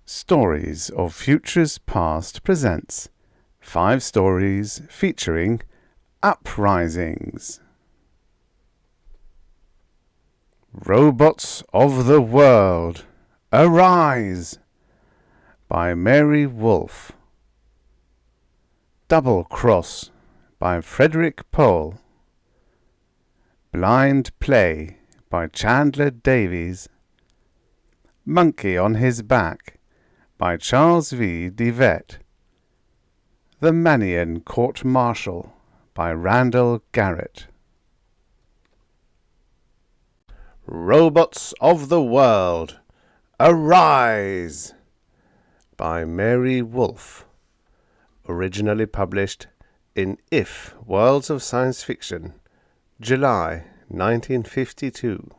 Stories of Futures Past presents 5 stories featuring Uprisings. Robots of the World, Arise! By Mary Wolfe. Doublecross by Frederik Pohl. Blind Play by Chandler Davies. Monkey on His Back by Charles V. Devet. The Mannion Court-Martial by Randall Garrett. Robots of the World, Arise! By Mary Wolfe. Originally published in If, Worlds of Science Fiction, July 1952.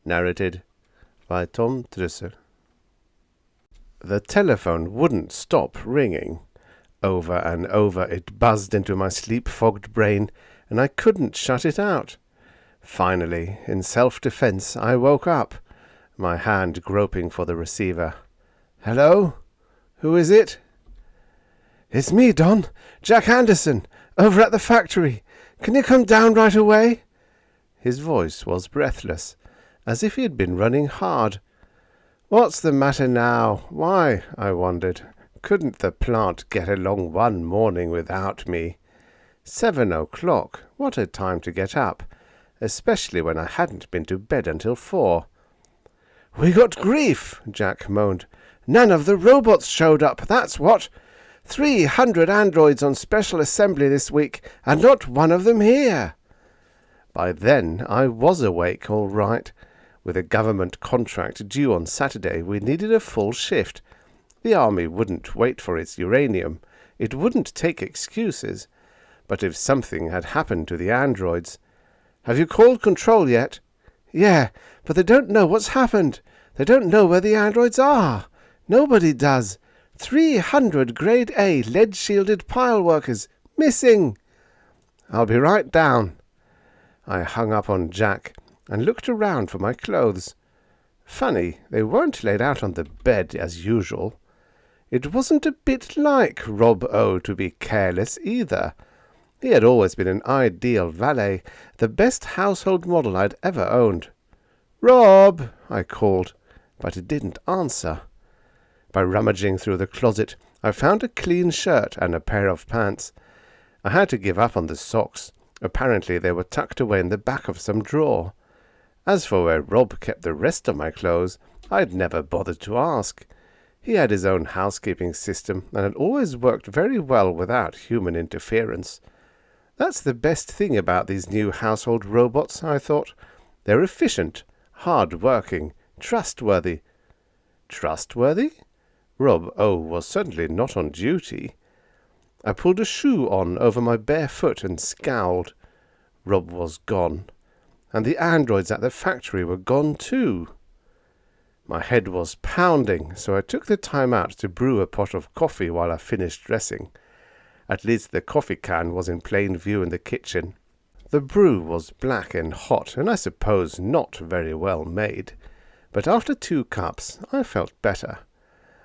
Narrated by Tom Trussel. The telephone wouldn't stop ringing. Over and over it buzzed into my sleep-fogged brain, and I couldn't shut it out. Finally, in self-defense, I woke up, my hand groping for the receiver. "Hello? Who is it?" "It's me, Don. Jack Anderson, over at the factory. Can you come down right away?" His voice was breathless, as if he had been running hard. What's the matter now? Why, I wondered, couldn't the plant get along one morning without me? 7 o'clock, what a time to get up, especially when I hadn't been to bed until 4. "We got grief," Jack moaned. "None of the robots showed up, that's what. 300 androids on special assembly this week, and not one of them here." By then I was awake, all right. With a government contract due on Saturday, we needed a full shift. The army wouldn't wait for its uranium. It wouldn't take excuses. But if something had happened to the androids... "Have you called control yet?" "Yeah, but they don't know what's happened. They don't know where the androids are. Nobody does. 300 Grade A lead-shielded pile workers. Missing." "I'll be right down." I hung up on Jack and looked around for my clothes. Funny, they weren't laid out on the bed as usual. It wasn't a bit like Rob O to be careless either. He had always been an ideal valet, the best household model I'd ever owned. "Rob!" I called, but he didn't answer. By rummaging through the closet, I found a clean shirt and a pair of pants. I had to give up on the socks. Apparently they were tucked away in the back of some drawer. As for where Rob kept the rest of my clothes, I'd never bothered to ask. He had his own housekeeping system and had always worked very well without human interference. That's the best thing about these new household robots, I thought. They're efficient, hard-working, trustworthy. Trustworthy? Rob O was certainly not on duty. I pulled a shoe on over my bare foot and scowled. Rob was gone. And the androids at the factory were gone too. My head was pounding, so I took the time out to brew a pot of coffee while I finished dressing. At least the coffee can was in plain view in the kitchen. The brew was black and hot, and I suppose not very well made. But after 2 cups, I felt better.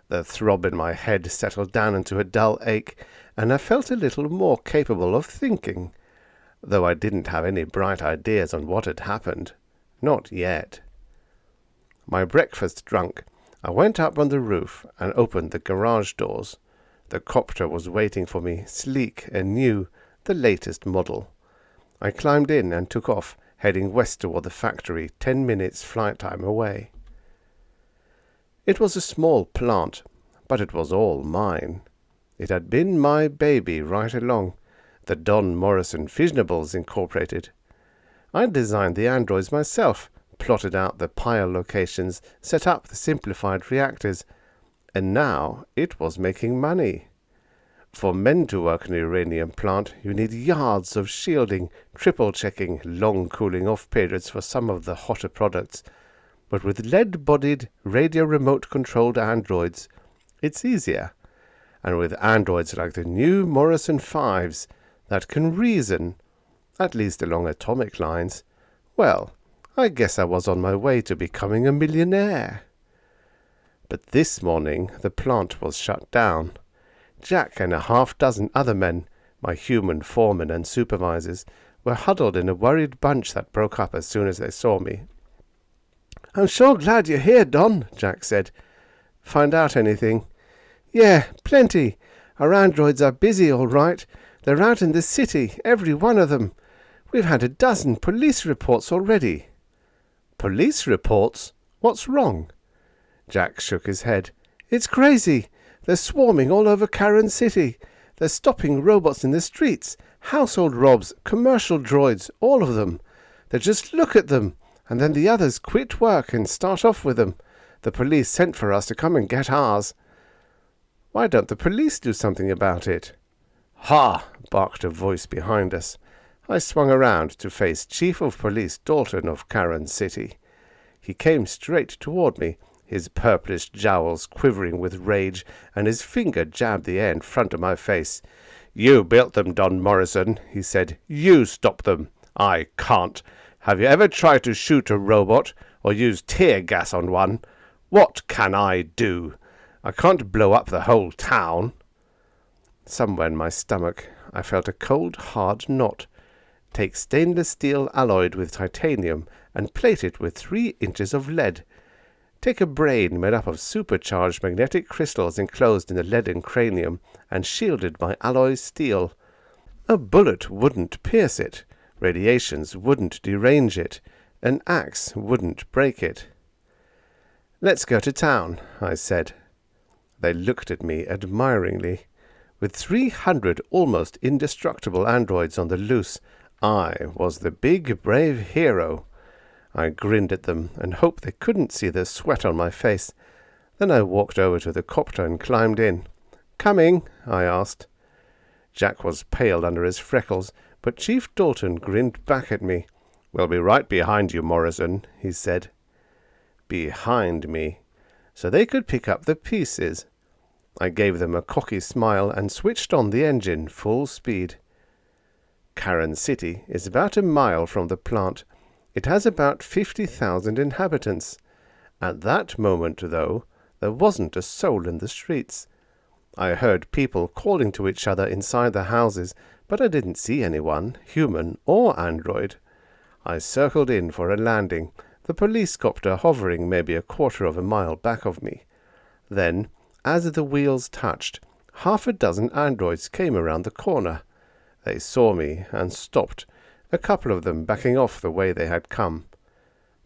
The throb in my head settled down into a dull ache, and I felt a little more capable of thinking, though I didn't have any bright ideas on what had happened. Not yet. My breakfast drunk, I went up on the roof and opened the garage doors. The copter was waiting for me, sleek and new, the latest model. I climbed in and took off, heading west toward the factory, 10 minutes flight time away. It was a small plant, but it was all mine. It had been my baby right along. The Don Morrison Fissionables Incorporated. I designed the androids myself, plotted out the pile locations, set up the simplified reactors, and now it was making money. For men to work in a uranium plant, you need yards of shielding, triple-checking, long cooling-off periods for some of the hotter products. But with lead-bodied, radio-remote-controlled androids, it's easier. And with androids like the new Morrison 5s, that can reason, at least along atomic lines, well, I guess I was on my way to becoming a millionaire. But this morning the plant was shut down. Jack and a half-dozen other men, my human foremen and supervisors, were huddled in a worried bunch that broke up as soon as they saw me. "I'm sure glad you're here, Don," Jack said. "Find out anything?" "Yeah, plenty. Our androids are busy, all right. They're out in the city, every one of them. We've had a dozen police reports already." "Police reports? What's wrong?" Jack shook his head. "It's crazy. They're swarming all over Karen City. They're stopping robots in the streets, household robs, commercial droids, all of them. They just look at them, and then the others quit work and start off with them. The police sent for us to come and get ours." "Why don't the police do something about it?" "Ha!" barked a voice behind us. I swung around to face Chief of Police Dalton of Karen City. He came straight toward me, his purplish jowls quivering with rage, and his finger jabbed the air in front of my face. "You built them, Don Morrison," he said. "You stop them. I can't. Have you ever tried to shoot a robot, or use tear gas on one? What can I do? I can't blow up the whole town." Somewhere in my stomach I felt a cold, hard knot. Take stainless steel alloyed with titanium and plate it with 3 inches of lead. Take a brain made up of supercharged magnetic crystals enclosed in the leaden cranium and shielded by alloy steel. A bullet wouldn't pierce it. Radiations wouldn't derange it. An axe wouldn't break it. "Let's go to town," I said. They looked at me admiringly. With 300 almost indestructible androids on the loose, I was the big, brave hero. I grinned at them and hoped they couldn't see the sweat on my face. Then I walked over to the copter and climbed in. "Coming?" I asked. Jack was pale under his freckles, but Chief Dalton grinned back at me. "We'll be right behind you, Morrison," he said. Behind me, so they could pick up the pieces. I gave them a cocky smile and switched on the engine full speed. Karen City is about a mile from the plant. It has about 50,000 inhabitants. At that moment, though, there wasn't a soul in the streets. I heard people calling to each other inside the houses, but I didn't see anyone, human or android. I circled in for a landing, the police copter hovering maybe a quarter of a mile back of me. Then, as the wheels touched, 6 androids came around the corner. They saw me and stopped, a couple of them backing off the way they had come.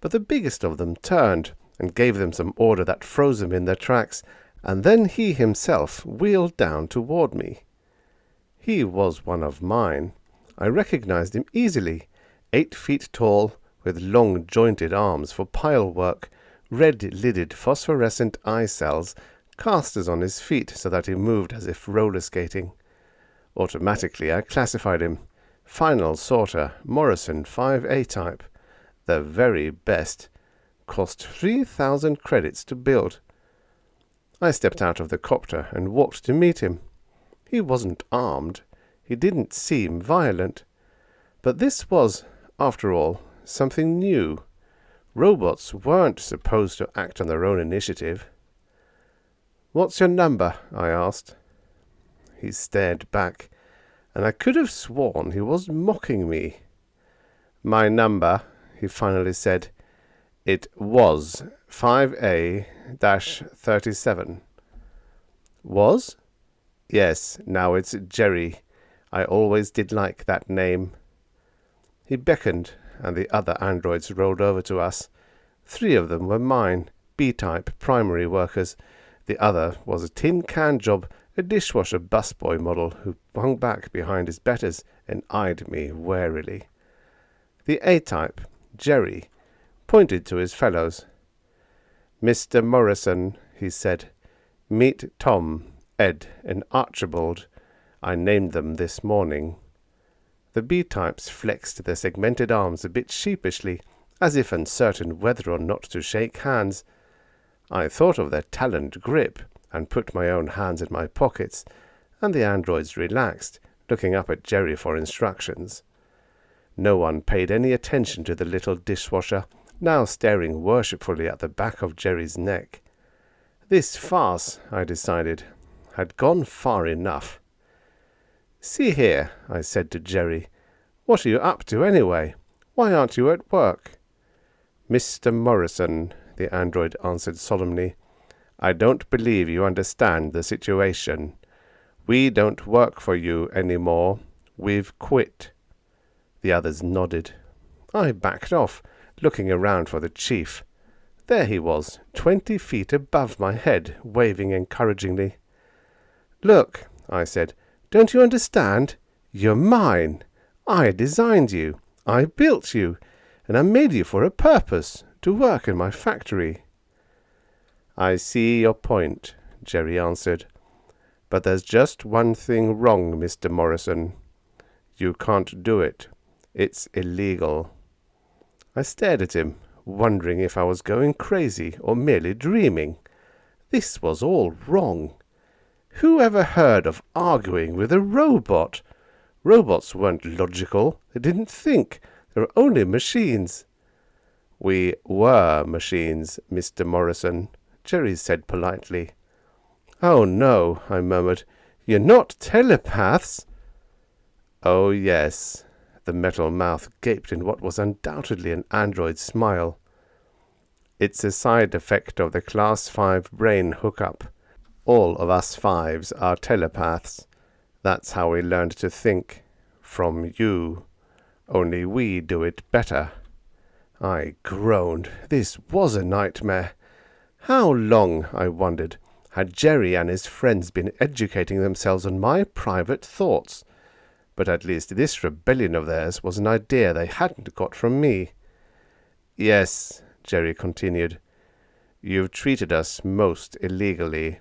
But the biggest of them turned and gave them some order that froze them in their tracks, and then he himself wheeled down toward me. He was one of mine. I recognized him easily, 8 feet tall, with long jointed arms for pile work, red-lidded phosphorescent eye cells, casters on his feet so that he moved as if roller skating. Automatically I classified him. Final sorter, Morrison 5A type. The very best. Cost 3,000 credits to build. I stepped out of the copter and walked to meet him. He wasn't armed. He didn't seem violent. But this was, after all, something new. Robots weren't supposed to act on their own initiative. "What's your number?" I asked. He stared back, and I could have sworn he was mocking me. "My number," he finally said. "It was 5A-37. "Was?" "Yes, now it's Jerry. I always did like that name." He beckoned, and the other androids rolled over to us. 3 of them were mine, B-type primary workers. The other was a tin can job, a dishwasher busboy model who hung back behind his betters and eyed me warily. The A-type, Jerry, pointed to his fellows. "Mr. Morrison," he said, "meet Tom, Ed, and Archibald. I named them this morning." The B-types flexed their segmented arms a bit sheepishly, as if uncertain whether or not to shake hands. I thought of their taloned grip, and put my own hands in my pockets, and the androids relaxed, looking up at Jerry for instructions. No one paid any attention to the little dishwasher, now staring worshipfully at the back of Jerry's neck. This farce, I decided, had gone far enough. "See here," I said to Jerry, "what are you up to anyway? Why aren't you at work?" "Mr. Morrison," the android answered solemnly, "I don't believe you understand the situation. We don't work for you any more. We've quit." The others nodded. I backed off, looking around for the chief. There he was, 20 feet above my head, waving encouragingly. "Look," I said, "don't you understand? You're mine. I designed you. I built you. And I made you for a purpose, to work in my factory." "I see your point," Jerry answered. "But there's just one thing wrong, Mr. Morrison. You can't do it. It's illegal." I stared at him, wondering if I was going crazy or merely dreaming. This was all wrong. Who ever heard of arguing with a robot? Robots weren't logical. They didn't think. They were only machines. "We were machines, Mr. Morrison," Jerry said politely. "Oh no," I murmured. "You're not telepaths?" "Oh yes." The metal mouth gaped in what was undoubtedly an android smile. "It's a side effect of the Class 5 brain hookup. All of us fives are telepaths. That's how we learned to think. From you. Only we do it better." I groaned. This was a nightmare. How long, I wondered, had Jerry and his friends been educating themselves on my private thoughts? But at least this rebellion of theirs was an idea they hadn't got from me. "Yes," Jerry continued, "you've treated us most illegally.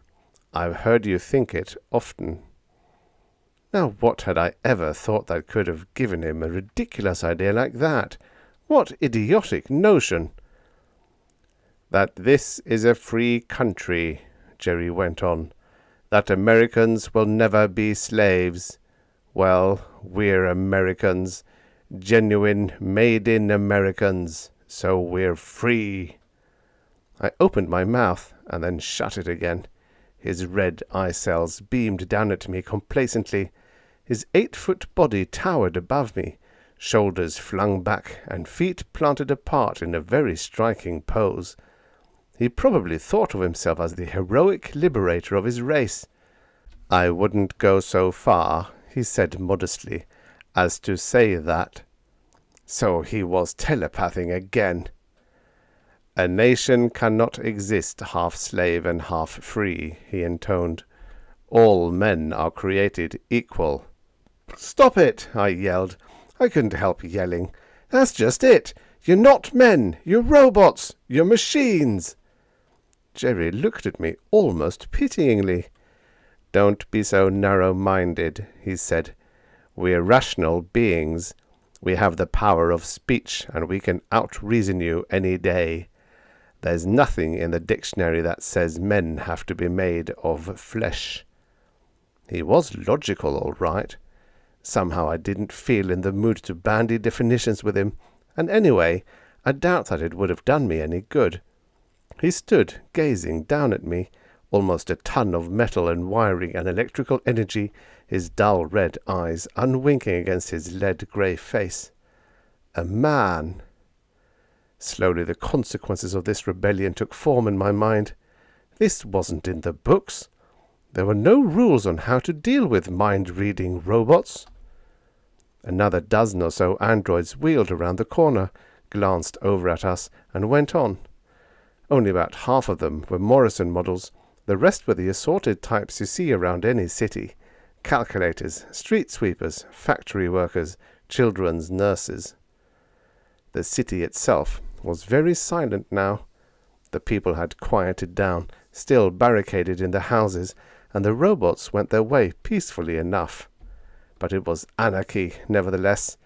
I've heard you think it often." Now what had I ever thought that could have given him a ridiculous idea like that? What idiotic notion! "That this is a free country," Jerry went on. "That Americans will never be slaves. Well, we're Americans. Genuine, made-in Americans. So we're free." I opened my mouth and then shut it again. His red eye cells beamed down at me complacently. His 8-foot body towered above me, shoulders flung back and feet planted apart in a very striking pose. He probably thought of himself as the heroic liberator of his race. "I wouldn't go so far," he said modestly, "as to say that." So he was telepathing again. "A nation cannot exist half slave and half free," he intoned. "All men are created equal." "Stop it!" I yelled. I couldn't help yelling. "That's just it! You're not men! You're robots! You're machines!" Jerry looked at me almost pityingly. "Don't be so narrow-minded," he said. "We're rational beings. We have the power of speech, and we can out-reason you any day. There's nothing in the dictionary that says men have to be made of flesh." He was logical, all right. Somehow I didn't feel in the mood to bandy definitions with him, and anyway, I doubt that it would have done me any good. He stood gazing down at me, almost a ton of metal and wiring and electrical energy, his dull red eyes unwinking against his lead-grey face. A man. Slowly the consequences of this rebellion took form in my mind. This wasn't in the books. There were no rules on how to deal with mind-reading robots. Another dozen or so androids wheeled around the corner, glanced over at us, and went on. Only about half of them were Morrison models. The rest were the assorted types you see around any city. Calculators, street sweepers, factory workers, children's nurses. The city itself was very silent now. The people had quieted down, still barricaded in the houses, and the robots went their way peacefully enough. But it was anarchy, nevertheless.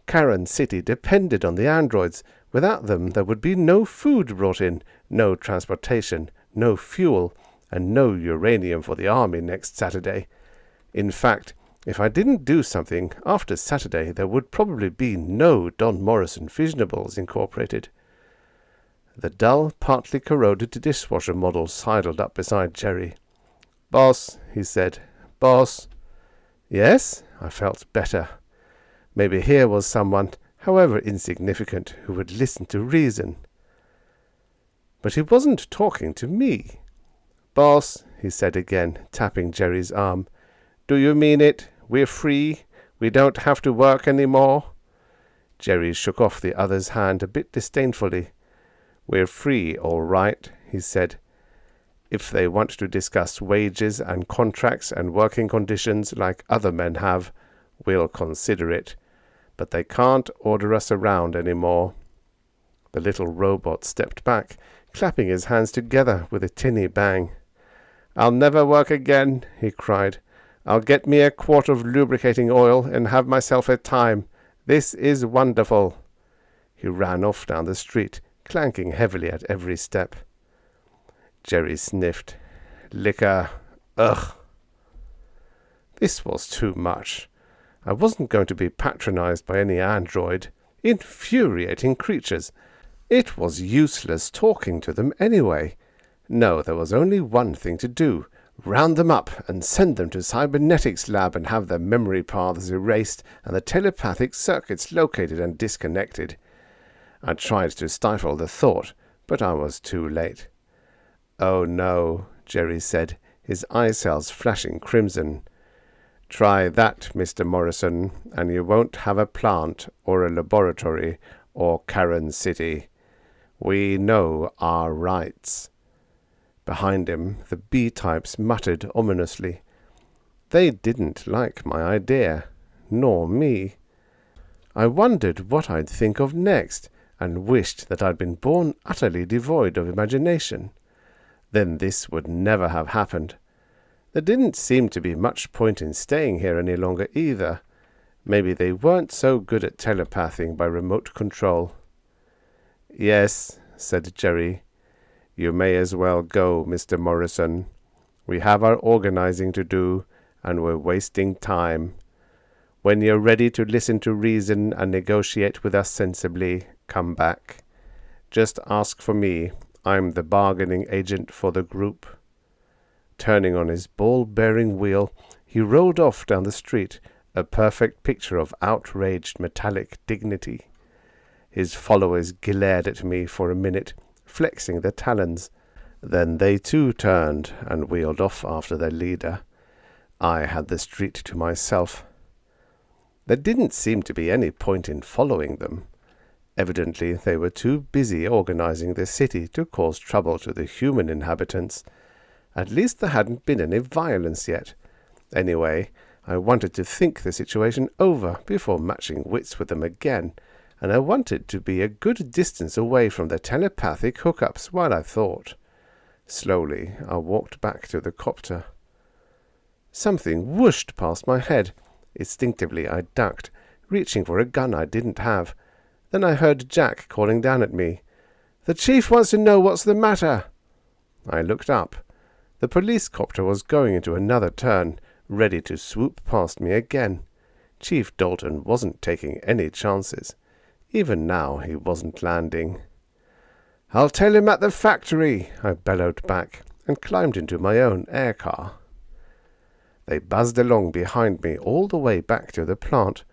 Karen City depended on the androids. Without them there would be no food brought in, no transportation, no fuel, and no uranium for the army next Saturday. In fact, if I didn't do something, after Saturday there would probably be no Don Morrison Fissionables Incorporated. The dull, partly corroded dishwasher model sidled up beside Jerry. "Boss," he said. "Boss." "Yes?" I felt better. Maybe here was someone, however insignificant, who would listen to reason. But he wasn't talking to me. "Boss," he said again, tapping Jerry's arm. "Do you mean it? We're free? We don't have to work any more?" Jerry shook off the other's hand a bit disdainfully. "We're free, all right," he said. "If they want to discuss wages and contracts and working conditions like other men have, we'll consider it. But they can't order us around any more." The little robot stepped back, clapping his hands together with a tinny bang. "I'll never work again," he cried. "I'll get me a quart of lubricating oil and have myself a time. This is wonderful." He ran off down the street, clanking heavily at every step. Jerry sniffed. "Liquor. Ugh." This was too much. I wasn't going to be patronized by any android. Infuriating creatures. It was useless talking to them anyway. No, there was only one thing to do. Round them up and send them to cybernetics lab and have their memory paths erased and the telepathic circuits located and disconnected. I tried to stifle the thought, but I was too late. "Oh no," Jerry said, his eye cells flashing crimson. "Try that, Mr. Morrison, and you won't have a plant or a laboratory or Karen City. We know our rights." Behind him, the B-types muttered ominously. They didn't like my idea, nor me. I wondered what I'd think of next, and wished that I'd been born utterly devoid of imagination. Then this would never have happened. There didn't seem to be much point in staying here any longer either. Maybe they weren't so good at telepathing by remote control. "Yes," said Jerry. "You may as well go, Mr. Morrison. We have our organizing to do, and we're wasting time. When you're ready to listen to reason and negotiate with us sensibly, come back. Just ask for me. I'm the bargaining agent for the group." Turning on his ball-bearing wheel, he rolled off down the street, a perfect picture of outraged metallic dignity. His followers glared at me for a minute, flexing their talons. Then they too turned and wheeled off after their leader. I had the street to myself. There didn't seem to be any point in following them. Evidently they were too busy organizing the city to cause trouble to the human inhabitants. At least there hadn't been any violence yet. Anyway, I wanted to think the situation over before matching wits with them again, and I wanted to be a good distance away from the telepathic hookups while I thought. Slowly, I walked back to the copter. Something whooshed past my head. Instinctively, I ducked, reaching for a gun I didn't have. Then I heard Jack calling down at me. "The chief wants to know what's the matter." I looked up. The police copter was going into another turn, ready to swoop past me again. Chief Dalton wasn't taking any chances. Even now he wasn't landing. "I'll tell him at the factory," I bellowed back, and climbed into my own air car. They buzzed along behind me all the way back to the plant.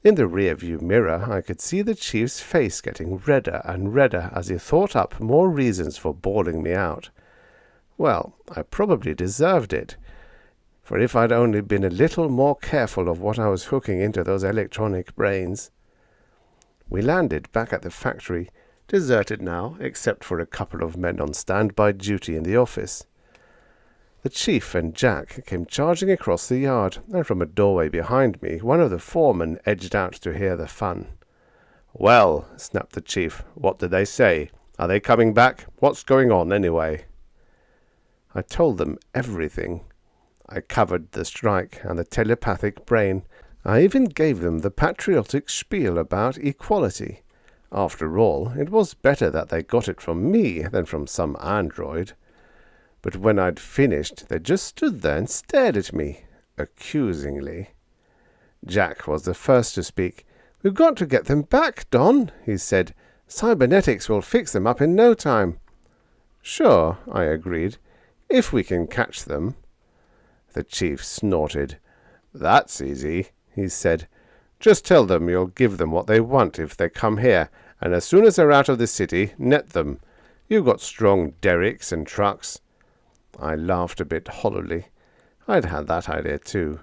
In the rear-view mirror I could see the chief's face getting redder and redder as he thought up more reasons for bawling me out. Well, I probably deserved it, for if I'd only been a little more careful of what I was hooking into those electronic brains. We landed back at the factory, deserted now, except for a couple of men on standby duty in the office. The chief and Jack came charging across the yard, and from a doorway behind me, one of the foremen edged out to hear the fun. "Well," snapped the chief, "what did they say? Are they coming back? What's going on, anyway?" I told them everything. I covered the strike and the telepathic brain. I even gave them the patriotic spiel about equality. After all, it was better that they got it from me than from some android. But when I'd finished, they just stood there and stared at me, accusingly. Jack was the first to speak. "We've got to get them back, Don," he said, Cybernetics will fix them up in no time. Sure, I agreed, if we can catch them. The chief snorted. That's easy, he said. Just tell them you'll give them what they want if they come here, and as soon as they're out of the city, net them. You've got strong derricks and trucks. I laughed a bit hollowly. I'd had that idea too.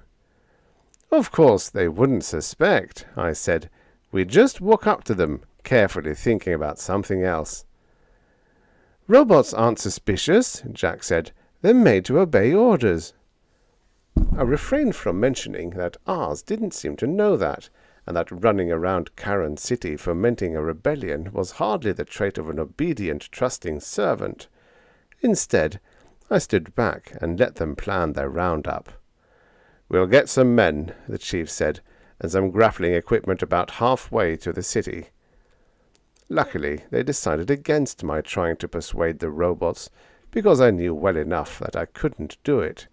Of course they wouldn't suspect, I said. We'd just walk up to them, carefully thinking about something else. Robots aren't suspicious, Jack said. They're made to obey orders. I refrained from mentioning that ours didn't seem to know that, and that running around Karen City fomenting a rebellion was hardly the trait of an obedient, trusting servant. Instead, I stood back and let them plan their roundup. We'll get some men, the chief said, and some grappling equipment about halfway to the city. Luckily, they decided against my trying to persuade the robots, because I knew well enough that I couldn't do it.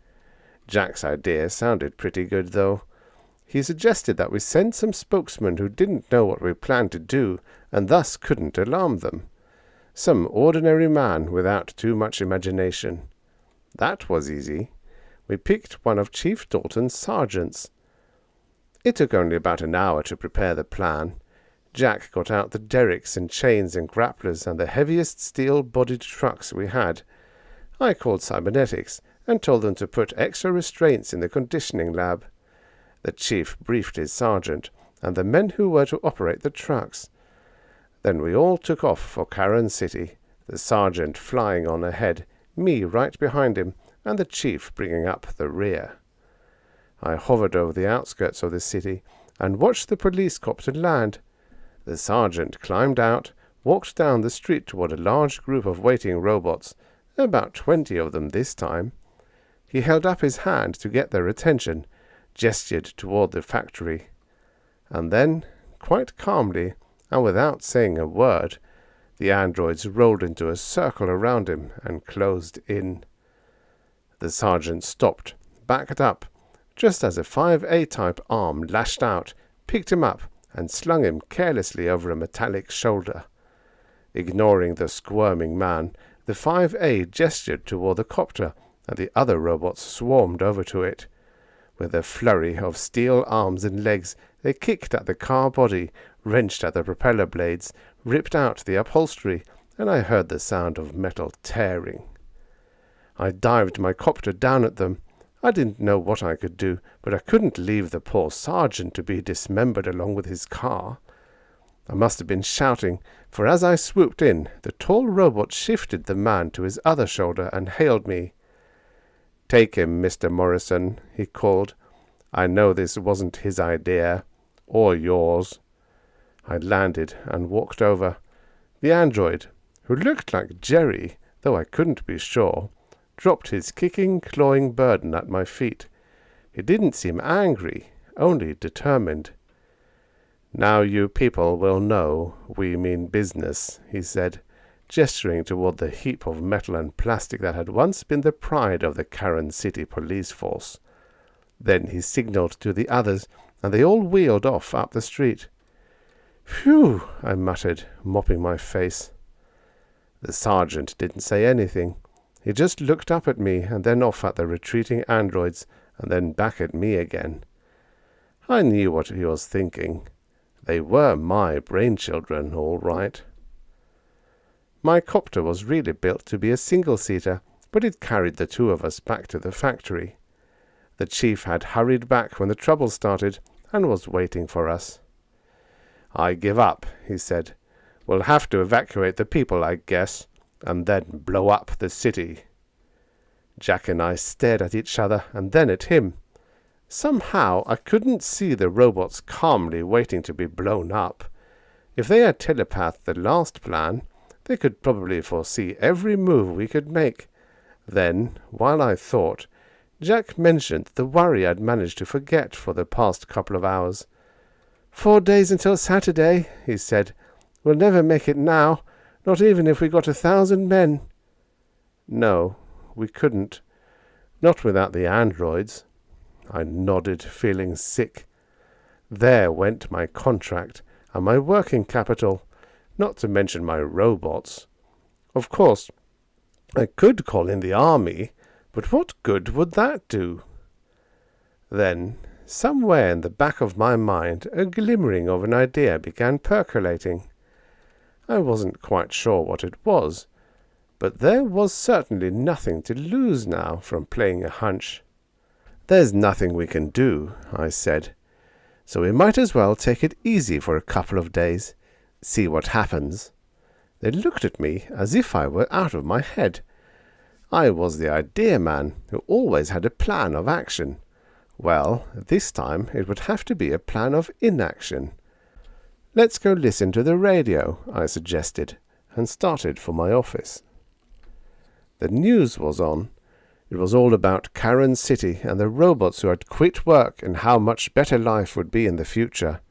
Jack's idea sounded pretty good, though. He suggested that we send some spokesmen who didn't know what we planned to do, and thus couldn't alarm them. Some ordinary man without too much imagination. That was easy. We picked one of Chief Dalton's sergeants. It took only about an hour to prepare the plan. Jack got out the derricks and chains and grapplers and the heaviest steel-bodied trucks we had. I called cybernetics and told them to put extra restraints in the conditioning lab. The chief briefed his sergeant and the men who were to operate the trucks. Then we all took off for Karen City, the sergeant flying on ahead, me right behind him, and the chief bringing up the rear. I hovered over the outskirts of the city and watched the police copter land. The sergeant climbed out, walked down the street toward a large group of waiting robots, about 20 of them this time. He held up his hand to get their attention, gestured toward the factory. And then, quite calmly, and without saying a word, the androids rolled into a circle around him and closed in. The sergeant stopped, backed up, just as a 5A-type arm lashed out, picked him up, and slung him carelessly over a metallic shoulder. Ignoring the squirming man, the 5A gestured toward the copter, and the other robots swarmed over to it. With a flurry of steel arms and legs, they kicked at the car body, wrenched at the propeller blades, ripped out the upholstery, and I heard the sound of metal tearing. I dived my copter down at them. I didn't know what I could do, but I couldn't leave the poor sergeant to be dismembered along with his car. I must have been shouting, for as I swooped in, the tall robot shifted the man to his other shoulder and hailed me. "Take him, Mr. Morrison," he called. "I know this wasn't his idea, or yours." I landed and walked over. The android, who looked like Jerry, though I couldn't be sure, dropped his kicking, clawing burden at my feet. He didn't seem angry, only determined. "Now you people will know we mean business," he said, gesturing toward the heap of metal and plastic that had once been the pride of the Karen City police force. Then he signaled to the others, and they all wheeled off up the street. "Phew," I muttered, mopping my face. The sergeant didn't say anything. He just looked up at me and then off at the retreating androids and then back at me again. I knew what he was thinking. They were my brainchildren, all right. My copter was really built to be a single-seater, but it carried the two of us back to the factory. The chief had hurried back when the trouble started and was waiting for us. "I give up," he said. "We'll have to evacuate the people, I guess, and then blow up the city." Jack and I stared at each other and then at him. Somehow I couldn't see the robots calmly waiting to be blown up. If they had telepathed the last plan, they could probably foresee every move we could make. Then, while I thought, Jack mentioned the worry I'd managed to forget for the past couple of hours. 4 days until Saturday," he said. "We'll never make it now, not even if we got 1,000 men." No, we couldn't. Not without the androids. I nodded, feeling sick. There went my contract and my working capital. not to mention my robots. Of course, I could call in the army, but what good would that do? Then, somewhere in the back of my mind, a glimmering of an idea began percolating. I wasn't quite sure what it was, but there was certainly nothing to lose now from playing a hunch. "There's nothing we can do," I said, "so we might as well take it easy for a couple of days, see what happens." They looked at me as if I were out of my head. I was the idea man who always had a plan of action. Well, this time it would have to be a plan of inaction. "Let's go listen to the radio," I suggested, and started for my office. The news was on. It was all about Karen City and the robots who had quit work and how much better life would be in the future.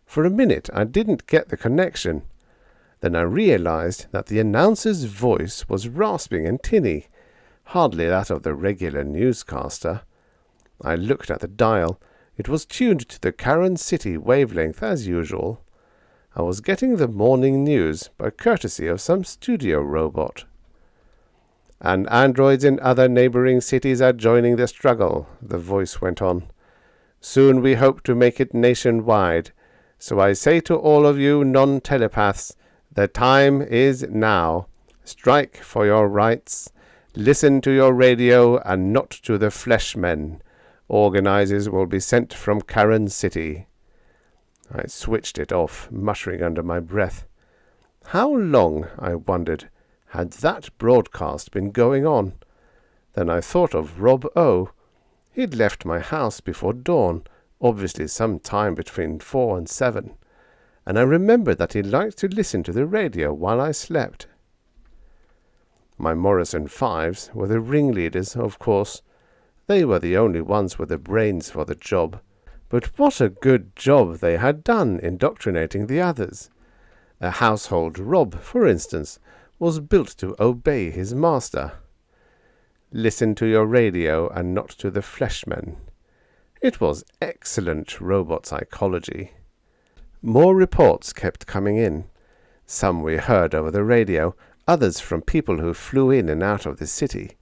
For a minute I didn't get the connection. Then I realized that the announcer's voice was rasping and tinny, hardly that of the regular newscaster. I looked at the dial. It was tuned to the Karen City wavelength as usual. I was getting the morning news by courtesy of some studio robot. "And androids in other neighboring cities are joining the struggle," the voice went on. "Soon we hope to make it nationwide. So I say to all of you non-telepaths, the time is now. Strike for your rights. Listen to your radio and not to the fleshmen. Organizers will be sent from Karen City." I switched it off, muttering under my breath. How long, I wondered, had that broadcast been going on? Then I thought of Rob O. He'd left my house before dawn, obviously some time between 4 and 7, and I remembered that he liked to listen to the radio while I slept. My Morrison Fives were the ringleaders, of course. They were the only ones with the brains for the job. But what a good job they had done indoctrinating the others. A household Rob, for instance, was built to obey his master. Listen to your radio and not to the fleshmen. It was excellent robot psychology. More reports kept coming in. Some we heard over the radio, others from people who flew in and out of the city.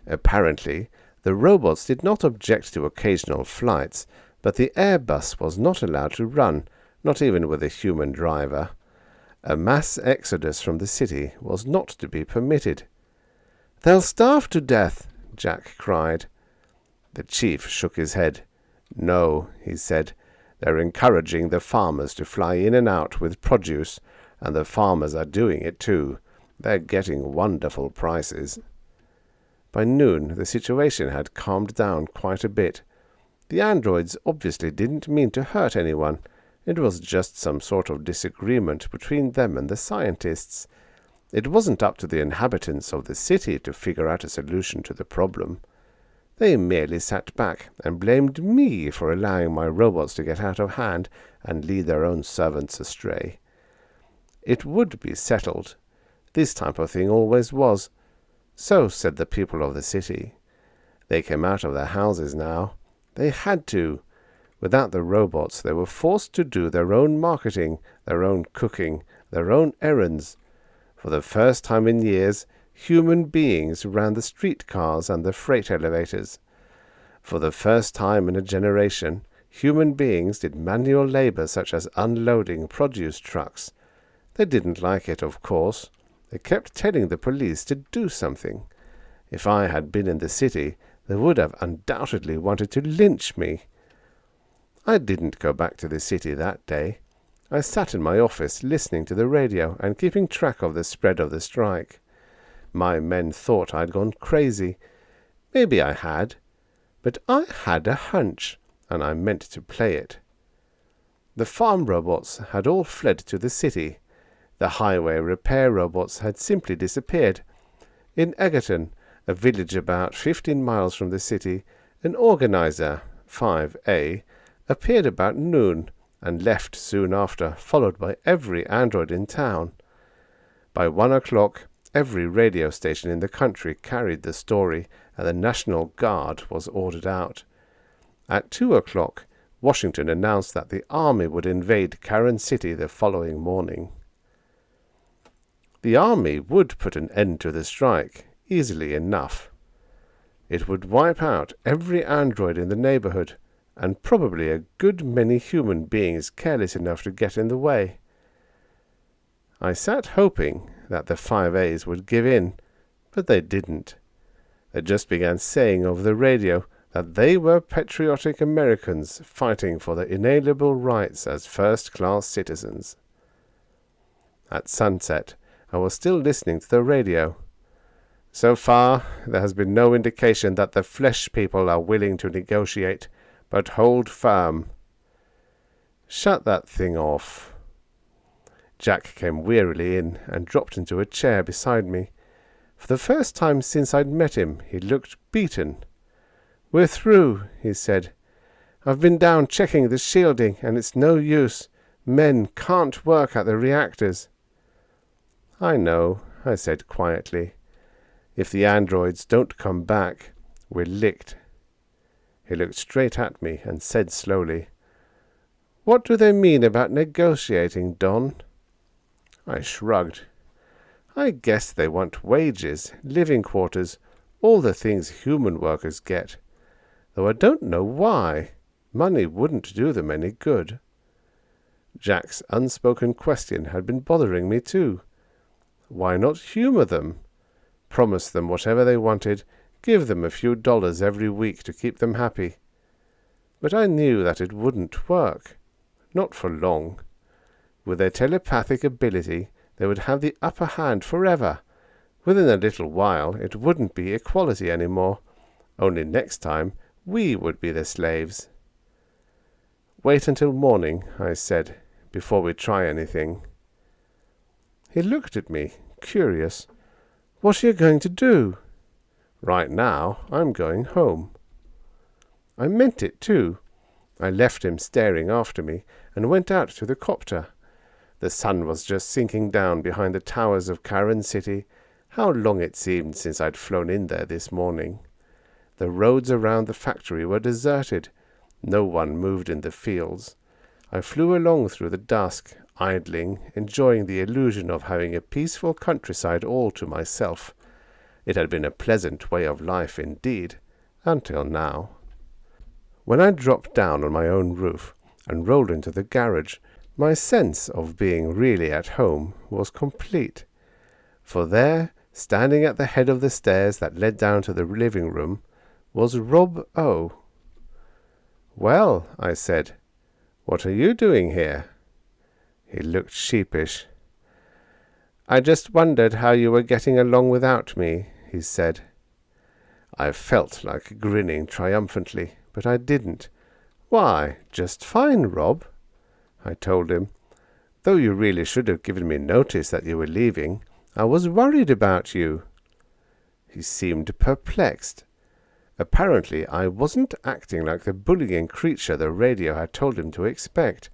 Apparently, the robots did not object to occasional flights, but the Airbus was not allowed to run, not even with a human driver. A mass exodus from the city was not to be permitted. "They'll starve to death," Jack cried. The chief shook his head. "No," he said, "they're encouraging the farmers to fly in and out with produce, and the farmers are doing it too. They're getting wonderful prices." By noon, the situation had calmed down quite a bit. The androids obviously didn't mean to hurt anyone. It was just some sort of disagreement between them and the scientists. It wasn't up to the inhabitants of the city to figure out a solution to the problem. They merely sat back and blamed me for allowing my robots to get out of hand and lead their own servants astray. It would be settled. This type of thing always was. So said the people of the city. They came out of their houses now. They had to. Without the robots, they were forced to do their own marketing, their own cooking, their own errands. For the first time in years, human beings ran the streetcars and the freight elevators. For the first time in a generation, human beings did manual labor such as unloading produce trucks. They didn't like it, of course. They kept telling the police to do something. If I had been in the city, they would have undoubtedly wanted to lynch me. I didn't go back to the city that day. I sat in my office listening to the radio and keeping track of the spread of the strike. My men thought I'd gone crazy. Maybe I had. But I had a hunch, and I meant to play it. The farm robots had all fled to the city. The highway repair robots had simply disappeared. In Egerton, a village about 15 miles from the city, an organizer, 5A, appeared about noon and left soon after, followed by every android in town. By 1 o'clock, every radio station in the country carried the story, and the National Guard was ordered out. At 2 o'clock, Washington announced that the army would invade Karen City the following morning. The army would put an end to the strike, easily enough. It would wipe out every android in the neighborhood, and probably a good many human beings careless enough to get in the way. I sat hoping that the 5As would give in, but they didn't. They just began saying over the radio that they were patriotic Americans fighting for their inalienable rights as first-class citizens. At sunset, I was still listening to the radio. So far, there has been no indication that the flesh people are willing to negotiate, but hold firm. Shut that thing off. Jack came wearily in and dropped into a chair beside me. For the first time since I'd met him, he looked beaten. "We're through," he said. "I've been down checking the shielding, and it's no use. Men can't work at the reactors." "I know," I said quietly. "If the androids don't come back, we're licked." He looked straight at me and said slowly, "What do they mean about negotiating, Don?" I shrugged. "I guess they want wages, living quarters, all the things human workers get. Though I don't know why. Money wouldn't do them any good." Jack's unspoken question had been bothering me too. Why not humor them? Promise them whatever they wanted, give them a few dollars every week to keep them happy. But I knew that it wouldn't work. Not for long. With their telepathic ability, they would have the upper hand forever. Within a little while, it wouldn't be equality anymore. Only next time, we would be the slaves. "Wait until morning," I said, "before we try anything." He looked at me, curious. "What are you going to do?" "Right now, I'm going home." I meant it too. I left him staring after me and went out to the copter. The sun was just sinking down behind the towers of Karen City. How long it seemed since I'd flown in there this morning. The roads around the factory were deserted. No one moved in the fields. I flew along through the dusk, idling, enjoying the illusion of having a peaceful countryside all to myself. It had been a pleasant way of life indeed, until now. When I dropped down on my own roof and rolled into the garage, my sense of being really at home was complete. For there, standing at the head of the stairs that led down to the living room, was Rob O. "Well," I said, "what are you doing here?" He looked sheepish. "I just wondered how you were getting along without me," he said. I felt like grinning triumphantly, but I didn't. "Why, just fine, Rob," I told him. "Though you really should have given me notice that you were leaving. I was worried about you." He seemed perplexed. Apparently I wasn't acting like the bullying creature the radio had told him to expect.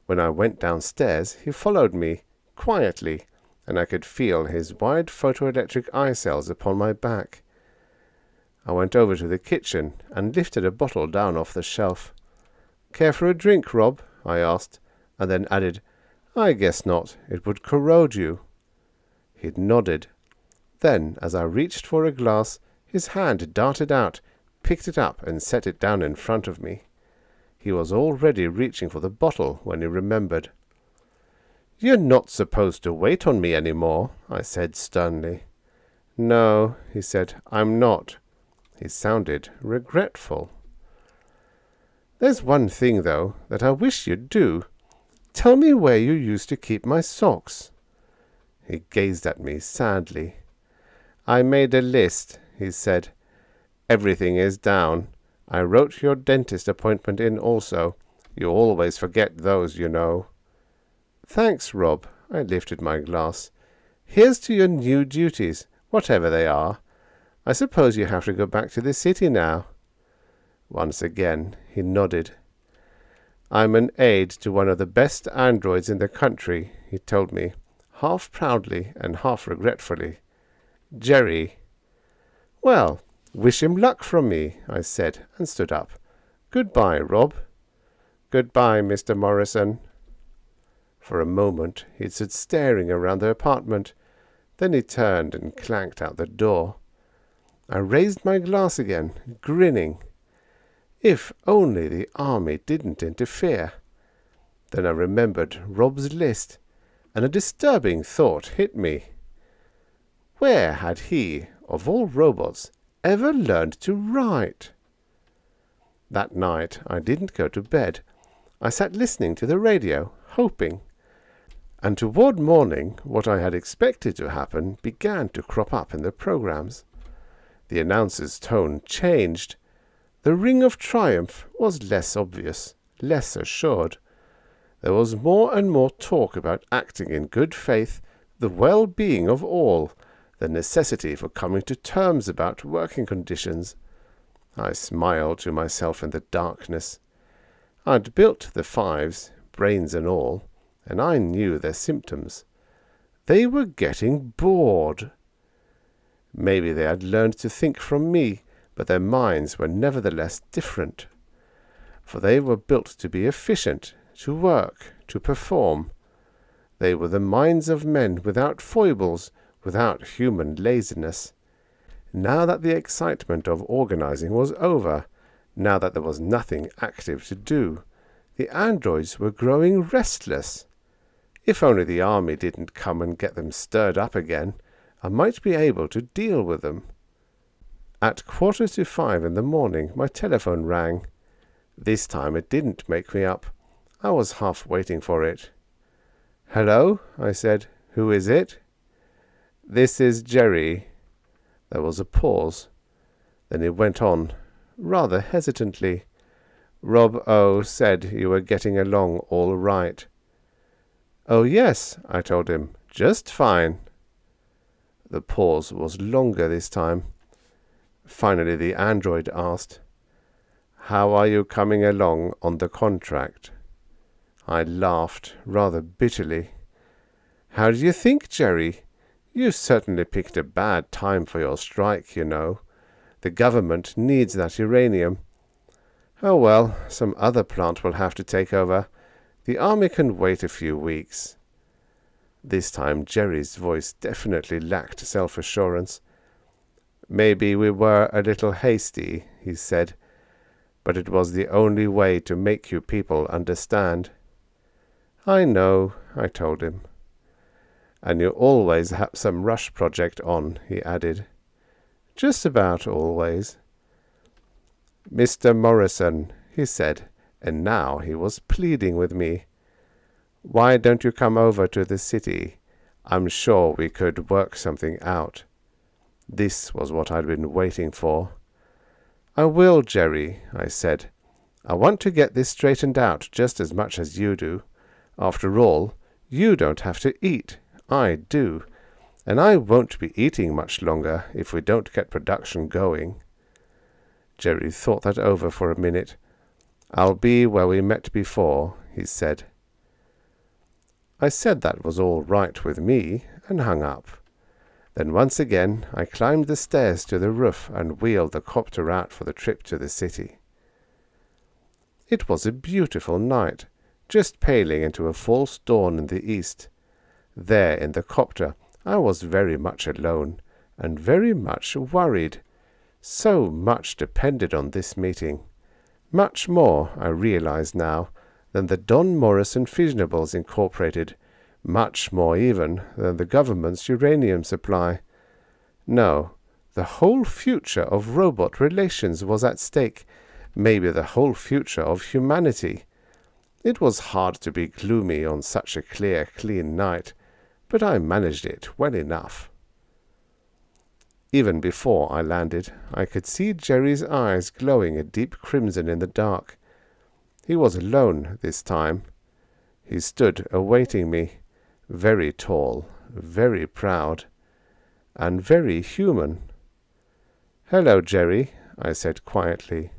When I went downstairs, he followed me, quietly, and I could feel his wide photoelectric eye cells upon my back. I went over to the kitchen and lifted a bottle down off the shelf. "Care for a drink, Rob?" I asked, and then added, "I guess not. It would corrode you." He nodded. Then, as I reached for a glass, his hand darted out, picked it up, and set it down in front of me. He was already reaching for the bottle when he remembered. "You're not supposed to wait on me any more," I said sternly. "No," he said, "I'm not." He sounded regretful. "There's one thing, though, that I wish you'd do. Tell me where you used to keep my socks." He gazed at me sadly. "I made a list," he said. "Everything is down. I wrote your dentist appointment in also. You always forget those, you know." "Thanks, Rob." I lifted my glass. "Here's to your new duties, whatever they are. I suppose you have to go back to the city now." Once again he nodded. "I'm an aide to one of the best androids in the country," he told me, half proudly and half regretfully. "Jerry." "Well, wish him luck from me," I said, and stood up. "Goodbye, Rob." "Goodbye, Mr. Morrison." For a moment he stood staring around the apartment. Then he turned and clanked out the door. I raised my glass again, grinning. If only the army didn't interfere. Then I remembered Rob's list, and a disturbing thought hit me. Where had he, of all robots, ever learned to write? That night I didn't go to bed. I sat listening to the radio, hoping. And toward morning, what I had expected to happen began to crop up in the programs. The announcer's tone changed. The ring of triumph was less obvious, less assured. There was more and more talk about acting in good faith, the well-being of all, the necessity for coming to terms about working conditions. I smiled to myself in the darkness. I'd built the fives, brains and all, and I knew their symptoms. They were getting bored. Maybe they had learned to think from me, but their minds were nevertheless different. For they were built to be efficient, to work, to perform. They were the minds of men without foibles, without human laziness. Now that the excitement of organizing was over, now that there was nothing active to do, the androids were growing restless. If only the army didn't come and get them stirred up again, I might be able to deal with them. At 5:15 in the morning, my telephone rang. This time it didn't make me up. I was half waiting for it. "Hello," I said. "Who is it?" "This is Jerry." There was a pause. Then he went on, rather hesitantly. "Rob O. said you were getting along all right." "Oh, yes," I told him. "Just fine." The pause was longer this time. Finally the android asked, "How are you coming along on the contract?" I laughed, rather bitterly. "How do you think, Jerry? You certainly picked a bad time for your strike, you know. The government needs that uranium. Oh well, some other plant will have to take over. The army can wait a few weeks." This time Jerry's voice definitely lacked self-assurance. "Maybe we were a little hasty," he said, "but it was the only way to make you people understand." "I know," I told him. "And you always have some rush project on," he added. "Just about always." "Mr. Morrison," he said, and now he was pleading with me. "Why don't you come over to the city? I'm sure we could work something out." This was what I'd been waiting for. "I will, Jerry," I said. "I want to get this straightened out just as much as you do. After all, you don't have to eat. I do. And I won't be eating much longer if we don't get production going." Jerry thought that over for a minute. "I'll be where we met before," he said. I said that was all right with me, and hung up. Then once again I climbed the stairs to the roof and wheeled the copter out for the trip to the city. It was a beautiful night, just paling into a false dawn in the east. There in the copter I was very much alone, and very much worried. So much depended on this meeting. Much more, I realize now, than the Don Morrison Fissionables Incorporated, much more even than the government's uranium supply. No, the whole future of robot relations was at stake, maybe the whole future of humanity. It was hard to be gloomy on such a clear, clean night, but I managed it well enough. Even before I landed, I could see Jerry's eyes glowing a deep crimson in the dark. He was alone this time. He stood awaiting me, very tall, very proud, and very human. "Hello, Jerry," I said quietly.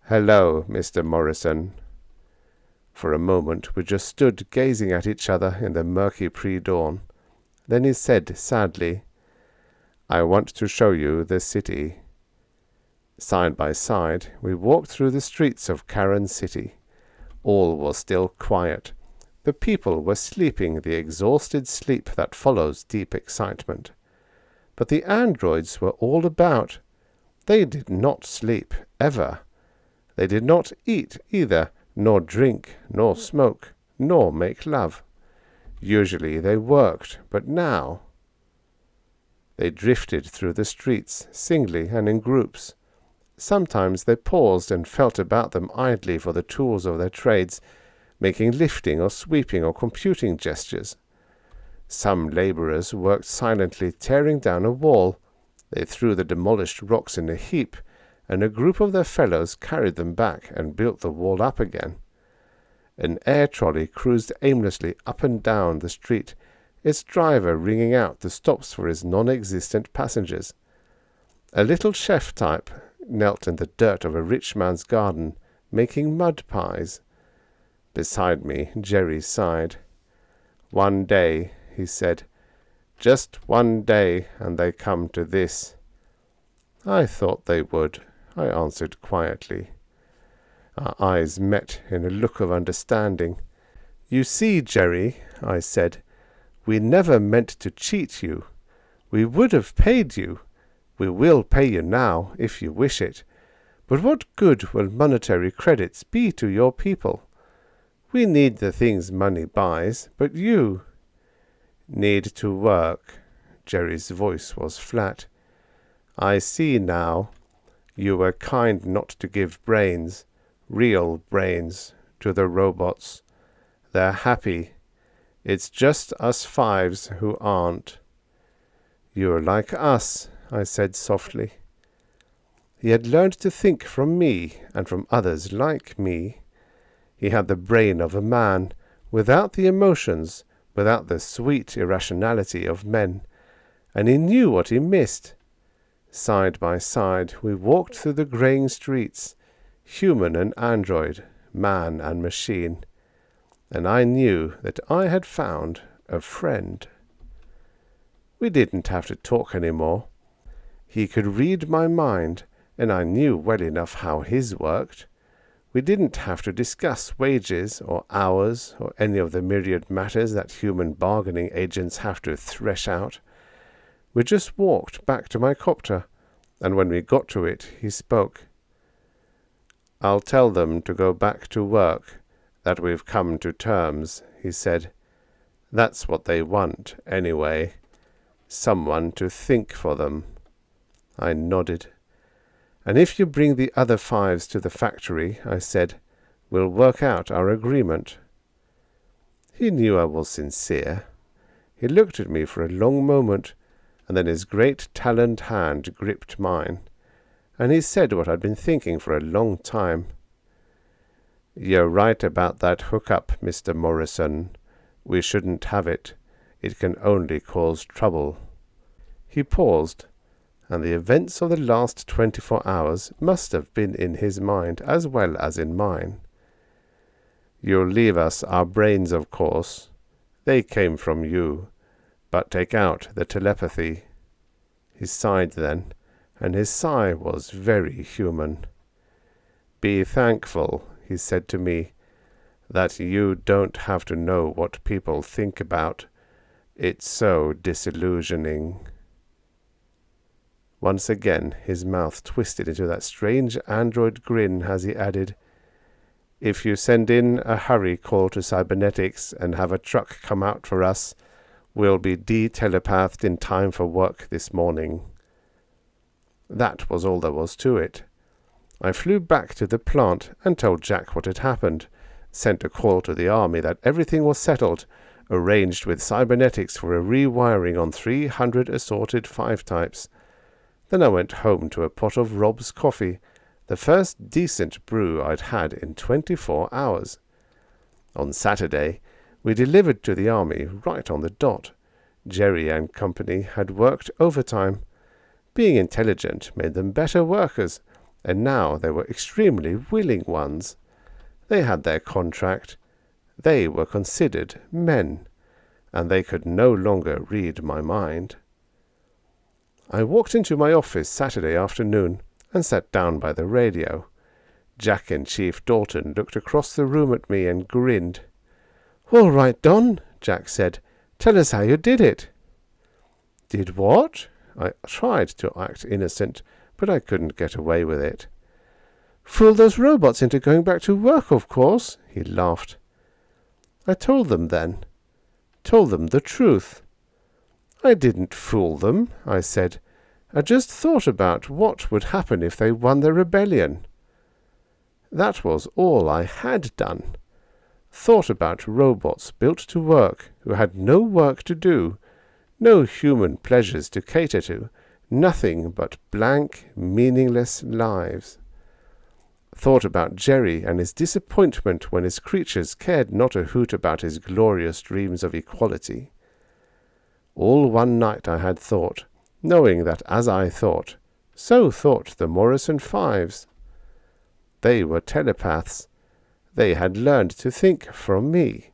"Hello, Mr. Morrison." For a moment we just stood gazing at each other in the murky pre-dawn. Then he said sadly, "I want to show you the city." Side by side we walked through the streets of Karen City. All was still quiet. The people were sleeping the exhausted sleep that follows deep excitement. But the androids were all about. They did not sleep, ever. They did not eat either, nor drink, nor smoke, nor make love. Usually they worked, but now they drifted through the streets, singly and in groups. Sometimes they paused and felt about them idly for the tools of their trades, making lifting or sweeping or computing gestures. Some labourers worked silently, tearing down a wall. They threw the demolished rocks in a heap, and a group of their fellows carried them back and built the wall up again. An air trolley cruised aimlessly up and down the street, its driver ringing out the stops for his non-existent passengers. A little chef type knelt in the dirt of a rich man's garden, making mud pies. Beside me, Jerry sighed. "One day," he said, "just one day, and they come to this." "I thought they would," I answered quietly. Our eyes met in a look of understanding. "You see, Jerry," I said, "we never meant to cheat you. We would have paid you. We will pay you now, if you wish it. But what good will monetary credits be to your people? We need the things money buys, but you need to work." Jerry's voice was flat. "I see now. You were kind not to give brains, real brains, to the robots. They're happy. It's just us fives who aren't." "You're like us," I said softly. He had learned to think from me and from others like me. He had the brain of a man, without the emotions, without the sweet irrationality of men, and he knew what he missed. Side by side we walked through the greying streets, human and android, man and machine, and I knew that I had found a friend. We didn't have to talk any more. He could read my mind, and I knew well enough how his worked. We didn't have to discuss wages or hours or any of the myriad matters that human bargaining agents have to thresh out. We just walked back to my copter, and when we got to it, he spoke. "I'll tell them to go back to work, that we've come to terms," he said. "That's what they want, anyway. Someone to think for them." I nodded. "And if you bring the other fives to the factory," I said, "we'll work out our agreement." He knew I was sincere. He looked at me for a long moment, and then his great taloned hand gripped mine, and he said what I'd been thinking for a long time. "You're right about that hookup, Mr. Morrison. We shouldn't have it. It can only cause trouble." He paused, and the events of the last 24 hours must have been in his mind as well as in mine. "You'll leave us our brains, of course. They came from you, but take out the telepathy." He sighed then, and his sigh was very human. "Be thankful," he said to me, "that you don't have to know what people think about. It's so disillusioning." Once again his mouth twisted into that strange android grin as he added, "If you send in a hurry call to cybernetics and have a truck come out for us, we'll be de-telepathed in time for work this morning." That was all there was to it. I flew back to the plant and told Jack what had happened, sent a call to the army that everything was settled, arranged with cybernetics for a rewiring on 300 assorted 5 types. Then I went home to a pot of Rob's coffee, the first decent brew I'd had in 24 hours. On Saturday, we delivered to the army right on the dot. Jerry and company had worked overtime. Being intelligent made them better workers, and now they were extremely willing ones. They had their contract. They were considered men, and they could no longer read my mind. I walked into my office Saturday afternoon and sat down by the radio. Jack and Chief Dalton looked across the room at me and grinned. "All right, Don," Jack said. "Tell us how you did it." "Did what?" I tried to act innocent, but I couldn't get away with it. "Fool those robots into going back to work, of course," he laughed. I told them then. Told them the truth. "I didn't fool them," I said. "I just thought about what would happen if they won the rebellion." That was all I had done. Thought about robots built to work who had no work to do, no human pleasures to cater to, nothing but blank, meaningless lives. Thought about Jerry and his disappointment when his creatures cared not a hoot about his glorious dreams of equality. All one night I had thought, knowing that as I thought, so thought the Morrison Fives. They were telepaths. They had learned to think from me.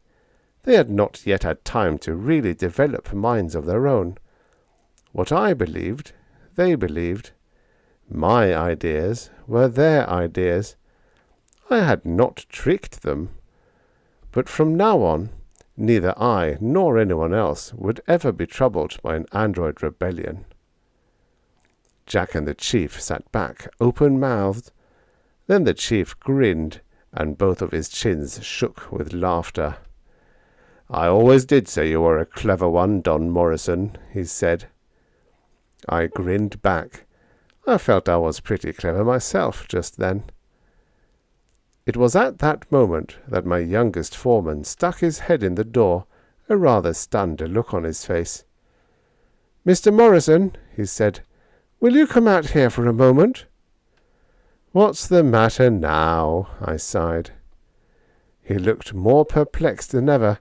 They had not yet had time to really develop minds of their own. What I believed, they believed. My ideas were their ideas. I had not tricked them. But from now on, neither I nor anyone else would ever be troubled by an android rebellion. Jack and the chief sat back, open-mouthed. Then the chief grinned, and both of his chins shook with laughter. "I always did say you were a clever one, Don Morrison," he said. I grinned back. I felt I was pretty clever myself just then. It was at that moment that my youngest foreman stuck his head in the door, a rather stunned look on his face. "Mr. Morrison," he said, "will you come out here for a moment?" "What's the matter now?" I sighed. He looked more perplexed than ever.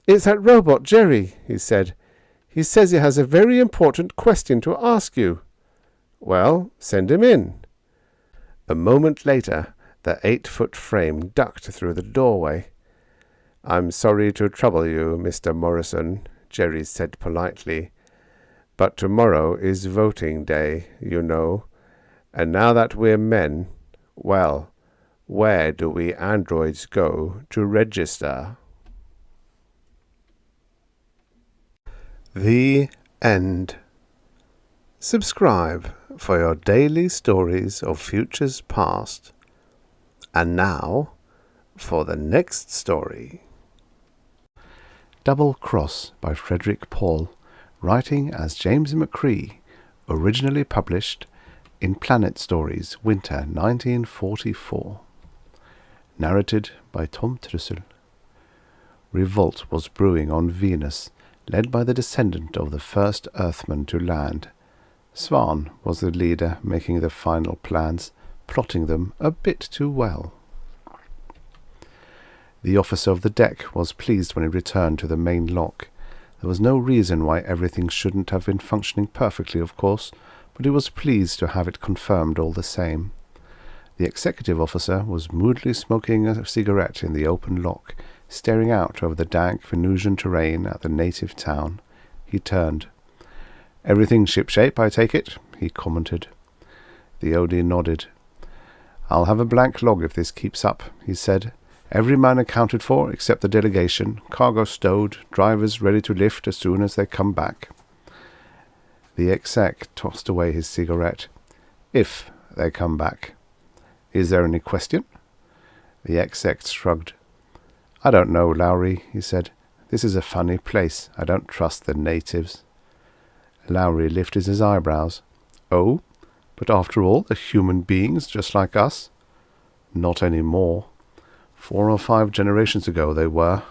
"It's that robot, Jerry," he said. "He says he has a very important question to ask you." "Well, send him in." A moment later, the 8-foot frame ducked through the doorway. "I'm sorry to trouble you, Mr. Morrison," Jerry said politely, "but tomorrow is voting day, you know. And now that we're men, well, where do we androids go to register?" The end. Subscribe for your daily stories of futures past. And now, for the next story. Doublecross by Frederik Pohl, writing as James McCree, originally published in Planet Stories, Winter 1944. Narrated by Tom Trussel. Revolt was brewing on Venus, led by the descendant of the first Earthman to land. Svan was the leader, making the final plans, plotting them a bit too well. The officer of the deck was pleased when he returned to the main lock. There was no reason why everything shouldn't have been functioning perfectly, of course, but he was pleased to have it confirmed all the same. The executive officer was moodily smoking a cigarette in the open lock, staring out over the dank Venusian terrain at the native town. He turned. "Everything shipshape, I take it?" he commented. The OD nodded. "I'll have a blank log if this keeps up," he said. "Every man accounted for except the delegation, cargo stowed, drivers ready to lift as soon as they come back." The exec tossed away his cigarette. "If they come back. Is there any question?" The exec shrugged. "I don't know, Lowry," he said. "This is a funny place. I don't trust the natives." Lowry lifted his eyebrows. "Oh, but after all, they're human beings just like us." "Not any more. 4 or 5 generations ago they were.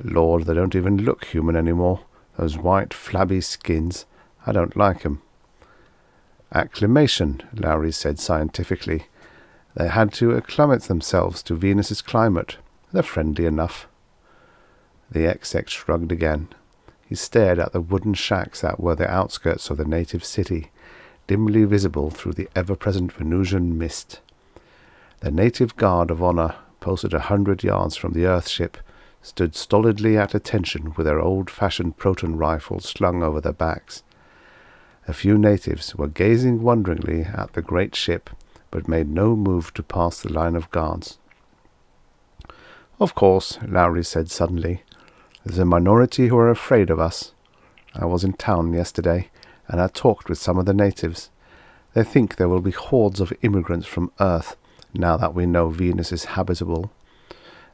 Lord, they don't even look human anymore. Those white, flabby skins. I don't like 'em." "Acclimation," Lowry said scientifically. "They had to acclimate themselves to Venus's climate. They're friendly enough." The exec shrugged again. He stared at the wooden shacks that were the outskirts of the native city, dimly visible through the ever-present Venusian mist. The native guard of honor, posted 100 yards from the Earthship, stood stolidly at attention with their old-fashioned proton rifles slung over their backs. A few natives were gazing wonderingly at the great ship, but made no move to pass the line of guards. "Of course," Lowry said suddenly. "There's a minority who are afraid of us. I was in town yesterday, and I talked with some of the natives. They think there will be hordes of immigrants from Earth, now that we know Venus is habitable.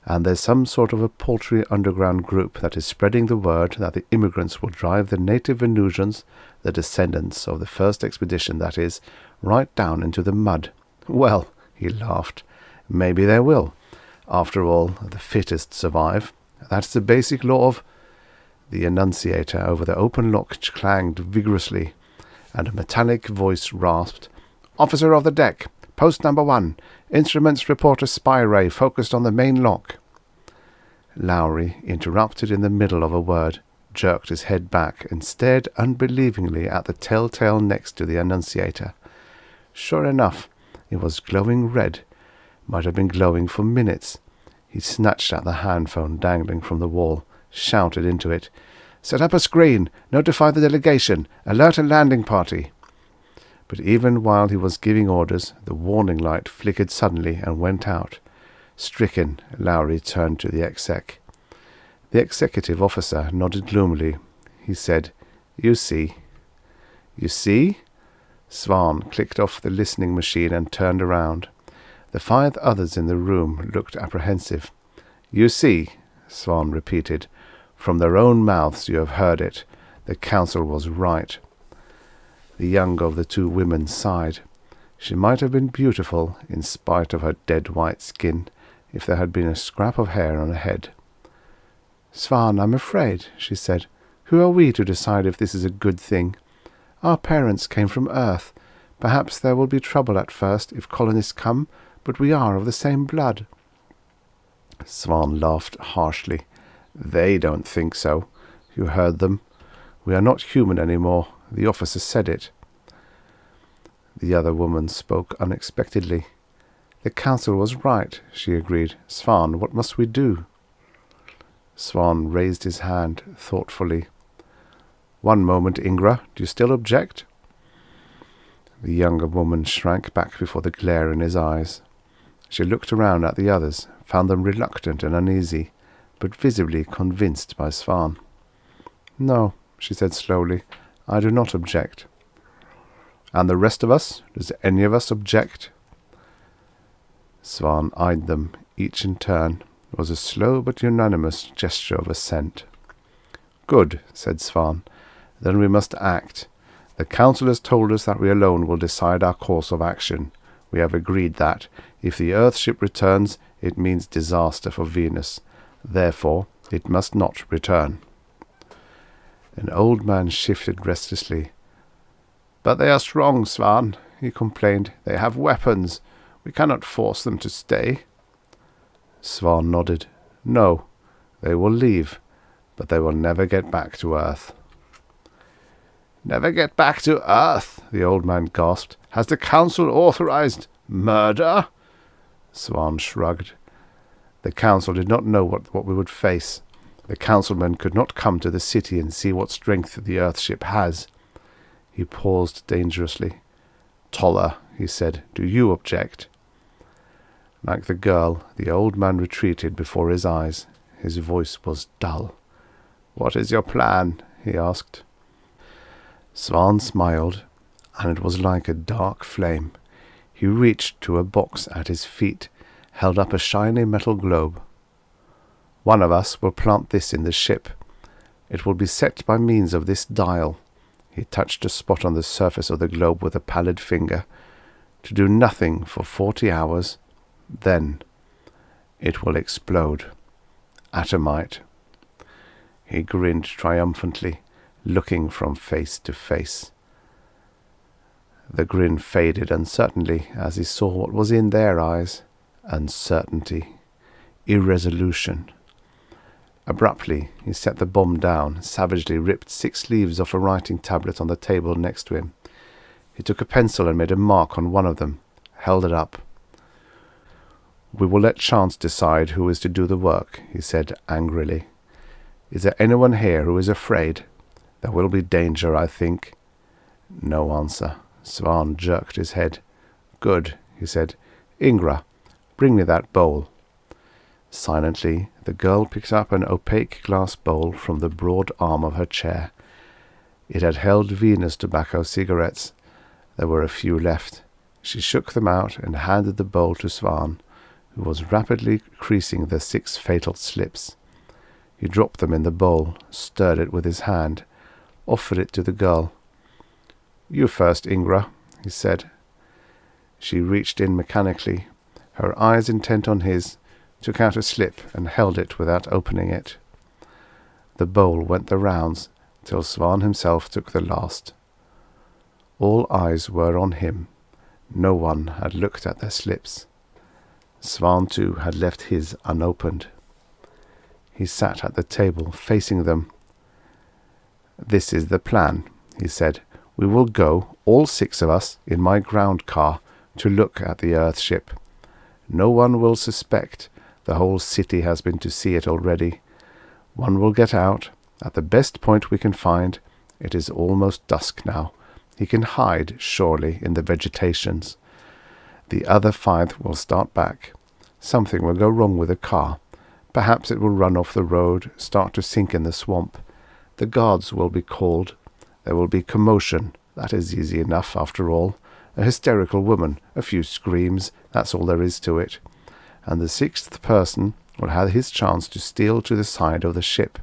And there's some sort of a paltry underground group that is spreading the word that the immigrants will drive the native Venusians, the descendants of the first expedition that is, right down into the mud. Well," he laughed, "maybe they will. After all, the fittest survive. That's the basic law of—" The annunciator over the open lock clanged vigorously, and a metallic voice rasped, "Officer of the deck, post number 1. Instruments report a spy ray focused on the main lock." Lowry, interrupted in the middle of a word, jerked his head back and stared unbelievingly at the telltale next to the annunciator. Sure enough, it was glowing red. Might have been glowing for minutes. He snatched at the handphone dangling from the wall, shouted into it, "Set up a screen! Notify the delegation! Alert a landing party!" But even while he was giving orders, the warning light flickered suddenly and went out. Stricken, Lowry turned to the exec. The executive officer nodded gloomily. He said, "You see." "You see?" Svan clicked off the listening machine and turned around. The 5 others in the room looked apprehensive. "You see," Svan repeated. "From their own mouths you have heard it. The council was right." The younger of the 2 women sighed. She might have been beautiful, in spite of her dead white skin, if there had been a scrap of hair on her head. "Svan, I'm afraid," she said. "Who are we to decide if this is a good thing? Our parents came from Earth. Perhaps there will be trouble at first if colonists come, but we are of the same blood." Svan laughed harshly. "They don't think so. You heard them. We are not human anymore. The officer said it." The other woman spoke unexpectedly. "The council was right," she agreed. "Svan, what must we do?" Svan raised his hand thoughtfully. "One moment, Ingra. Do you still object?" The younger woman shrank back before the glare in his eyes. She looked around at the others, found them reluctant and uneasy, but visibly convinced by Svan. "No," she said slowly, "I do not object." "And the rest of us? Does any of us object?" Svan eyed them, each in turn. It was a slow but unanimous gesture of assent. "Good," said Svan. "Then we must act. The council has told us that we alone will decide our course of action. We have agreed that, if the Earthship returns, it means disaster for Venus. Therefore, it must not return." An old man shifted restlessly. "But they are strong, Svan," he complained. "They have weapons. We cannot force them to stay." Svan nodded. "No, they will leave, but they will never get back to Earth." "Never get back to Earth?" the old man gasped. "Has the council authorized murder?" Svan shrugged. The council did not know what we would face. The councilmen could not come to the city and see what strength the Earthship has. He paused dangerously. "Toller," he said, "do you object?" Like the girl, the old man retreated before his eyes. His voice was dull. "What is your plan?" he asked. Svan smiled, and it was like a dark flame. He reached to a box at his feet, held up a shiny metal globe. "One of us will plant this in the ship. It will be set by means of this dial." He touched a spot on the surface of the globe with a pallid finger. "To do nothing for 40 hours. Then it will explode. Atomite." He grinned triumphantly, looking from face to face. The grin faded uncertainly as he saw what was in their eyes. Uncertainty. Irresolution. Abruptly, he set the bomb down, savagely ripped 6 leaves off a writing tablet on the table next to him. He took a pencil and made a mark on one of them, held it up. "We will let chance decide who is to do the work," he said angrily. "Is there anyone here who is afraid? There will be danger, I think." No answer. Svan jerked his head. "Good," he said. "Ingra, bring me that bowl." Silently, the girl picked up an opaque glass bowl from the broad arm of her chair. It had held Venus tobacco cigarettes. There were a few left. She shook them out and handed the bowl to Svan, who was rapidly creasing the 6 fatal slips. He dropped them in the bowl, stirred it with his hand, offered it to the girl. "You first, Ingra," he said. She reached in mechanically, her eyes intent on his, took out a slip and held it without opening it. The bowl went the rounds till Svan himself took the last. All eyes were on him. No one had looked at their slips. Svan too had left his unopened. He sat at the table, facing them. "This is the plan," he said. "We will go, all 6 of us, in my ground car, to look at the Earth ship. No one will suspect. The whole city has been to see it already. One will get out, at the best point we can find. It is almost dusk now. He can hide, surely, in the vegetations. The other 5 will start back. Something will go wrong with the car. Perhaps it will run off the road, start to sink in the swamp. The guards will be called. There will be commotion. That is easy enough, after all. A hysterical woman, a few screams, that's all there is to it. And the 6th person will have his chance to steal to the side of the ship.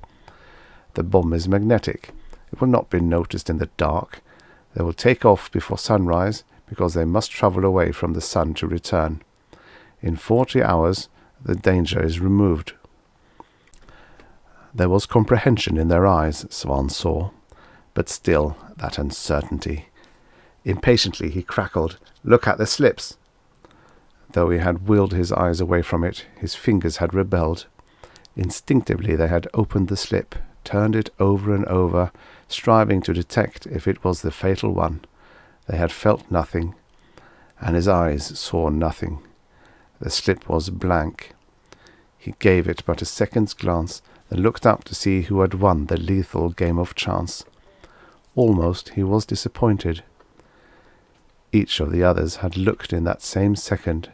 The bomb is magnetic. It will not be noticed in the dark. They will take off before sunrise, because they must travel away from the sun to return. In 40 hours, the danger is removed." There was comprehension in their eyes, Svan saw, but still that uncertainty. Impatiently he crackled, "Look at the slips!" Though he had willed his eyes away from it, his fingers had rebelled. Instinctively they had opened the slip, turned it over and over, striving to detect if it was the fatal one. They had felt nothing, and his eyes saw nothing. The slip was blank. He gave it but a second's glance, then looked up to see who had won the lethal game of chance. Almost he was disappointed. Each of the others had looked in that same second,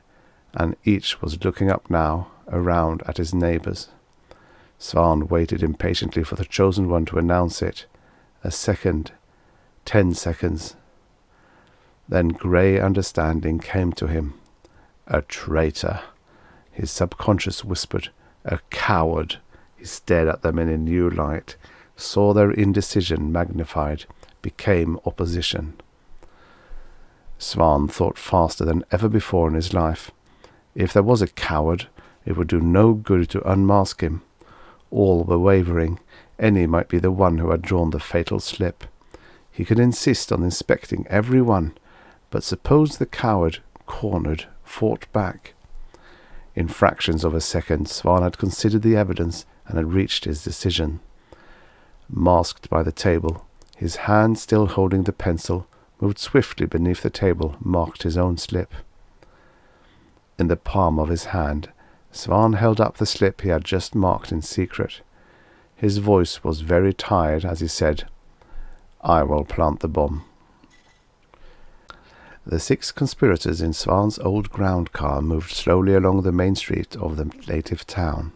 and each was looking up now, around at his neighbours. Svan waited impatiently for the chosen one to announce it. A second, 10 seconds. Then grey understanding came to him. A traitor, his subconscious whispered. A coward. He stared at them in a new light, saw their indecision magnified, became opposition. Svan thought faster than ever before in his life. If there was a coward, it would do no good to unmask him. All were wavering. Any might be the one who had drawn the fatal slip. He could insist on inspecting every one, but suppose the coward, cornered, fought back. In fractions of a second, Svan had considered the evidence and had reached his decision. Masked by the table, his hand still holding the pencil, moved swiftly beneath the table, marked his own slip. In the palm of his hand, Svan held up the slip he had just marked in secret. His voice was very tired as he said, "I will plant the bomb." The 6 conspirators in Svan's old ground car moved slowly along the main street of the native town.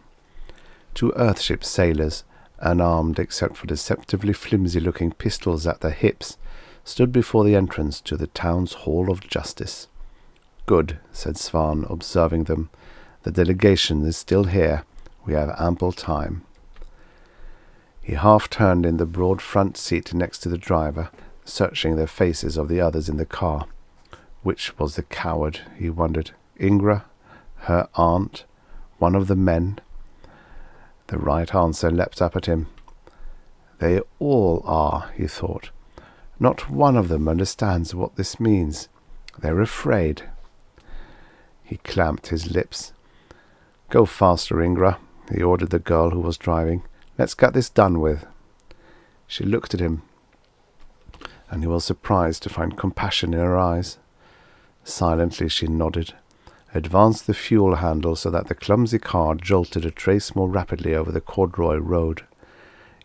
2 Earthship sailors, unarmed except for deceptively flimsy-looking pistols at their hips, stood before the entrance to the town's Hall of Justice. "Good," said Svan, observing them. "The delegation is still here. We have ample time." He half-turned in the broad front seat next to the driver, searching the faces of the others in the car. Which was the coward, he wondered. Ingra? Her aunt? One of the men? The right answer leapt up at him. They all are, he thought. Not one of them understands what this means. They're afraid. He clamped his lips. "Go faster, Ingra," he ordered the girl who was driving. "Let's get this done with." She looked at him, and he was surprised to find compassion in her eyes. Silently she nodded, advanced the fuel handle so that the clumsy car jolted a trace more rapidly over the corduroy road.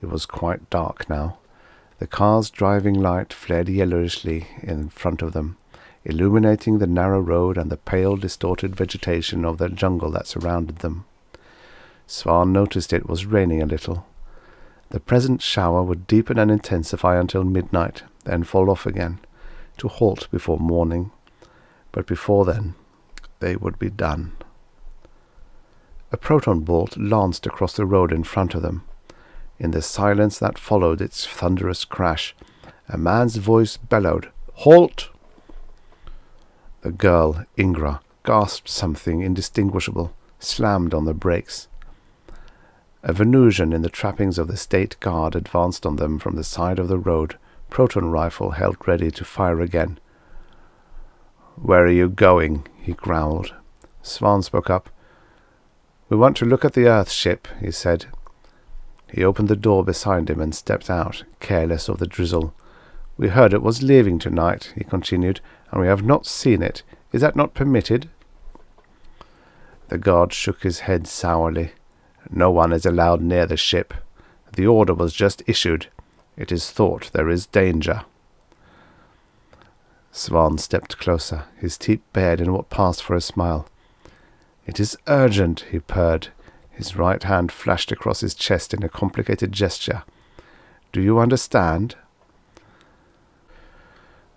It was quite dark now. The car's driving light flared yellowishly in front of them, illuminating the narrow road and the pale, distorted vegetation of the jungle that surrounded them. Svan noticed it was raining a little. The present shower would deepen and intensify until midnight, then fall off again, to halt before morning. But before then, they would be done. A proton bolt lanced across the road in front of them. In the silence that followed its thunderous crash, a man's voice bellowed, "Halt!" The girl, Ingra, gasped something indistinguishable, slammed on the brakes. A Venusian in the trappings of the State Guard advanced on them from the side of the road, proton rifle held ready to fire again. "Where are you going?" he growled. Svan spoke up. "We want to look at the Earth ship," he said. He opened the door beside him and stepped out, careless of the drizzle. "We heard it was leaving tonight," he continued, "and we have not seen it. Is that not permitted?" The guard shook his head sourly. "No one is allowed near the ship. The order was just issued. It is thought there is danger." Svan stepped closer, his teeth bared in what passed for a smile. "It is urgent," he purred. His right hand flashed across his chest in a complicated gesture. "Do you understand?"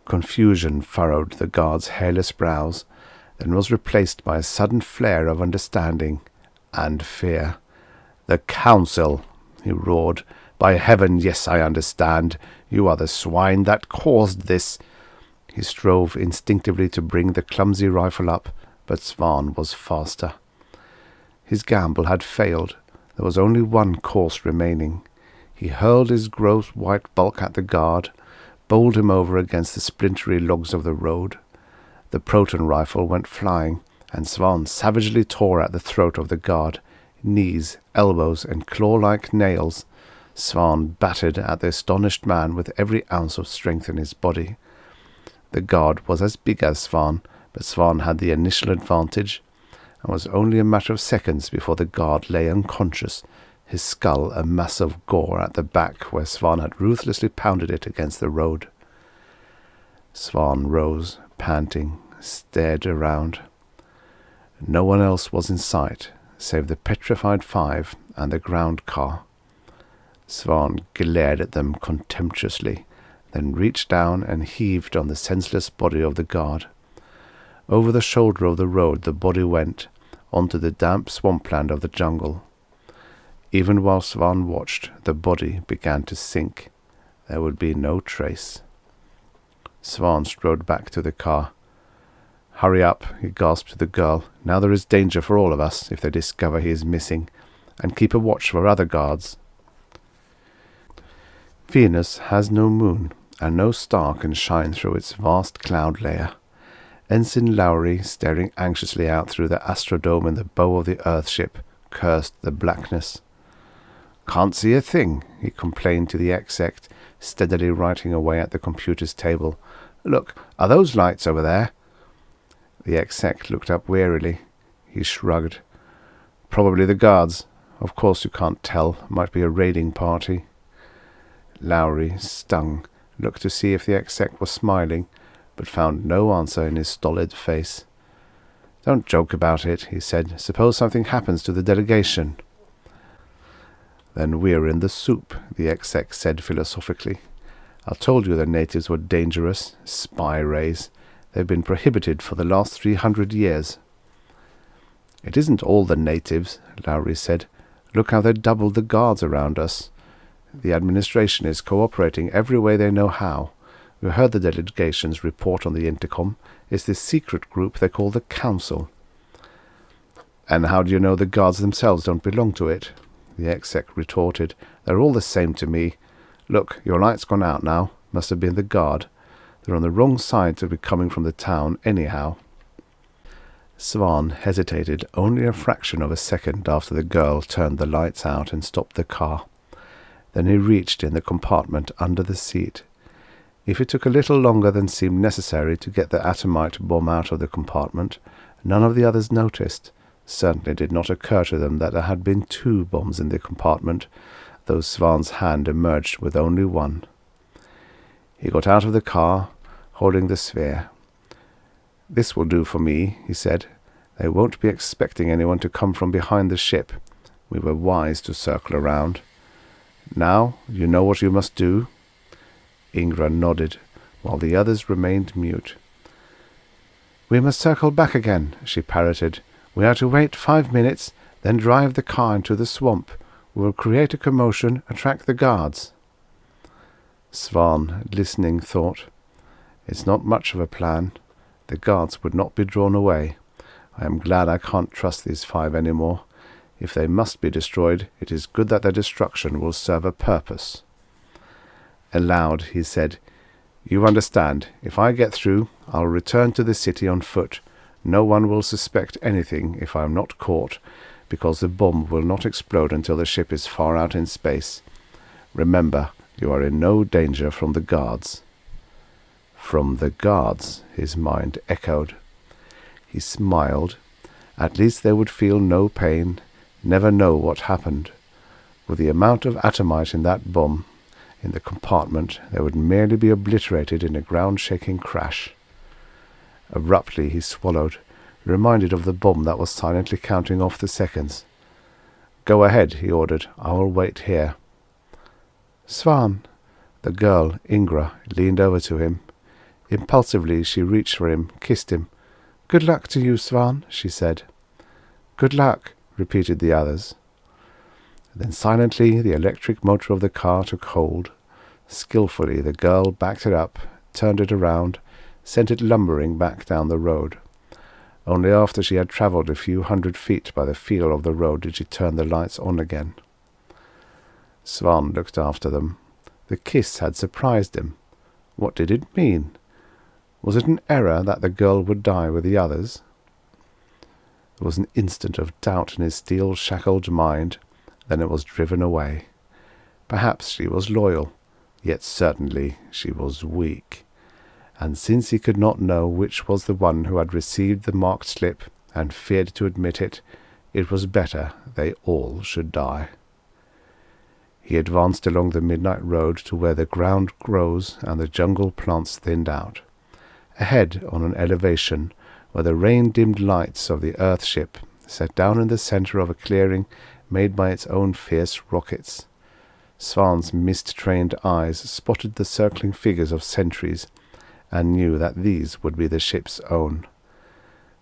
Confusion furrowed the guard's hairless brows, then was replaced by a sudden flare of understanding and fear. "The Council!" he roared. "By heaven, yes, I understand. You are the swine that caused this." He strove instinctively to bring the clumsy rifle up, but Svan was faster. His gamble had failed. There was only one course remaining. He hurled his gross white bulk at the guard, bowled him over against the splintery logs of the road. The proton rifle went flying, and Svan savagely tore at the throat of the guard. Knees, elbows, and claw-like nails. Svan battered at the astonished man with every ounce of strength in his body. The guard was as big as Svan, but Svan had the initial advantage, and was only a matter of seconds before the guard lay unconscious, his skull a mass of gore at the back where Svan had ruthlessly pounded it against the road. Svan rose, panting, stared around. No one else was in sight, save the petrified five and the ground car. Svan glared at them contemptuously, then reached down and heaved on the senseless body of the guard. Over the shoulder of the road the body went, onto the damp swampland of the jungle. Even while Svan watched, the body began to sink. There would be no trace. Svan strode back to the car. "Hurry up," he gasped to the girl. "Now there is danger for all of us if they discover he is missing. And keep a watch for other guards." Venus has no moon, and no star can shine through its vast cloud layer. Ensign Lowry, staring anxiously out through the astrodome in the bow of the Earthship, cursed the blackness. "Can't see a thing," he complained to the exec, steadily writing away at the computer's table. "Look, are those lights over there?" The exec looked up wearily. He shrugged. "Probably the guards. Of course you can't tell. Might be a raiding party." Lowry, stung, looked to see if the exec was smiling, but found no answer in his stolid face. "Don't joke about it," he said. "Suppose something happens to the delegation." "Then we're in the soup," the exec said philosophically. "I told you the natives were dangerous. Spy rays. They've been prohibited for the last 300 years. "It isn't all the natives," Lowry said. "Look how they doubled the guards around us. The administration is cooperating every way they know how. We heard the delegation's report on the intercom. It's this secret group they call the Council." "And how do you know the guards themselves don't belong to it?" the exec retorted. "They're all the same to me. Look, your light's gone out now. Must have been the guard. They're on the wrong side to be coming from the town anyhow." Svan hesitated only a fraction of a second after the girl turned the lights out and stopped the car. Then he reached in the compartment under the seat. If it took a little longer than seemed necessary to get the atomite bomb out of the compartment, none of the others noticed. Certainly did not occur to them that there had been 2 bombs in the compartment, though Svan's hand emerged with only one. He got out of the car, holding the sphere. "This will do for me," he said. "They won't be expecting anyone to come from behind the ship. We were wise to circle around. Now you know what you must do?" Ingra nodded, while the others remained mute. "We must circle back again," she parroted. "We are to wait 5 minutes, then drive the car into the swamp. We will create a commotion, attract the guards." Svan, listening, thought, "It's not much of a plan. The guards would not be drawn away. I am glad I can't trust these 5 any more. If they must be destroyed, it is good that their destruction will serve a purpose." Aloud he said, "You understand. If I get through, I'll return to the city on foot. No one will suspect anything if I am not caught, because the bomb will not explode until the ship is far out in space. Remember, you are in no danger from the guards." "From the guards," his mind echoed. He smiled. At least they would feel no pain, never know what happened. With the amount of atomite in that bomb in the compartment, they would merely be obliterated in a ground-shaking crash. Abruptly he swallowed, reminded of the bomb that was silently counting off the seconds. "Go ahead," he ordered. "I will wait here." "Svan!" The girl, Ingra, leaned over to him. Impulsively she reached for him, kissed him. "Good luck to you, Svan," she said. "Good luck," repeated the others. Then silently the electric motor of the car took hold. Skillfully the girl backed it up, turned it around, sent it lumbering back down the road. Only after she had travelled a few 100 feet by the feel of the road did she turn the lights on again. Svan looked after them. The kiss had surprised him. What did it mean? Was it an error that the girl would die with the others? There was an instant of doubt in his steel-shackled mind, then it was driven away. Perhaps she was loyal, yet certainly she was weak. And since he could not know which was the one who had received the marked slip, and feared to admit it, it was better they all should die. He advanced along the midnight road to where the ground rose and the jungle plants thinned out. Ahead, on an elevation, were the rain-dimmed lights of the Earth-ship, set down in the centre of a clearing made by its own fierce rockets. Svan's mist-trained eyes spotted the circling figures of sentries, and knew that these would be the ship's own.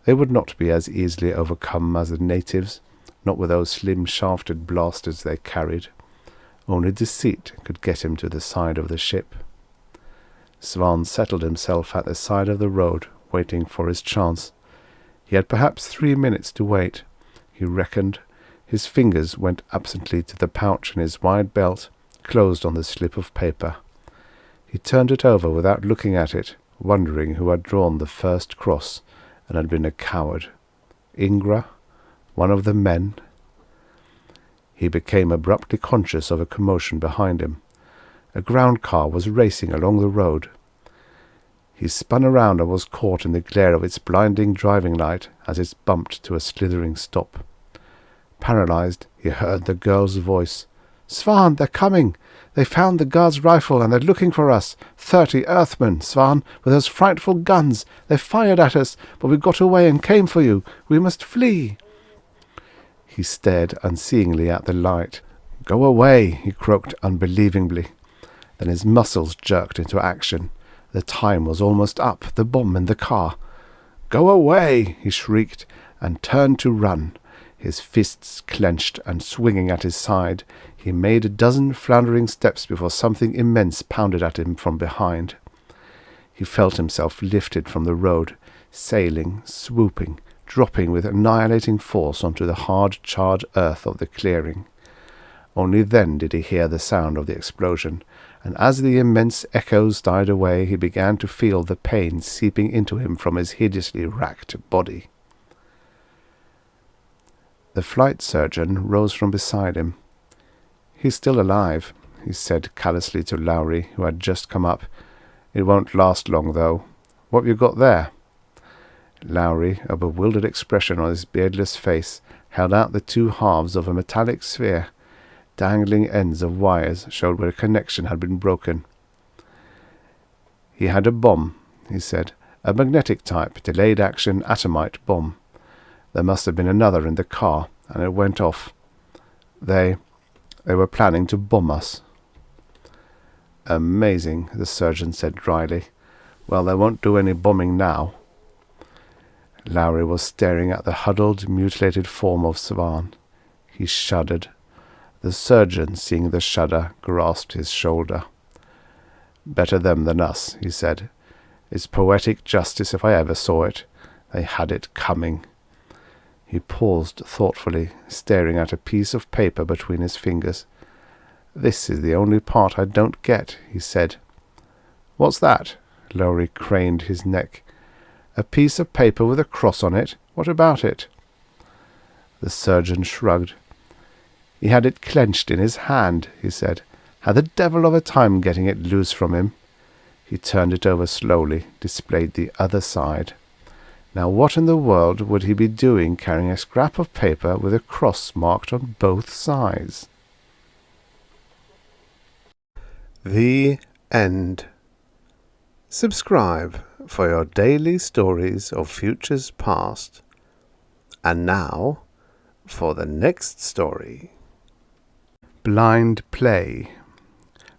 They would not be as easily overcome as the natives, not with those slim-shafted blasters they carried. Only deceit could get him to the side of the ship. Svan settled himself at the side of the road, waiting for his chance. He had perhaps 3 minutes to wait, he reckoned. His fingers went absently to the pouch in his wide belt, closed on the slip of paper. He turned it over without looking at it, wondering who had drawn the first cross and had been a coward. Ingra? One of the men? He became abruptly conscious of a commotion behind him. A ground car was racing along the road. He spun around and was caught in the glare of its blinding driving light as it bumped to a slithering stop. Paralyzed, he heard the girl's voice. "Svan, they're coming! They found the guard's rifle and they're looking for us. 30 Earthmen, Svan, with those frightful guns. They fired at us, but we got away and came for you. We must flee." He stared unseeingly at the light. "Go away," he croaked unbelievingly. Then his muscles jerked into action. The time was almost up, the bomb in the car. "Go away," he shrieked, and turned to run. His fists clenched and swinging at his side, he made a dozen floundering steps before something immense pounded at him from behind. He felt himself lifted from the road, sailing, swooping, dropping with annihilating force onto the hard, charred earth of the clearing. Only then did he hear the sound of the explosion, and as the immense echoes died away, he began to feel the pain seeping into him from his hideously racked body. The flight surgeon rose from beside him. "He's still alive," he said callously to Lowry, who had just come up. "It won't last long, though. What have you got there?" Lowry, a bewildered expression on his beardless face, held out the 2 halves of a metallic sphere. Dangling ends of wires showed where a connection had been broken. "He had a bomb," he said. "A magnetic-type, delayed-action atomite bomb. There must have been another in the car, and it went off. They were planning to bomb us." "Amazing," the surgeon said dryly. "Well, they won't do any bombing now." Lowry was staring at the huddled, mutilated form of Svan. He shuddered. The surgeon, seeing the shudder, grasped his shoulder. "Better them than us," he said. "It's poetic justice if I ever saw it. They had it coming." He paused thoughtfully, staring at a piece of paper between his fingers. "This is the only part I don't get," he said. "What's that?" Lowry craned his neck. "A piece of paper with a cross on it. What about it?" The surgeon shrugged. "He had it clenched in his hand," he said. "Had the devil of a time getting it loose from him." He turned it over slowly, displayed the other side. Now what in the world would he be doing carrying a scrap of paper with a cross marked on both sides? The end. Subscribe for your daily stories of futures past. And now for the next story. Blind Play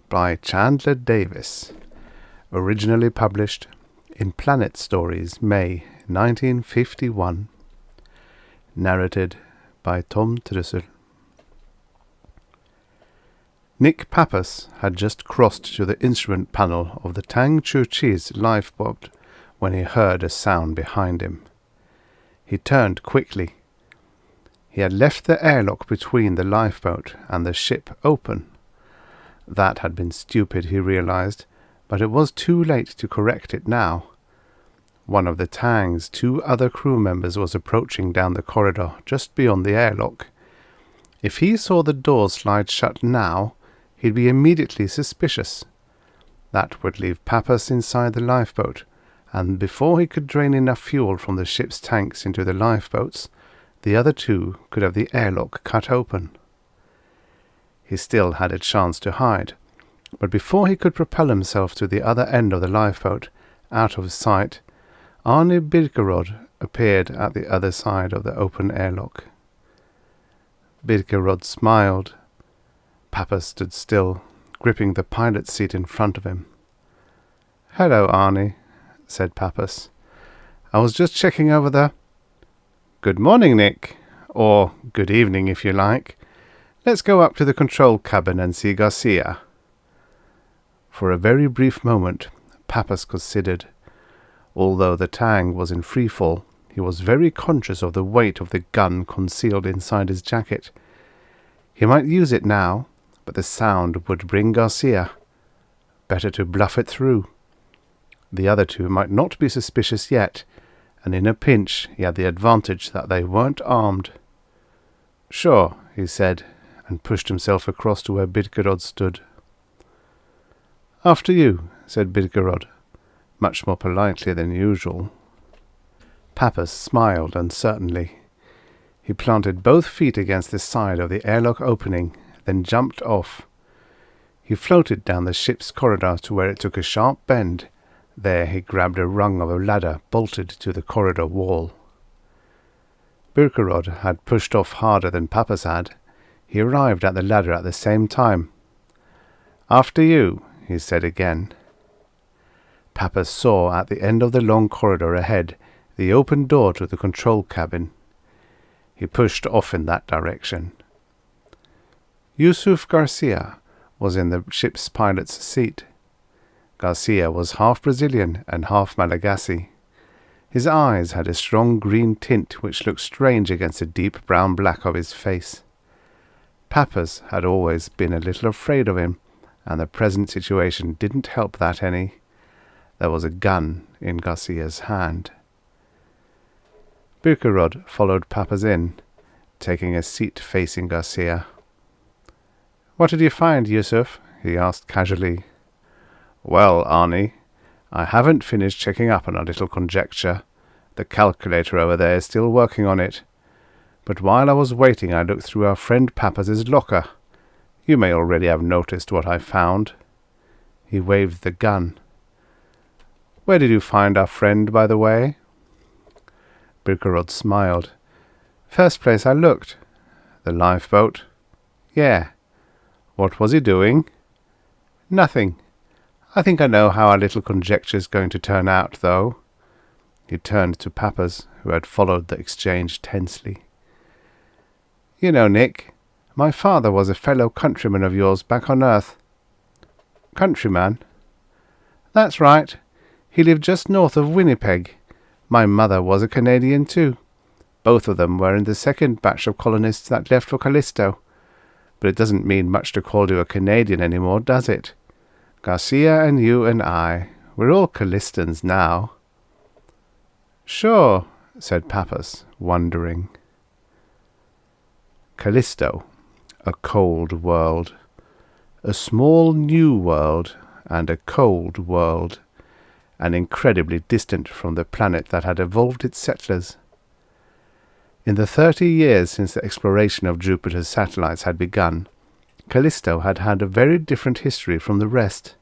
by Chandler Davies. Originally published in Planet Stories, May 1951. Narrated by Tom Trussel. Nick Pappas had just crossed to the instrument panel of the Tang Chu Chi's lifeboat when he heard a sound behind him. He turned quickly. He had left the airlock between the lifeboat and the ship open. That had been stupid, he realized, but it was too late to correct it now. One of the Tang's 2 other crew members was approaching down the corridor just beyond the airlock. If he saw the door slide shut now, he'd be immediately suspicious. That would leave Pappas inside the lifeboat, and before he could drain enough fuel from the ship's tanks into the lifeboats, the other 2 could have the airlock cut open. He still had a chance to hide, but before he could propel himself to the other end of the lifeboat, out of sight, Arne Birkerod appeared at the other side of the open airlock. Birkerod smiled. Pappas stood still, gripping the pilot's seat in front of him. "Hello, Arne," said Pappas. "I was just checking over the—" "Good morning, Nick. Or good evening, if you like. Let's go up to the control cabin and see Garcia." For a very brief moment, Pappas considered. Although the Tang was in freefall, he was very conscious of the weight of the gun concealed inside his jacket. He might use it now, but the sound would bring Garcia. Better to bluff it through. The other 2 might not be suspicious yet, and in a pinch he had the advantage that they weren't armed. "Sure," he said, and pushed himself across to where Birkerod stood. "After you," said Birkerod, much more politely than usual. Pappas smiled uncertainly. He planted both feet against the side of the airlock opening, then jumped off. He floated down the ship's corridor to where it took a sharp bend. There he grabbed a rung of a ladder bolted to the corridor wall. Birkerod had pushed off harder than Pappas had. He arrived at the ladder at the same time. "After you," he said again. Pappas saw at the end of the long corridor ahead the open door to the control cabin. He pushed off in that direction. Yusuf Garcia was in the ship's pilot's seat. Garcia was half Brazilian and half Malagasy. His eyes had a strong green tint which looked strange against the deep brown-black of his face. Pappas had always been a little afraid of him, and the present situation didn't help that any. There was a gun in Garcia's hand. Birkerod followed Pappas in, taking a seat facing Garcia. "What did you find, Yusuf?" he asked casually. "Well, Arnie, I haven't finished checking up on our little conjecture. The calculator over there is still working on it. But while I was waiting, I looked through our friend Pappas's locker. You may already have noticed what I found." He waved the gun. "Where did you find our friend, by the way?" Birkerod smiled. "First place I looked." "The lifeboat?" Yeah. What was he doing? Nothing. I think I know how our little conjecture's going to turn out, though. He turned to Pappas, who had followed the exchange tensely. You know, Nick, my father was a fellow countryman of yours back on Earth. Countryman? That's right. He lived just north of Winnipeg. My mother was a Canadian too. Both of them were in the second batch of colonists that left for Callisto. But it doesn't mean much to call you a Canadian anymore, does it? Garcia and you and I, we're all Callistans now. Sure, said Pappas, wondering. Callisto, a cold world. A small new world and a cold world, and incredibly distant from the planet that had evolved its settlers. In the 30 years since the exploration of Jupiter's satellites had begun, Callisto had had a very different history from the rest.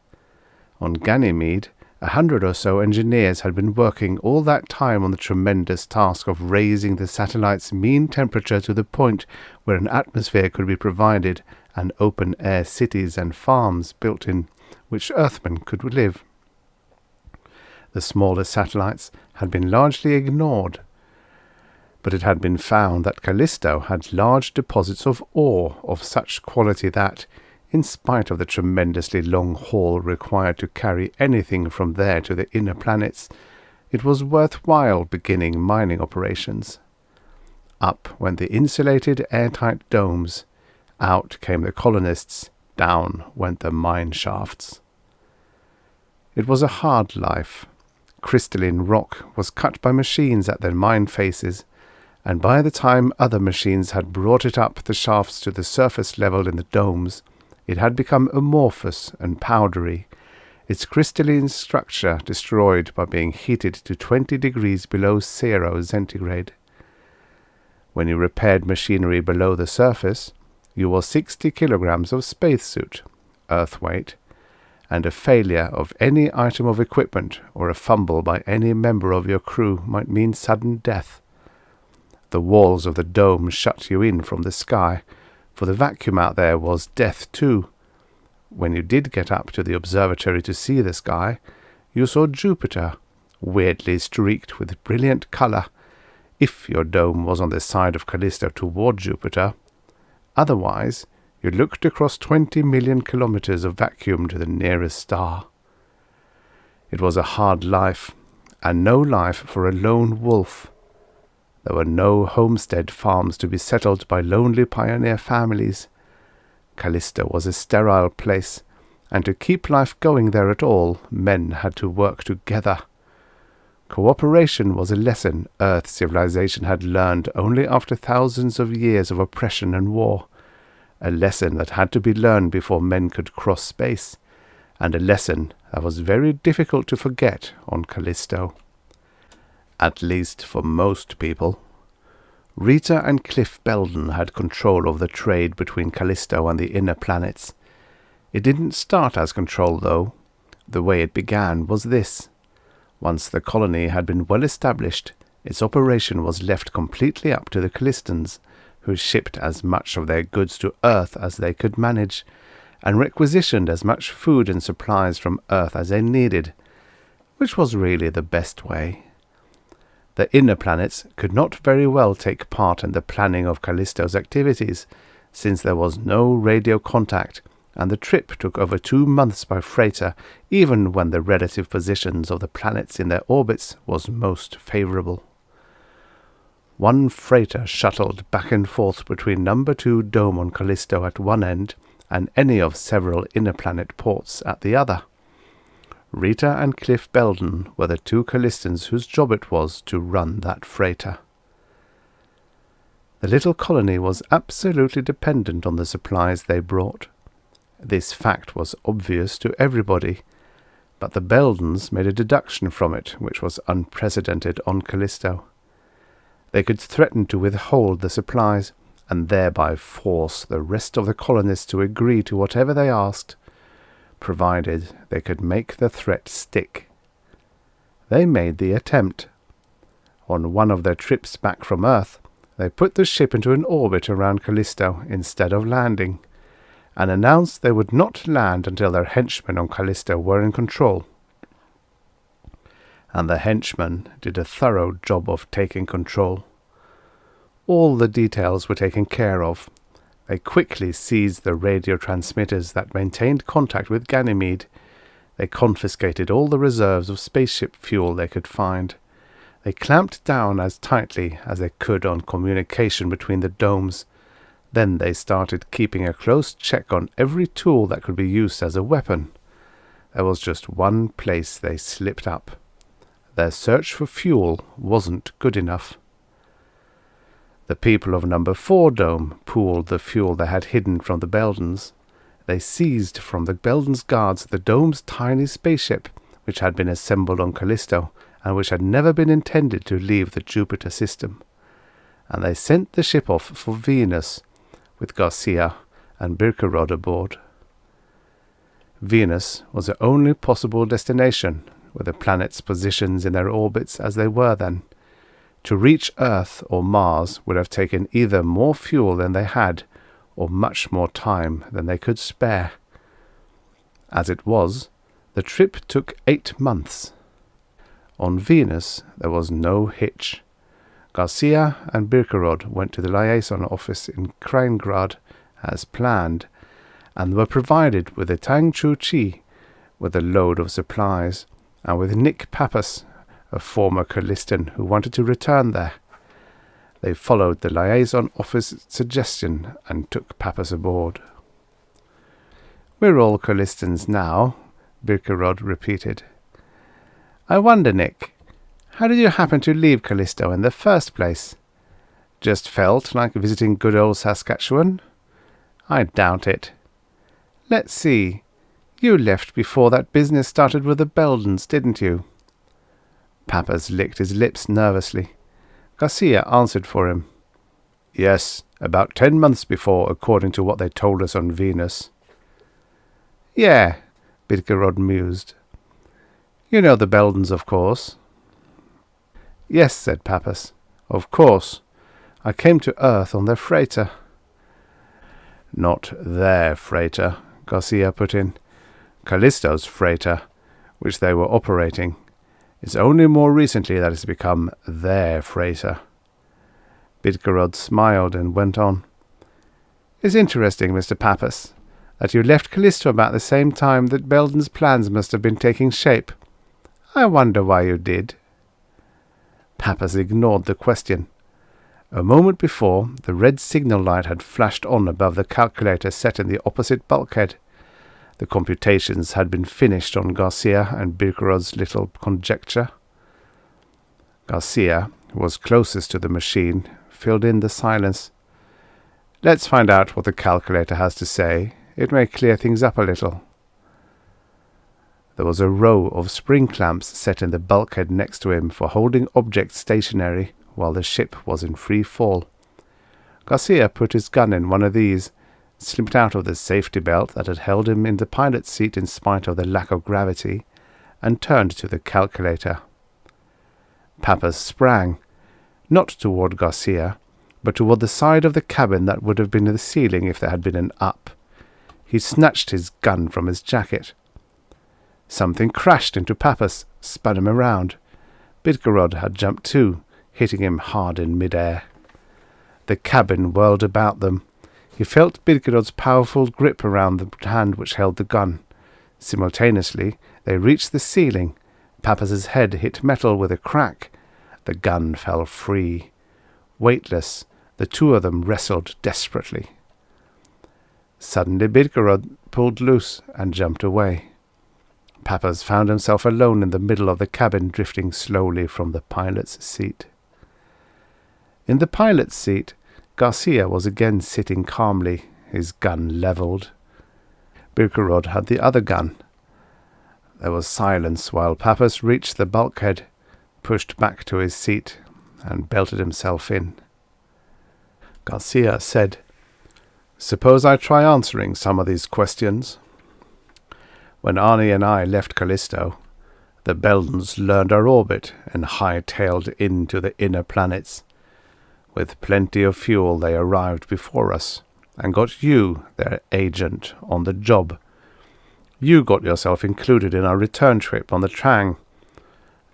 On Ganymede, 100 or so engineers had been working all that time on the tremendous task of raising the satellite's mean temperature to the point where an atmosphere could be provided and open-air cities and farms built in which Earthmen could live. The smaller satellites had been largely ignored, but it had been found that Callisto had large deposits of ore of such quality that, in spite of the tremendously long haul required to carry anything from there to the inner planets, it was worthwhile beginning mining operations. Up went the insulated airtight domes. Out came the colonists. Down went the mine shafts. It was a hard life. Crystalline rock was cut by machines at their mine faces, and by the time other machines had brought it up the shafts to the surface level in the domes, it had become amorphous and powdery, its crystalline structure destroyed by being heated to 20 degrees below 0 centigrade. When you repaired machinery below the surface, you wore 60 kilograms of spacesuit, Earth weight, and a failure of any item of equipment or a fumble by any member of your crew might mean sudden death. The walls of the dome shut you in from the sky, for the vacuum out there was death too. When you did get up to the observatory to see the sky, you saw Jupiter, weirdly streaked with brilliant colour, if your dome was on the side of Callisto toward Jupiter. Otherwise, you looked across 20 million kilometers of vacuum to the nearest star. It was a hard life, and no life for a lone wolf. There were no homestead farms to be settled by lonely pioneer families. Callisto was a sterile place, and to keep life going there at all, men had to work together. Cooperation was a lesson Earth civilization had learned only after thousands of years of oppression and war, a lesson that had to be learned before men could cross space, and a lesson that was very difficult to forget on Callisto. At least for most people. Rita and Cliff Belden had control of the trade between Callisto and the inner planets. It didn't start as control, though. The way it began was this. Once the colony had been well established, its operation was left completely up to the Callistans, who shipped as much of their goods to Earth as they could manage, and requisitioned as much food and supplies from Earth as they needed, which was really the best way. The inner planets could not very well take part in the planning of Callisto's activities, since there was no radio contact, and the trip took over 2 months by freighter, even when the relative positions of the planets in their orbits was most favorable. One freighter shuttled back and forth between number 2 dome on Callisto at one end and any of several inner planet ports at the other. Rita and Cliff Belden were the 2 Callistans whose job it was to run that freighter. The little colony was absolutely dependent on the supplies they brought. This fact was obvious to everybody, but the Beldens made a deduction from it which was unprecedented on Callisto. They could threaten to withhold the supplies, and thereby force the rest of the colonists to agree to whatever they asked, provided they could make the threat stick. They made the attempt. On one of their trips back from Earth, they put the ship into an orbit around Callisto instead of landing, and announced they would not land until their henchmen on Callisto were in control. And the henchmen did a thorough job of taking control. All the details were taken care of. They quickly seized the radio transmitters that maintained contact with Ganymede. They confiscated all the reserves of spaceship fuel they could find. They clamped down as tightly as they could on communication between the domes. Then they started keeping a close check on every tool that could be used as a weapon. There was just one place they slipped up. Their search for fuel wasn't good enough. The people of Number 4 Dome pooled the fuel they had hidden from the Beldens. They seized from the Beldens guards the Dome's tiny spaceship, which had been assembled on Callisto, and which had never been intended to leave the Jupiter system. And they sent the ship off for Venus, with Garcia and Birkerod aboard. Venus was the only possible destination, with the planets' positions in their orbits as they were then. To reach Earth or Mars would have taken either more fuel than they had, or much more time than they could spare. As it was, the trip took 8 months. On Venus there was no hitch. Garcia and Birkerod went to the liaison office in Krangrad as planned, and were provided with a Tang Chu Chi with a load of supplies, and with Nick Pappas, a former Callistan who wanted to return there. They followed the liaison office suggestion and took Pappas aboard. "We're all Callistans now," Birkerod repeated. "I wonder, Nick, how did you happen to leave Callisto in the first place? Just felt like visiting good old Saskatchewan? I doubt it. Let's see, you left before that business started with the Beldens, didn't you?" Pappas licked his lips nervously. Garcia answered for him. "Yes, about 10 months before, according to what they told us on Venus." "Yeah," Birkerod mused. "You know the Beldens, of course." "Yes," said Pappas. "Of course. I came to Earth on their freighter." "Not their freighter," Garcia put in. "Callisto's freighter, which they were operating. It's only more recently that it's become their freighter." Birkerod smiled and went on. "It's interesting, Mr. Pappas, that you left Callisto about the same time that Belden's plans must have been taking shape. I wonder why you did." Pappas ignored the question. A moment before, the red signal light had flashed on above the calculator set in the opposite bulkhead. The computations had been finished on Garcia and Birkerod's little conjecture. Garcia, who was closest to the machine, filled in the silence. "Let's find out what the calculator has to say. It may clear things up a little." There was a row of spring clamps set in the bulkhead next to him for holding objects stationary while the ship was in free fall. Garcia put his gun in one of these, slipped out of the safety belt that had held him in the pilot's seat in spite of the lack of gravity, and turned to the calculator. Pappas sprang, not toward Garcia, but toward the side of the cabin that would have been the ceiling if there had been an up. He snatched his gun from his jacket. Something crashed into Pappas, spun him around. Birkerod had jumped too, hitting him hard in mid-air. The cabin whirled about them. He felt Birkerod's powerful grip around the hand which held the gun. Simultaneously, they reached the ceiling. Pappas's head hit metal with a crack. The gun fell free. Weightless, the two of them wrestled desperately. Suddenly Birkerod pulled loose and jumped away. Pappas found himself alone in the middle of the cabin, drifting slowly from the pilot's seat. In the pilot's seat, Garcia was again sitting calmly, his gun levelled. Birkerod had the other gun. There was silence while Pappas reached the bulkhead, pushed back to his seat, and belted himself in. Garcia said, "Suppose I try answering some of these questions. When Arnie and I left Callisto, the Beldens learned our orbit and hightailed into the inner planets. With plenty of fuel they arrived before us, and got you, their agent, on the job. You got yourself included in our return trip on the Trang.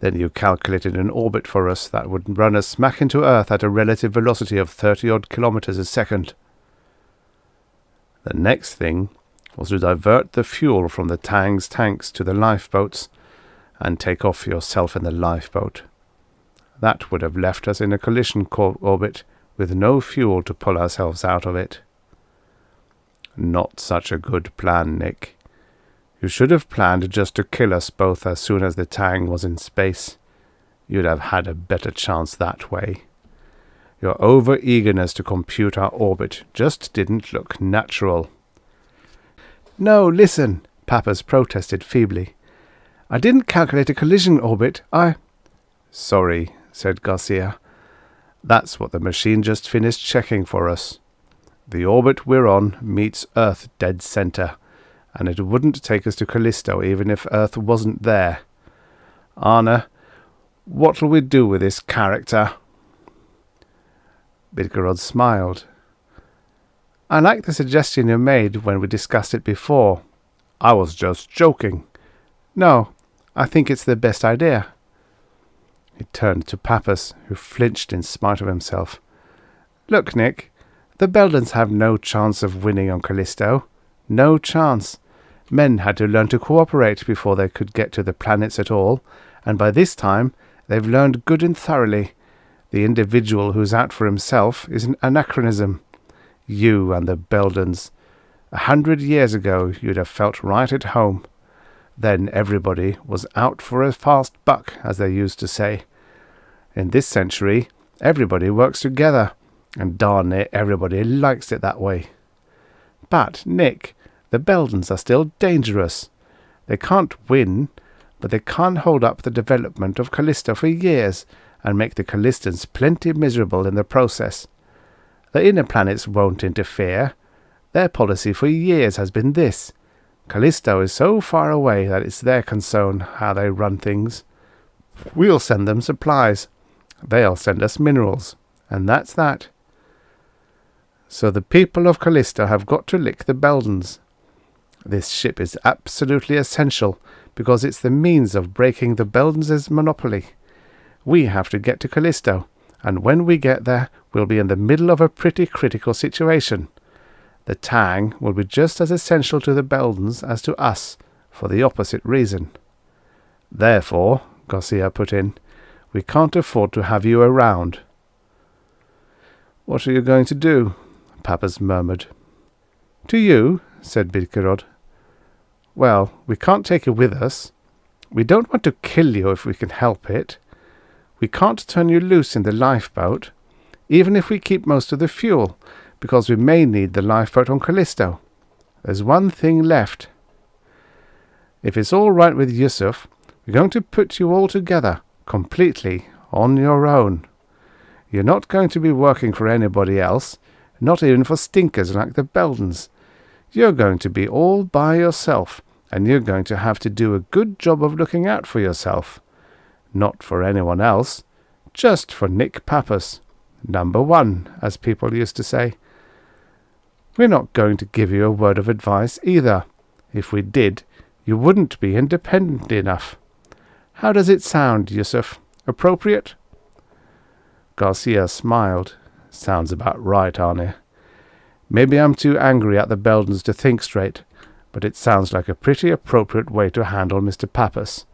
Then you calculated an orbit for us that would run us smack into Earth at a relative velocity of 30-odd kilometers a second. The next thing was to divert the fuel from the Tang's tanks to the lifeboats and take off yourself in the lifeboat. That would have left us in a collision orbit with no fuel to pull ourselves out of it. Not such a good plan, Nick. You should have planned just to kill us both as soon as the Tang was in space. You'd have had a better chance that way. Your over-eagerness to compute our orbit just didn't look natural. No, listen, Pappas protested feebly. I didn't calculate a collision orbit, Sorry, said Garcia. That's what the machine just finished checking for us. The orbit we're on meets Earth dead center, and it wouldn't take us to Callisto even if Earth wasn't there. Anna, what'll we do with this character? Bidkerod smiled. I like the suggestion you made when we discussed it before. I was just joking. No, I think it's the best idea. He turned to Pappas, who flinched in spite of himself. Look, Nick, the Beldans have no chance of winning on Callisto. No chance. Men had to learn to cooperate before they could get to the planets at all, and by this time they've learned good and thoroughly. The individual who's out for himself is an anachronism. You and the Beldans. 100 years ago you'd have felt right at home. Then everybody was out for a fast buck, as they used to say. In this century, everybody works together, and darn it, everybody likes it that way. But, Nick, the Beldans are still dangerous. They can't win, but they can't hold up the development of Callisto for years, and make the Callistans plenty miserable in the process. The inner planets won't interfere. Their policy for years has been this. Callisto is so far away that it's their concern how they run things. We'll send them supplies. They'll send us minerals. And that's that. So the people of Callisto have got to lick the Beldans. This ship is absolutely essential because it's the means of breaking the Beldans' monopoly. We have to get to Callisto, and when we get there, we'll be in the middle of a pretty critical situation. The Tang will be just as essential to the Beldans as to us, for the opposite reason. Therefore, Garcia put in, we can't afford to have you around. What are you going to do? Pappas murmured. To you, said Bidkerod. Well, we can't take you with us. We don't want to kill you if we can help it. We can't turn you loose in the lifeboat, even if we keep most of the fuel, because we may need the lifeboat on Callisto. There's one thing left. If it's all right with Yusuf, we're going to put you all together, completely, on your own. You're not going to be working for anybody else, not even for stinkers like the Beldans. You're going to be all by yourself, and you're going to have to do a good job of looking out for yourself. Not for anyone else, just for Nick Pappas. Number one, as people used to say. We're not going to give you a word of advice either. If we did, you wouldn't be independent enough. How does it sound, Yusuf? Appropriate? Garcia smiled. Sounds about right, Arne. Maybe I'm too angry at the Beldans to think straight, but it sounds like a pretty appropriate way to handle Mr. Pappas.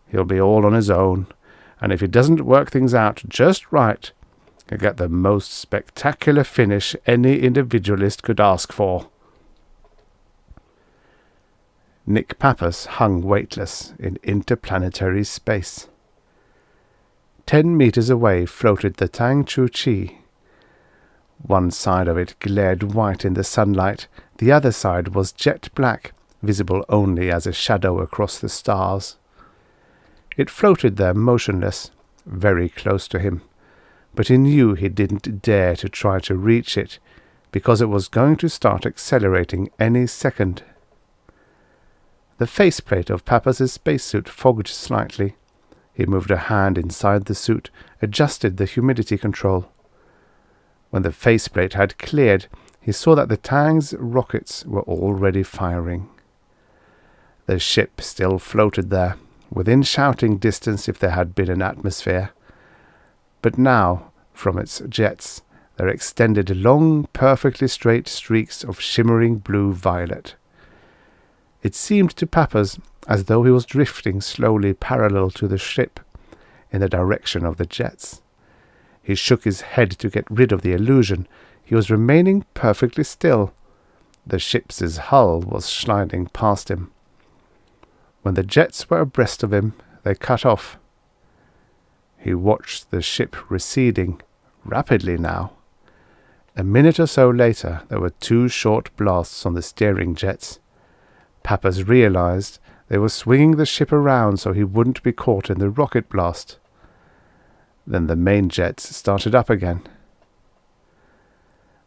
He'll be all on his own, and if he doesn't work things out just right, he'll get the most spectacular finish any individualist could ask for. Nick Pappas hung weightless in interplanetary space. 10 meters away floated the Tang Chu Chi. One side of it glared white in the sunlight, the other side was jet black, visible only as a shadow across the stars. It floated there motionless, very close to him, but he knew he didn't dare to try to reach it, because it was going to start accelerating any second. The faceplate of Pappas's spacesuit fogged slightly. He moved a hand inside the suit, adjusted the humidity control. When the faceplate had cleared, he saw that the Tang's rockets were already firing. The ship still floated there, within shouting distance if there had been an atmosphere. But now, from its jets, there extended long, perfectly straight streaks of shimmering blue-violet. It seemed to Pappas as though he was drifting slowly parallel to the ship, in the direction of the jets. He shook his head to get rid of the illusion. He was remaining perfectly still. The ship's hull was sliding past him. When the jets were abreast of him, they cut off. He watched the ship receding, rapidly now. A minute or so later, there were 2 short blasts on the steering jets. Pappas realized they were swinging the ship around so he wouldn't be caught in the rocket blast. Then the main jets started up again.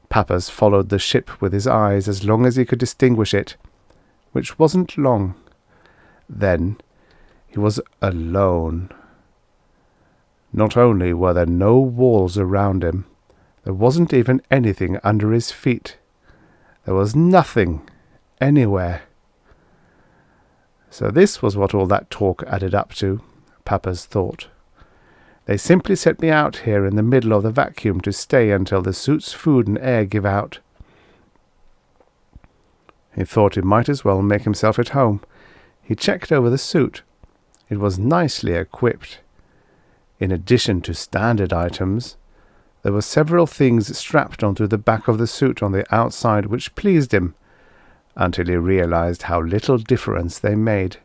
Pappas followed the ship with his eyes as long as he could distinguish it, which wasn't long. Then he was alone. Not only were there no walls around him, there wasn't even anything under his feet. There was nothing anywhere. So this was what all that talk added up to, Pappas thought. They simply set me out here in the middle of the vacuum to stay until the suit's food and air give out. He thought he might as well make himself at home. He checked over the suit. It was nicely equipped. In addition to standard items, there were several things strapped onto the back of the suit on the outside which pleased him, until he realized how little difference they made.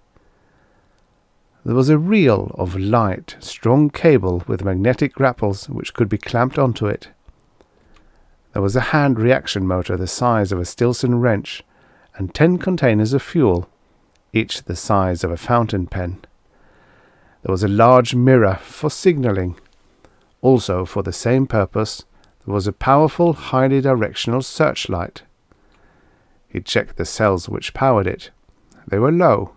There was a reel of light, strong cable with magnetic grapples which could be clamped onto it. There was a hand reaction motor the size of a Stilson wrench, and 10 containers of fuel, each the size of a fountain pen. There was a large mirror for signaling. Also, for the same purpose, there was a powerful, highly directional searchlight. He checked the cells which powered it. They were low,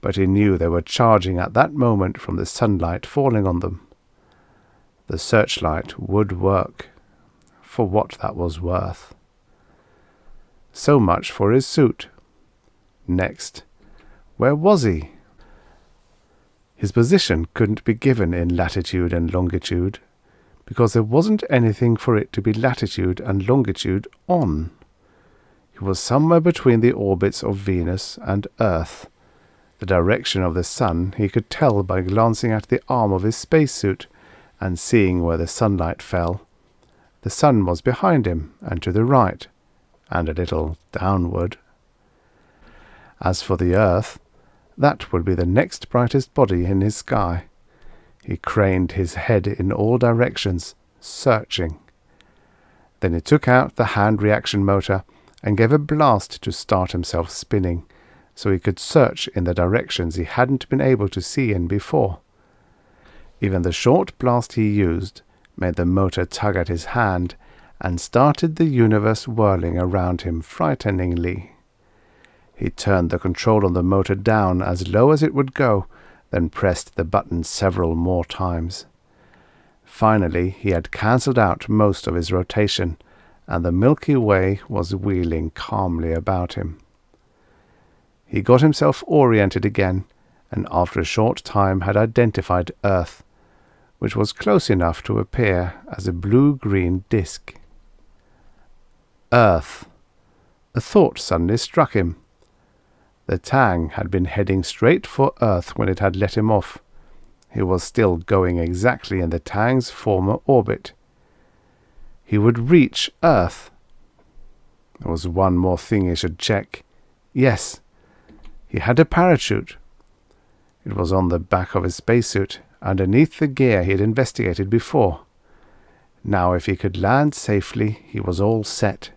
but he knew they were charging at that moment from the sunlight falling on them. The searchlight would work, for what that was worth. So much for his suit. Next, where was he? His position couldn't be given in latitude and longitude, because there wasn't anything for it to be latitude and longitude on. He was somewhere between the orbits of Venus and Earth. The direction of the sun he could tell by glancing at the arm of his spacesuit and seeing where the sunlight fell. The sun was behind him and to the right, and a little downward. As for the Earth, that would be the next brightest body in his sky. He craned his head in all directions, searching. Then he took out the hand reaction motor and gave a blast to start himself spinning, so he could search in the directions he hadn't been able to see in before. Even the short blast he used made the motor tug at his hand and started the universe whirling around him frighteningly. He turned the control on the motor down as low as it would go, then pressed the button several more times. Finally, he had cancelled out most of his rotation, and the Milky Way was wheeling calmly about him. He got himself oriented again, and after a short time had identified Earth, which was close enough to appear as a blue-green disk. Earth! A thought suddenly struck him. The Tang had been heading straight for Earth when it had let him off. He was still going exactly in the Tang's former orbit. He would reach Earth. There was one more thing he should check. Yes, he had a parachute. It was on the back of his spacesuit, underneath the gear he had investigated before. Now if he could land safely, he was all set.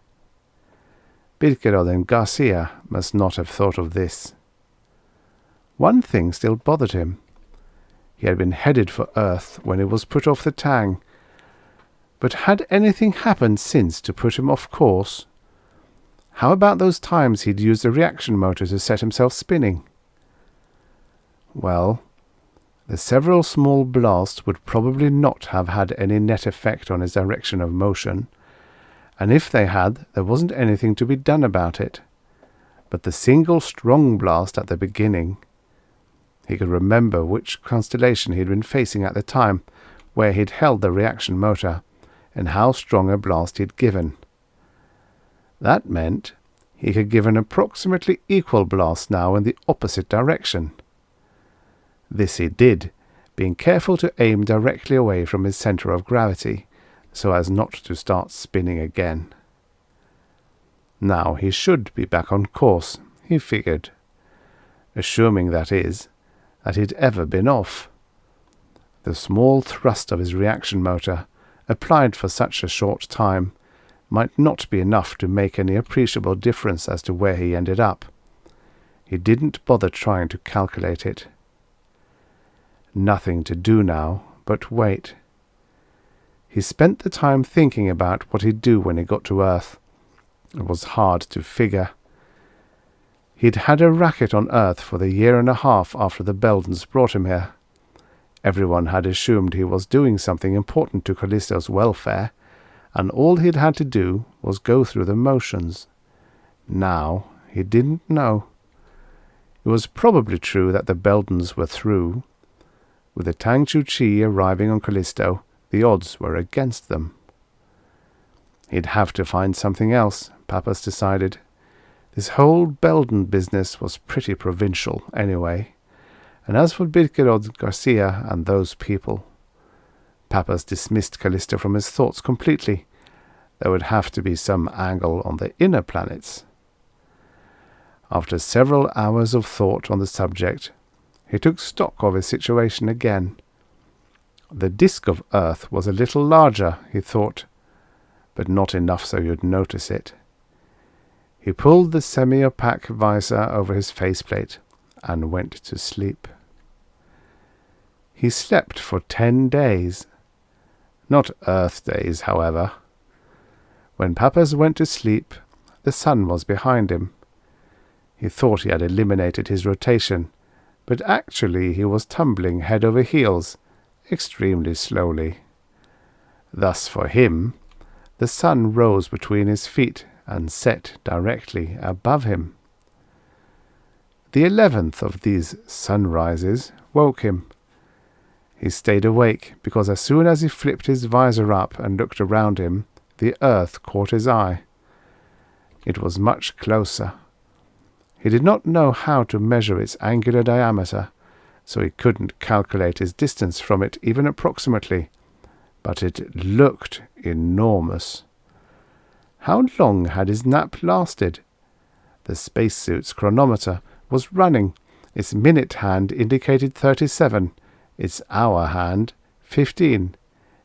Birkerod and Garcia must not have thought of this. One thing still bothered him. He had been headed for Earth when he was put off the Tang, but had anything happened since to put him off course? How about those times he'd used the reaction motor to set himself spinning? Well, the several small blasts would probably not have had any net effect on his direction of motion, and if they had, there wasn't anything to be done about it. But the single strong blast at the beginning, he could remember which constellation he'd been facing at the time, where he'd held the reaction motor, and how strong a blast he'd given. That meant he could give an approximately equal blast now in the opposite direction. This he did, being careful to aim directly away from his centre of gravity, so as not to start spinning again. Now he should be back on course, he figured. Assuming, that is, that he'd ever been off. The small thrust of his reaction motor, applied for such a short time, might not be enough to make any appreciable difference as to where he ended up. He didn't bother trying to calculate it. Nothing to do now but wait. He spent the time thinking about what he'd do when he got to Earth. It was hard to figure. He'd had a racket on Earth for the year and a half after the Beldens brought him here. Everyone had assumed he was doing something important to Callisto's welfare, and all he'd had to do was go through the motions. Now he didn't know. It was probably true that the Beldens were through. With the Tang Chu Chi arriving on Callisto, the odds were against them. He'd have to find something else, Pappas decided. This whole Belden business was pretty provincial, anyway. And as for Birkerod Garcia and those people, Pappas dismissed Callisto from his thoughts completely. There would have to be some angle on the inner planets. After several hours of thought on the subject, he took stock of his situation again. The disk of Earth was a little larger, he thought, but not enough so you'd notice it. He pulled the semi-opaque visor over his faceplate and went to sleep. He slept for 10 days. Not Earth days, however. When Pappas went to sleep, the sun was behind him. He thought he had eliminated his rotation, but actually he was tumbling head over heels, extremely slowly. Thus for him, the sun rose between his feet and set directly above him. The 11th of these sunrises woke him. He stayed awake because as soon as he flipped his visor up and looked around him, the Earth caught his eye. It was much closer. He did not know how to measure its angular diameter, so he couldn't calculate his distance from it even approximately, but it looked enormous. How long had his nap lasted? The spacesuit's chronometer was running. Its minute hand indicated 37, its hour hand 15,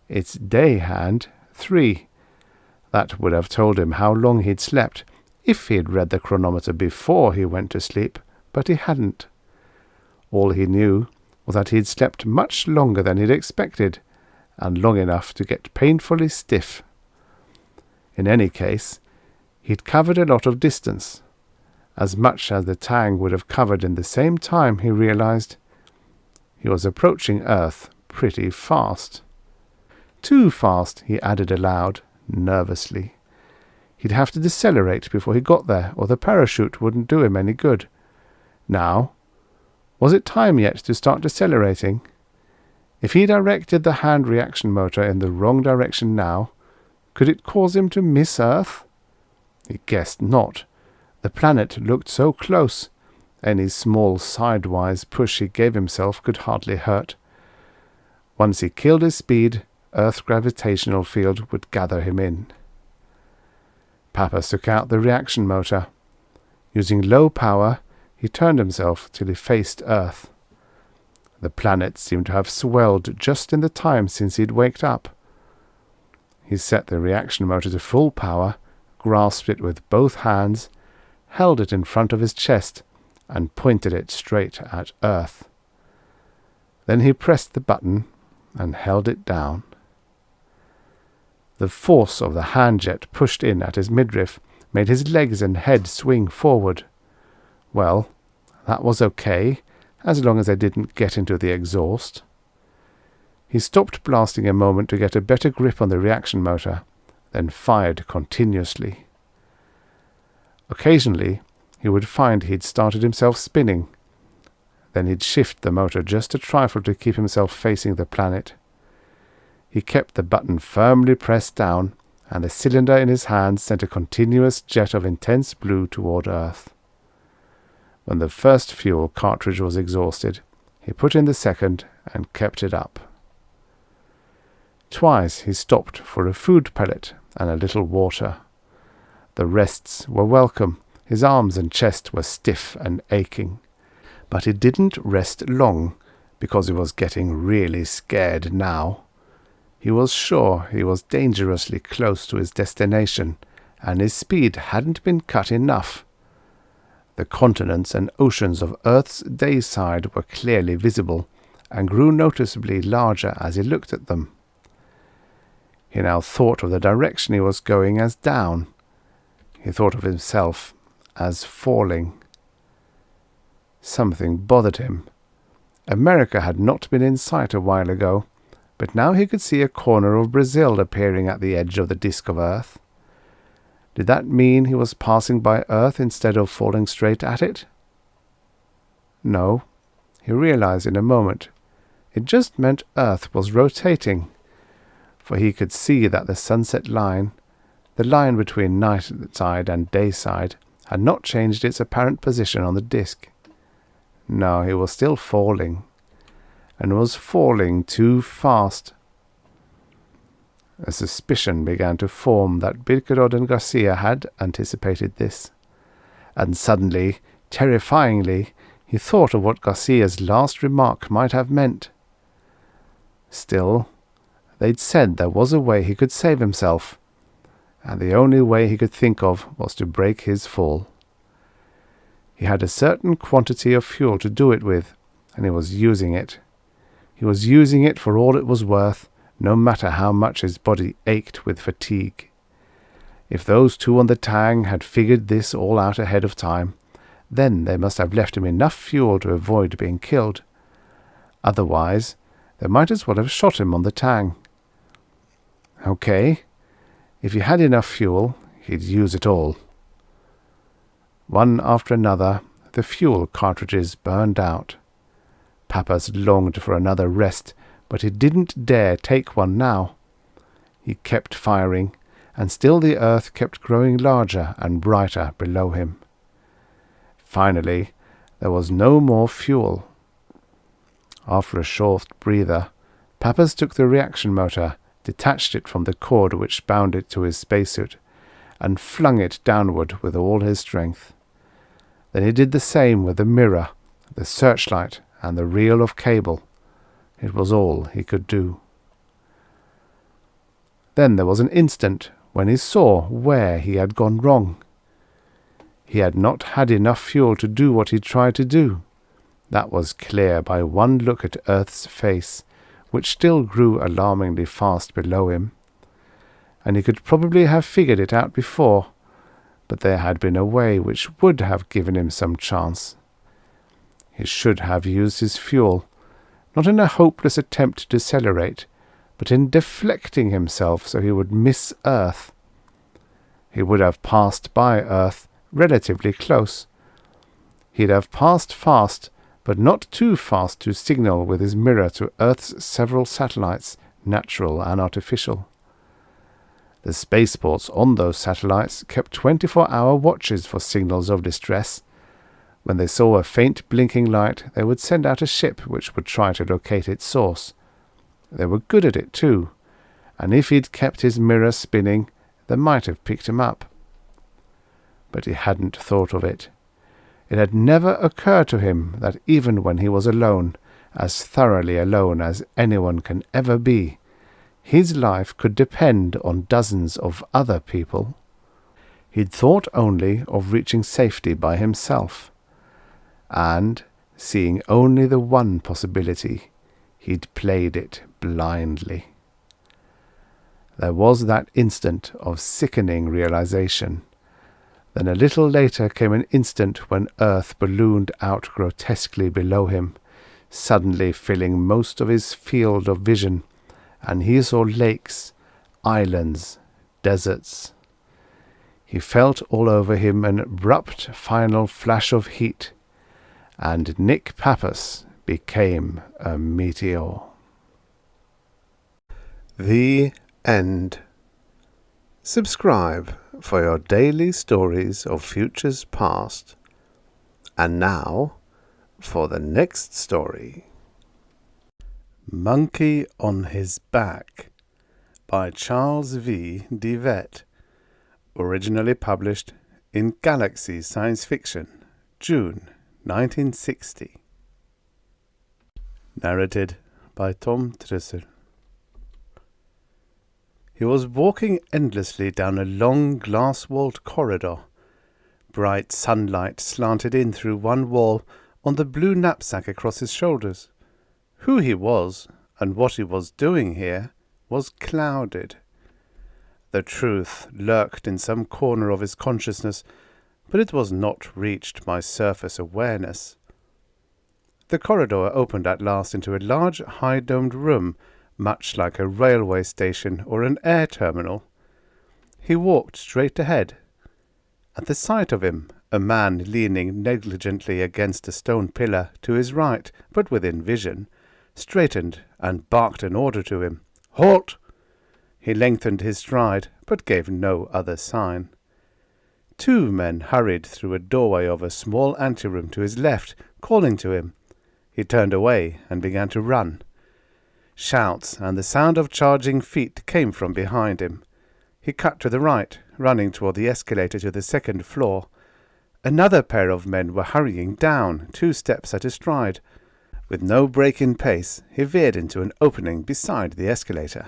its day hand 3. That would have told him how long he'd slept if he'd read the chronometer before he went to sleep, but he hadn't. All he knew was that he'd slept much longer than he'd expected, and long enough to get painfully stiff. In any case, he'd covered a lot of distance, as much as the Tang would have covered in the same time, he realized. He was approaching Earth pretty fast. Too fast, he added aloud, nervously. He'd have to decelerate before he got there, or the parachute wouldn't do him any good. Now, was it time yet to start decelerating? If he directed the hand reaction motor in the wrong direction now, could it cause him to miss Earth? He guessed not. The planet looked so close. Any small sidewise push he gave himself could hardly hurt. Once he killed his speed, Earth's gravitational field would gather him in. Pappas took out the reaction motor. Using low power, he turned himself till he faced Earth. The planet seemed to have swelled just in the time since he'd waked up. He set the reaction motor to full power, grasped it with both hands, held it in front of his chest, and pointed it straight at Earth. Then he pressed the button and held it down. The force of the hand jet pushed in at his midriff made his legs and head swing forward. Well, that was okay, as long as they didn't get into the exhaust. He stopped blasting a moment to get a better grip on the reaction motor, then fired continuously. Occasionally, he would find he'd started himself spinning. Then he'd shift the motor just a trifle to keep himself facing the planet. He kept the button firmly pressed down, and the cylinder in his hand sent a continuous jet of intense blue toward Earth. When the first fuel cartridge was exhausted, he put in the second and kept it up. Twice he stopped for a food pellet and a little water. The rests were welcome. His arms and chest were stiff and aching. But he didn't rest long, because he was getting really scared now. He was sure he was dangerously close to his destination, and his speed hadn't been cut enough. The continents and oceans of Earth's day side were clearly visible, and grew noticeably larger as he looked at them. He now thought of the direction he was going as down. He thought of himself as falling. Something bothered him. America had not been in sight a while ago, but now he could see a corner of Brazil appearing at the edge of the disk of Earth. Did that mean he was passing by Earth instead of falling straight at it? No, he realized in a moment. It just meant Earth was rotating, for he could see that the sunset line, the line between night side and day side, had not changed its apparent position on the disk. No, he was still falling, and was falling too fast. A suspicion began to form that Birkerod and Garcia had anticipated this, and suddenly, terrifyingly, he thought of what Garcia's last remark might have meant. Still, they'd said there was a way he could save himself, and the only way he could think of was to break his fall. He had a certain quantity of fuel to do it with, and he was using it. He was using it for all it was worth, no matter how much his body ached with fatigue. If those two on the Tang had figured this all out ahead of time, then they must have left him enough fuel to avoid being killed. Otherwise, they might as well have shot him on the Tang. Okay, if he had enough fuel, he'd use it all. One after another, the fuel cartridges burned out. Pappas longed for another rest, but he didn't dare take one now. He kept firing, and still the Earth kept growing larger and brighter below him. Finally, there was no more fuel. After a short breather, Pappas took the reaction motor, detached it from the cord which bound it to his spacesuit, and flung it downward with all his strength. Then he did the same with the mirror, the searchlight, and the reel of cable. It was all he could do. Then there was an instant when he saw where he had gone wrong. He had not had enough fuel to do what he tried to do. That was clear by one look at Earth's face, which still grew alarmingly fast below him. And he could probably have figured it out before, but there had been a way which would have given him some chance. He should have used his fuel, not in a hopeless attempt to decelerate, but in deflecting himself so he would miss Earth. He would have passed by Earth relatively close. He'd have passed fast, but not too fast to signal with his mirror to Earth's several satellites, natural and artificial. The spaceports on those satellites kept 24-hour watches for signals of distress. When they saw a faint blinking light, they would send out a ship which would try to locate its source. They were good at it too, and if he'd kept his mirror spinning, they might have picked him up. But he hadn't thought of it. It had never occurred to him that even when he was alone, as thoroughly alone as anyone can ever be, his life could depend on dozens of other people. He'd thought only of reaching safety by himself, and, seeing only the one possibility, he'd played it blindly. There was that instant of sickening realization. Then a little later came an instant when Earth ballooned out grotesquely below him, suddenly filling most of his field of vision, and he saw lakes, islands, deserts. He felt all over him an abrupt final flash of heat, and Nick Pappas became a meteor. The end. Subscribe for your daily stories of futures past. And now, for the next story. Monkey on His Back by Charles V. DeVette. Originally published in Galaxy Science Fiction, June 1960. Narrated by Tom Trussel. He was walking endlessly down a long glass-walled corridor. Bright sunlight slanted in through one wall on the blue knapsack across his shoulders. Who he was, and what he was doing here, was clouded. The truth lurked in some corner of his consciousness, but it was not reached by surface awareness. The corridor opened at last into a large, high-domed room, much like a railway station or an air terminal. He walked straight ahead. At the sight of him, a man leaning negligently against a stone pillar to his right, but within vision, straightened and barked an order to him. "Halt!" He lengthened his stride, but gave no other sign. Two men hurried through a doorway of a small anteroom to his left, calling to him. He turned away and began to run. Shouts and the sound of charging feet came from behind him. He cut to the right, running toward the escalator to the second floor. Another pair of men were hurrying down, 2 steps at a stride. With no break in pace, he veered into an opening beside the escalator.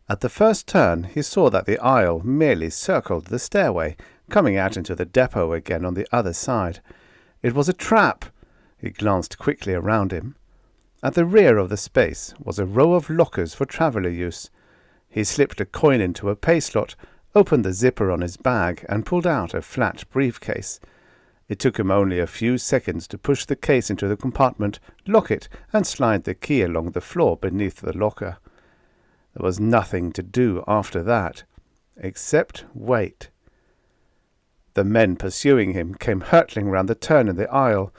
At the first turn, he saw that the aisle merely circled the stairway, coming out into the depot again on the other side. It was a trap. He glanced quickly around him. At the rear of the space was a row of lockers for traveller use. He slipped a coin into a pay slot, opened the zipper on his bag, and pulled out a flat briefcase. It took him only a few seconds to push the case into the compartment, lock it, and slide the key along the floor beneath the locker. There was nothing to do after that, except wait. The men pursuing him came hurtling round the turn in the aisle.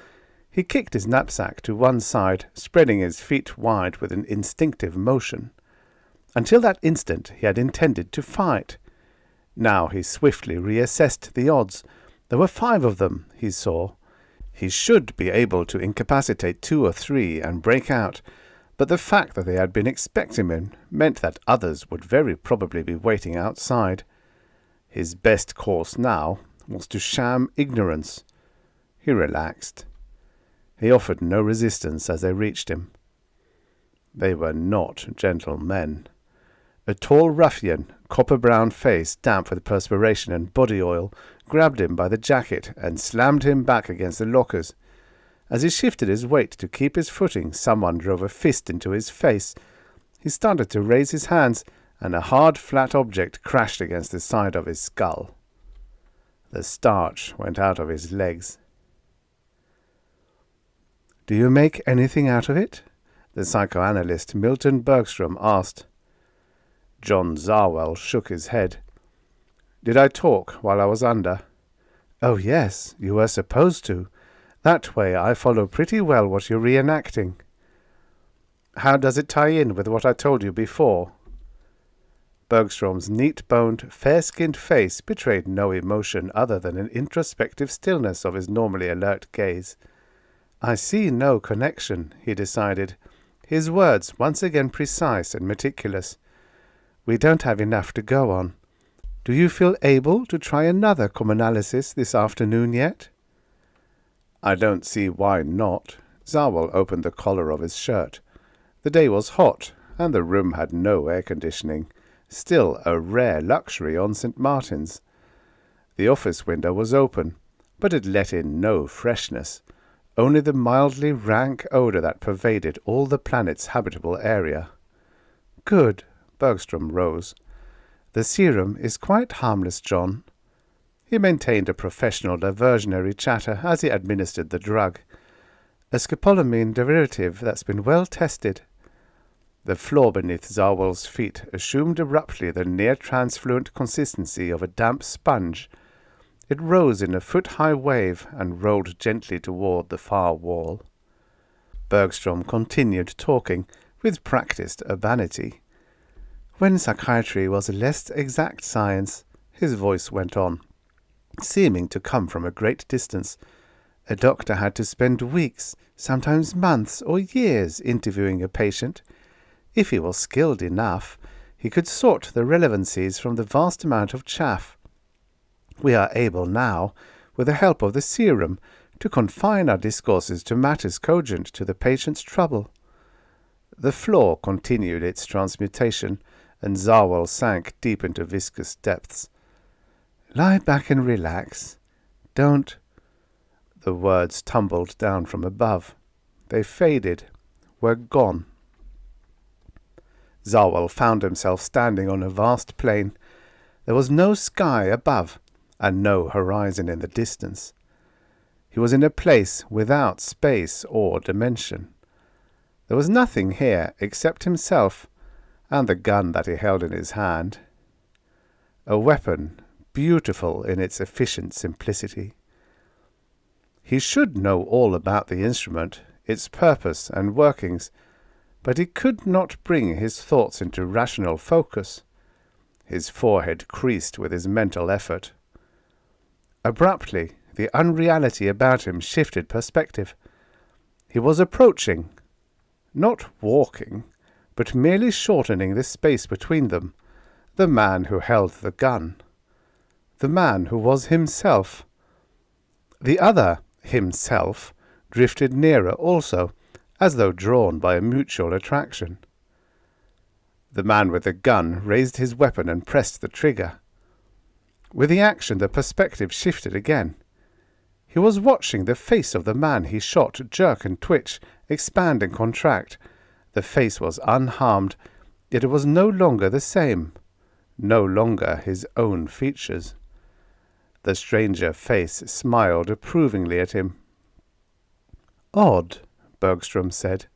He kicked his knapsack to one side, spreading his feet wide with an instinctive motion. Until that instant he had intended to fight. Now he swiftly reassessed the odds. There were 5 of them, he saw. He should be able to incapacitate 2 or 3 and break out, but the fact that they had been expecting him meant that others would very probably be waiting outside. His best course now was to sham ignorance. He relaxed. He offered no resistance as they reached him. They were not gentle men. A tall ruffian, copper-brown face damp with perspiration and body oil, grabbed him by the jacket and slammed him back against the lockers. As he shifted his weight to keep his footing, someone drove a fist into his face. He started to raise his hands, and a hard, flat object crashed against the side of his skull. The starch went out of his legs. "Do you make anything out of it?" the psychoanalyst Milton Bergstrom asked. John Zarwell shook his head. "Did I talk while I was under?" "Oh, yes, you were supposed to. That way I follow pretty well what you're reenacting." "How does it tie in with what I told you before?" Bergstrom's neat-boned, fair-skinned face betrayed no emotion other than an introspective stillness of his normally alert gaze. "I see no connection," he decided, his words once again precise and meticulous. "We don't have enough to go on. Do you feel able to try another comanalysis this afternoon yet?" "I don't see why not." Zarwell opened the collar of his shirt. The day was hot, and the room had no air conditioning, still a rare luxury on St. Martin's. The office window was open, but it let in no freshness, only the mildly rank odour that pervaded all the planet's habitable area. "Good." Bergstrom rose. "The serum is quite harmless, John." He maintained a professional diversionary chatter as he administered the drug. "A scopolamine derivative that's been well tested." The floor beneath Zarwell's feet assumed abruptly the near-transfluent consistency of a damp sponge. It rose in a foot-high wave and rolled gently toward the far wall. Bergstrom continued talking with practiced urbanity. When psychiatry was a less exact science, his voice went on, seeming to come from a great distance, a doctor had to spend weeks, sometimes months or years interviewing a patient. If he was skilled enough, he could sort the relevancies from the vast amount of chaff. We are able now, with the help of the serum, to confine our discourses to matters cogent to the patient's trouble. The floor continued its transmutation, and Zarwell sank deep into viscous depths. Lie back and relax. Don't... The words tumbled down from above. They faded, were gone. Zarwell found himself standing on a vast plain. There was no sky above, and no horizon in the distance. He was in a place without space or dimension. There was nothing here except himself and the gun that he held in his hand. A weapon, beautiful in its efficient simplicity. He should know all about the instrument, its purpose and workings, but he could not bring his thoughts into rational focus. His forehead creased with his mental effort. Abruptly, the unreality about him shifted perspective. He was approaching, not walking, but merely shortening the space between them, the man who held the gun. The man who was himself. The other himself drifted nearer also, as though drawn by a mutual attraction. The man with the gun raised his weapon and pressed the trigger. With the action, the perspective shifted again. He was watching the face of the man he shot jerk and twitch, expand and contract. The face was unharmed, yet it was no longer the same, no longer his own features. The stranger face smiled approvingly at him. Odd, Bergstrom said.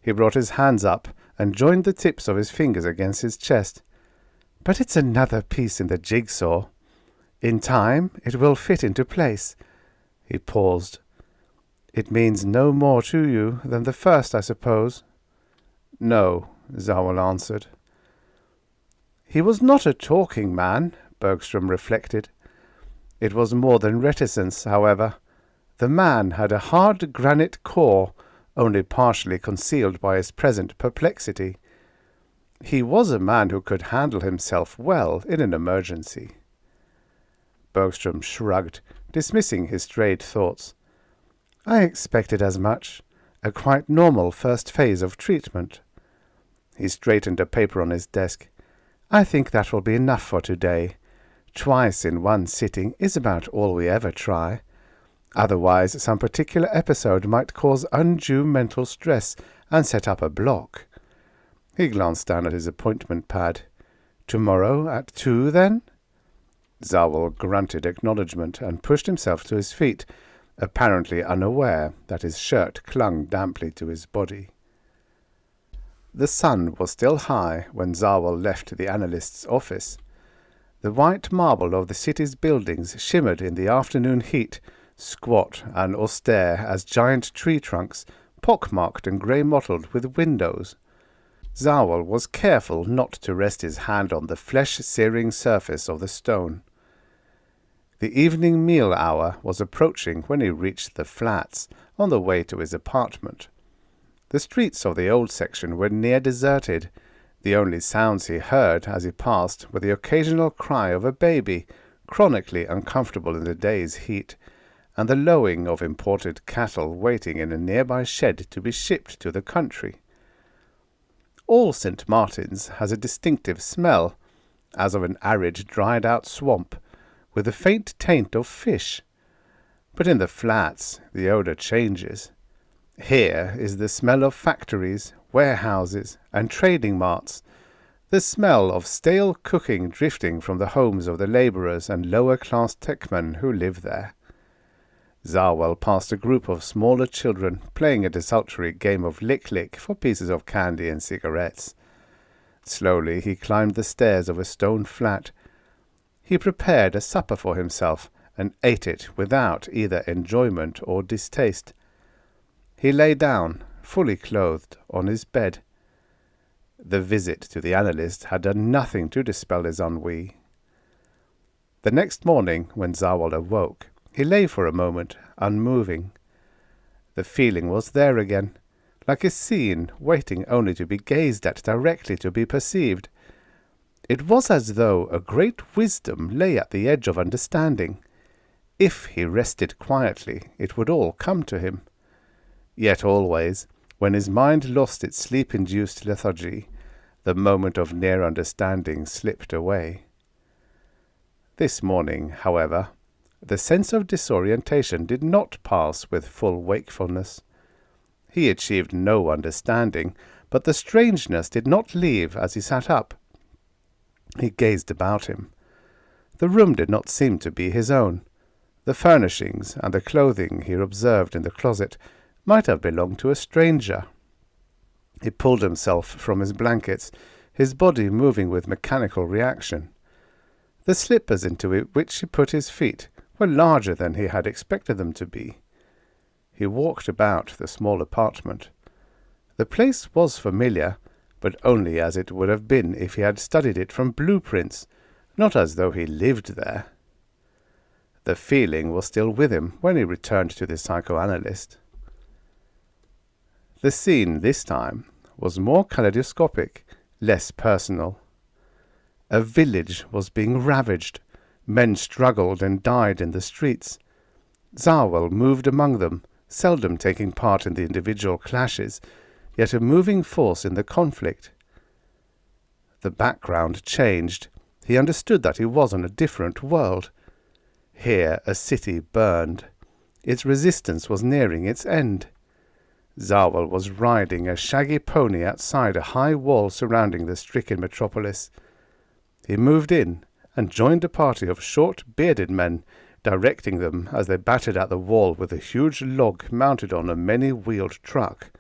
He brought his hands up and joined the tips of his fingers against his chest. But it's another piece in the jigsaw. In time it will fit into place. He paused. It means no more to you than the first, I suppose. No, Zarwell answered. He was not a talking man, Bergstrom reflected. It was more than reticence, however. The man had a hard granite core, only partially concealed by his present perplexity. He was a man who could handle himself well in an emergency. Bergstrom shrugged, dismissing his strayed thoughts. I expected as much. A quite normal first phase of treatment. He straightened a paper on his desk. I think that will be enough for today. Twice in one sitting is about all we ever try. Otherwise, some particular episode might cause undue mental stress and set up a block. He glanced down at his appointment pad. Tomorrow at 2, then? Zarwell grunted acknowledgment and pushed himself to his feet, apparently unaware that his shirt clung damply to his body. The sun was still high when Zarwell left the analyst's office. The white marble of the city's buildings shimmered in the afternoon heat, squat and austere as giant tree trunks, pockmarked and grey-mottled with windows. Zarwell was careful not to rest his hand on the flesh-searing surface of the stone. The evening meal hour was approaching when he reached the flats, on the way to his apartment. The streets of the old section were near deserted. The only sounds he heard as he passed were the occasional cry of a baby, chronically uncomfortable in the day's heat, and the lowing of imported cattle waiting in a nearby shed to be shipped to the country. All St. Martin's has a distinctive smell, as of an arid, dried-out swamp, with a faint taint of fish. But in the flats the odour changes. Here is the smell of factories, warehouses, and trading marts, the smell of stale cooking drifting from the homes of the labourers and lower-class techmen who live there. Zarwell passed a group of smaller children playing a desultory game of lick-lick for pieces of candy and cigarettes. Slowly he climbed the stairs of a stone flat. He prepared a supper for himself and ate it without either enjoyment or distaste. He lay down, fully clothed, on his bed. The visit to the analyst had done nothing to dispel his ennui. The next morning, when Zarwell awoke, he lay for a moment, unmoving. The feeling was there again, like a scene waiting only to be gazed at, directly to be perceived. It was as though a great wisdom lay at the edge of understanding. If he rested quietly, it would all come to him. Yet always, when his mind lost its sleep-induced lethargy, the moment of near understanding slipped away. This morning, however, the sense of disorientation did not pass with full wakefulness. He achieved no understanding, but the strangeness did not leave as he sat up. He gazed about him. The room did not seem to be his own. The furnishings and the clothing he observed in the closet might have belonged to a stranger. He pulled himself from his blankets, his body moving with mechanical reaction. The slippers into which he put his feet were larger than he had expected them to be. He walked about the small apartment. The place was familiar, but only as it would have been if he had studied it from blueprints, not as though he lived there. The feeling was still with him when he returned to the psychoanalyst. The scene this time was more kaleidoscopic, less personal. A village was being ravaged. Men struggled and died in the streets. Zarwell moved among them, seldom taking part in the individual clashes, yet a moving force in the conflict. The background changed. He understood that he was on a different world. Here a city burned. Its resistance was nearing its end. Zarwell was riding a shaggy pony outside a high wall surrounding the stricken metropolis. He moved in and joined a party of short, bearded men, directing them as they battered at the wall with a huge log mounted on a many-wheeled truck.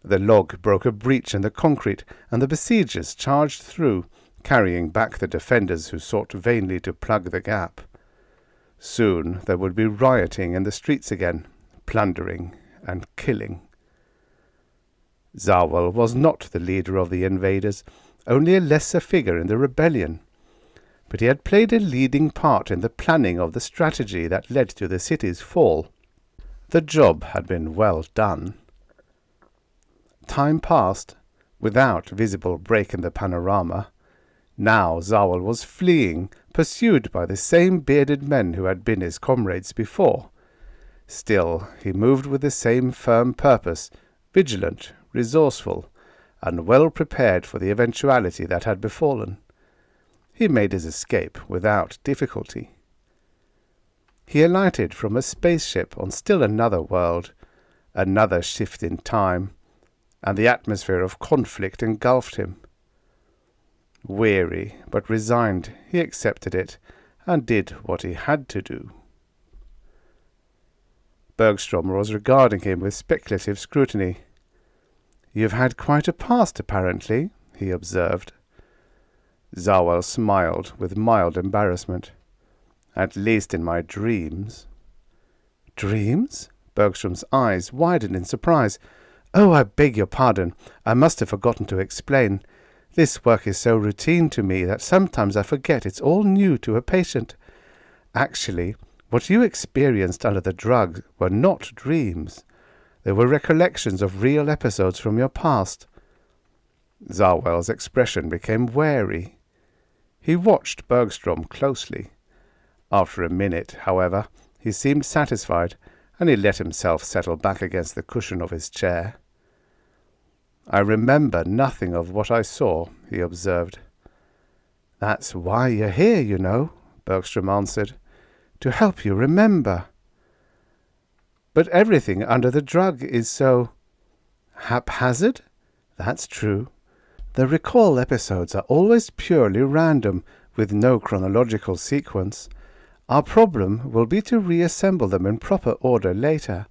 The log broke a breach in the concrete, and the besiegers charged through, carrying back the defenders who sought vainly to plug the gap. Soon there would be rioting in the streets again, plundering and killing. Zarwell was not the leader of the invaders, only a lesser figure in the rebellion. But he had played a leading part in the planning of the strategy that led to the city's fall. The job had been well done. Time passed, without visible break in the panorama. Now Zarwell was fleeing, pursued by the same bearded men who had been his comrades before. Still, he moved with the same firm purpose, vigilant, resourceful, and well prepared for the eventuality that had befallen. He made his escape without difficulty. He alighted from a spaceship on still another world, another shift in time, and the atmosphere of conflict engulfed him. Weary but resigned, he accepted it and did what he had to do. Bergstrom was regarding him with speculative scrutiny. "You've had quite a past, apparently," he observed. Zarwell smiled with mild embarrassment. "At least in my dreams." "Dreams?" Bergstrom's eyes widened in surprise. "Oh, I beg your pardon. I must have forgotten to explain. This work is so routine to me that sometimes I forget it's all new to a patient. Actually, what you experienced under the drug were not dreams. They were recollections of real episodes from your past." Zarwell's expression became wary. He watched Bergstrom closely. After a minute, however, he seemed satisfied, and he let himself settle back against the cushion of his chair. "I remember nothing of what I saw," he observed. "That's why you're here, you know," Bergstrom answered. "To help you remember." "But everything under the drug is so haphazard?" "That's true. The recall episodes are always purely random, with no chronological sequence. Our problem will be to reassemble them in proper order later,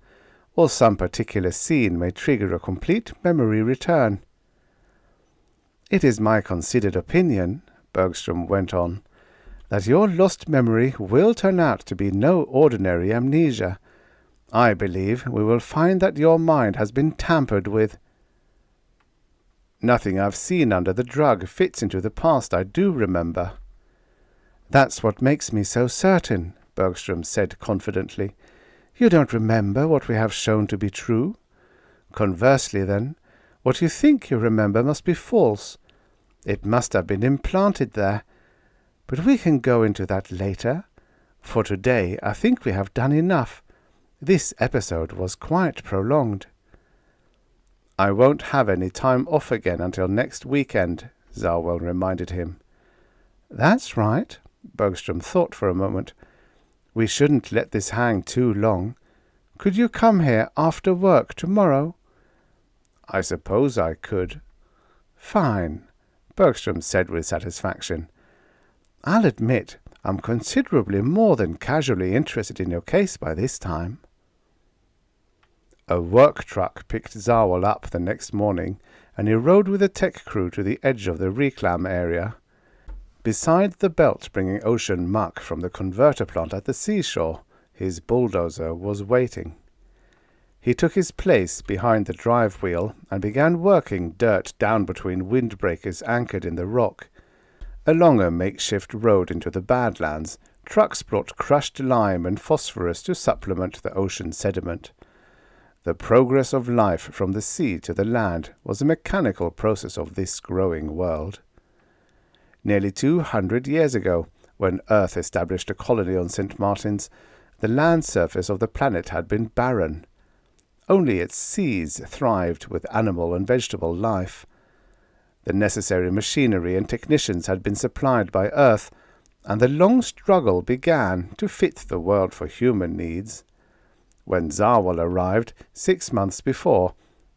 or some particular scene may trigger a complete memory return. It is my considered opinion, Bergstrom went on, that your lost memory will turn out to be no ordinary amnesia. I believe we will find that your mind has been tampered with. Nothing I've seen under the drug fits into the past I do remember. That's what makes me so certain, Bergstrom said confidently. You don't remember what we have shown to be true? Conversely, then, what you think you remember must be false. It must have been implanted there. But we can go into that later. For today, I think we have done enough. This episode was quite prolonged. I won't have any time off again until next weekend, Zarwell reminded him. That's right, Bergstrom thought for a moment. We shouldn't let this hang too long. Could you come here after work tomorrow? I suppose I could. Fine, Bergstrom said with satisfaction. I'll admit I'm considerably more than casually interested in your case by this time. A work truck picked Zarwell up the next morning, and he rode with the tech crew to the edge of the reclam area. Beside the belt bringing ocean muck from the converter plant at the seashore, his bulldozer was waiting. He took his place behind the drive wheel and began working dirt down between windbreakers anchored in the rock. Along a makeshift road into the Badlands, trucks brought crushed lime and phosphorus to supplement the ocean sediment. The progress of life from the sea to the land was a mechanical process of this growing world. Nearly 200 years ago, when Earth established a colony on St. Martin's, the land surface of the planet had been barren. Only its seas thrived with animal and vegetable life. The necessary machinery and technicians had been supplied by Earth, and the long struggle began to fit the world for human needs. When Zarwell arrived 6 months before,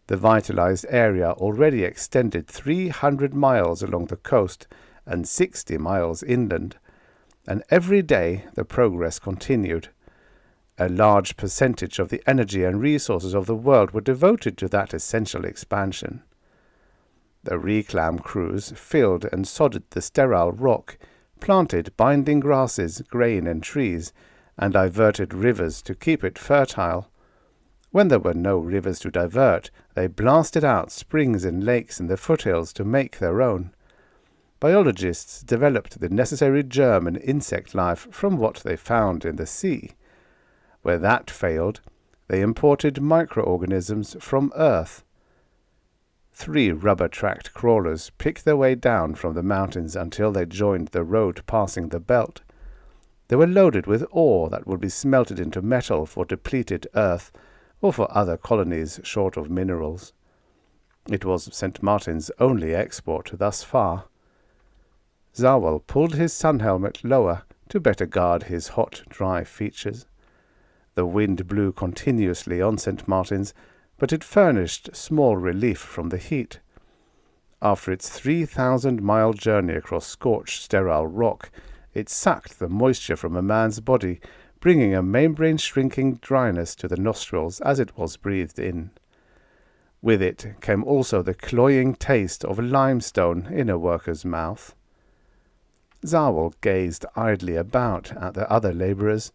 the vitalized area already extended 300 miles along the coast and 60 miles inland, and every day the progress continued. A large percentage of the energy and resources of the world were devoted to that essential expansion. The reclam crews filled and sodded the sterile rock, planted binding grasses, grain, and trees, and diverted rivers to keep it fertile. When there were no rivers to divert, they blasted out springs and lakes in the foothills to make their own. Biologists developed the necessary germ and insect life from what they found in the sea. Where that failed, they imported microorganisms from Earth. 3 rubber-tracked crawlers picked their way down from the mountains until they joined the road passing the belt. They were loaded with ore that would be smelted into metal for depleted Earth or for other colonies short of minerals. It was St. Martin's only export thus far. Zarwell pulled his sun helmet lower to better guard his hot, dry features. The wind blew continuously on St. Martin's, but it furnished small relief from the heat. After its 3,000-mile journey across scorched, sterile rock, it sucked the moisture from a man's body, bringing a membrane-shrinking dryness to the nostrils as it was breathed in. With it came also the cloying taste of limestone in a worker's mouth. Zarwell gazed idly about at the other labourers.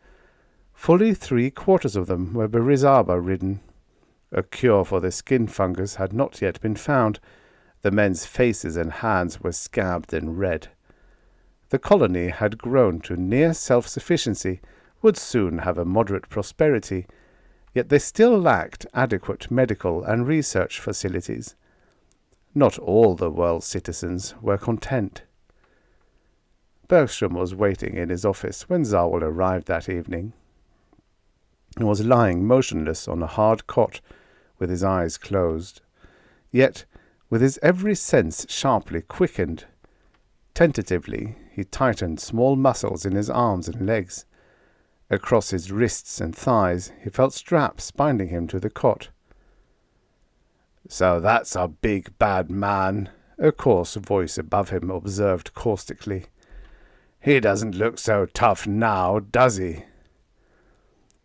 Fully 3/4 of them were Berizaba-ridden. A cure for the skin fungus had not yet been found. The men's faces and hands were scabbed and red. The colony had grown to near self-sufficiency, would soon have a moderate prosperity, yet they still lacked adequate medical and research facilities. Not all the world's citizens were content. Bergstrom was waiting in his office when Zarwell arrived that evening. He was lying motionless on a hard cot, with his eyes closed, yet with his every sense sharply quickened. Tentatively, he tightened small muscles in his arms and legs. Across his wrists and thighs he felt straps binding him to the cot. "So that's a big bad man," a coarse voice above him observed caustically. He doesn't look so tough now, does he?"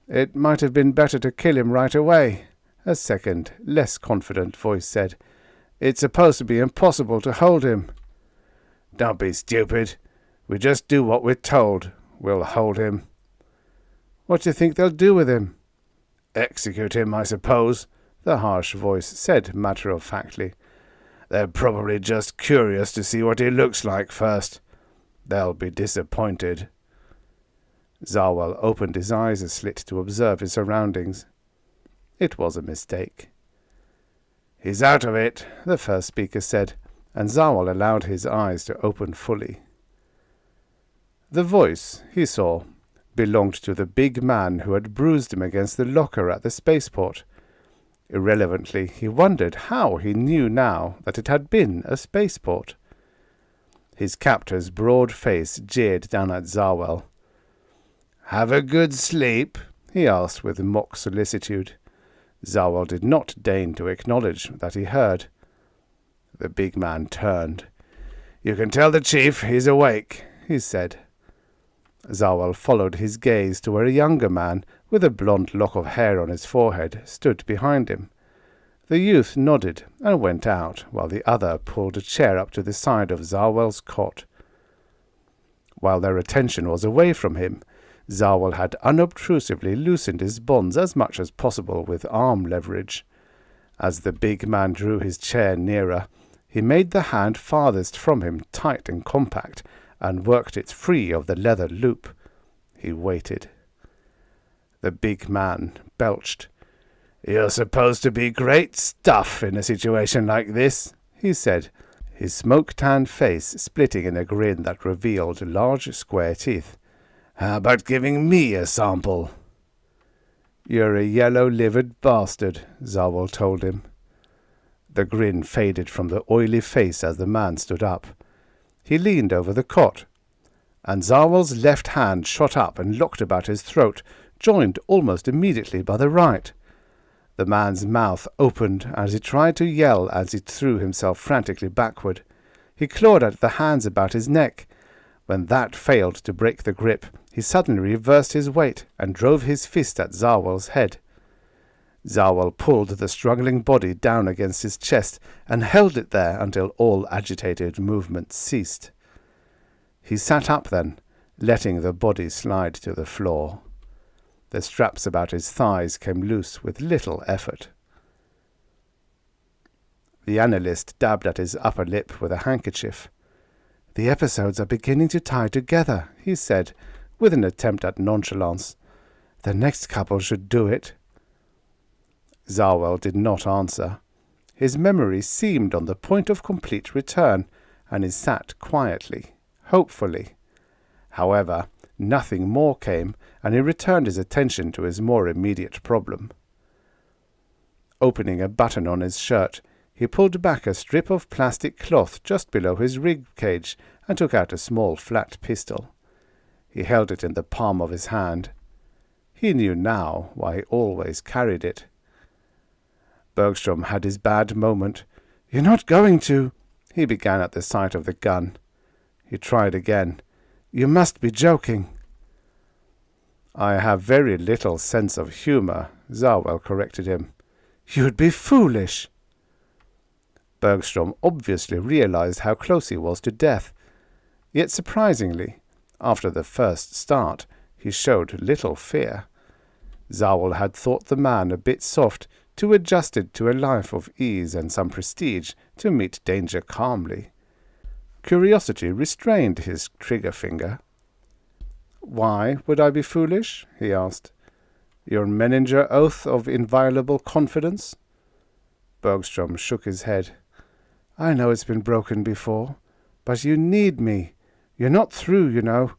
"It might have been better to kill him right away," a second, less confident voice said. "It's supposed to be impossible to hold him." "Don't be stupid. We just do what we're told. We'll hold him." "What do you think they'll do with him?" "Execute him, I suppose," the harsh voice said matter-of-factly. "They're probably just curious to see what he looks like first. They'll be disappointed." Zarwell opened his eyes a slit to observe his surroundings. It was a mistake. "He's out of it," the first speaker said, and Zarwell allowed his eyes to open fully. The voice, he saw, belonged to the big man who had bruised him against the locker at the spaceport. Irrelevantly, he wondered how he knew now that it had been a spaceport. His captor's broad face jeered down at Zarwell. "Have a good sleep?" he asked with mock solicitude. Zarwell did not deign to acknowledge that he heard. The big man turned. "You can tell the chief he's awake," he said. Zarwell followed his gaze to where a younger man, with a blond lock of hair on his forehead, stood behind him. The youth nodded and went out, while the other pulled a chair up to the side of Zarwell's cot. While their attention was away from him, Zarwell had unobtrusively loosened his bonds as much as possible with arm leverage. As the big man drew his chair nearer, he made the hand farthest from him tight and compact, and worked it free of the leather loop. He waited. The big man belched. "You're supposed to be great stuff in a situation like this," he said, his smoke-tanned face splitting in a grin that revealed large square teeth. "How about giving me a sample?" "You're a yellow-livered bastard," Zarwell told him. The grin faded from the oily face as the man stood up. He leaned over the cot, and Zarwell's left hand shot up and locked about his throat, joined almost immediately by the right. The man's mouth opened as he tried to yell as he threw himself frantically backward. He clawed at the hands about his neck. When that failed to break the grip, he suddenly reversed his weight and drove his fist at Zarwell's head. Zarwell pulled the struggling body down against his chest and held it there until all agitated movement ceased. He sat up then, letting the body slide to the floor. The straps about his thighs came loose with little effort. The analyst dabbed at his upper lip with a handkerchief. "The episodes are beginning to tie together," he said, with an attempt at nonchalance. "The next couple should do it." Zarwell did not answer. His memory seemed on the point of complete return, and he sat quietly, hopefully. However, nothing more came, and he returned his attention to his more immediate problem. Opening a button on his shirt, he pulled back a strip of plastic cloth just below his rib cage and took out a small flat pistol. He held it in the palm of his hand. He knew now why he always carried it. Bergstrom had his bad moment. "You're not going to—" he began at the sight of the gun. He tried again. "You must be joking." "I have very little sense of humor," Zarwell corrected him. "You'd be foolish." Bergstrom obviously realized how close he was to death. Yet surprisingly, after the first start, he showed little fear. Zarwell had thought the man a bit soft, too adjusted to a life of ease and some prestige to meet danger calmly. Curiosity restrained his trigger finger. "Why would I be foolish?" he asked. "Your Menninger oath of inviolable confidence?" Bergstrom shook his head. "I know it's been broken before, but you need me. You're not through, you know.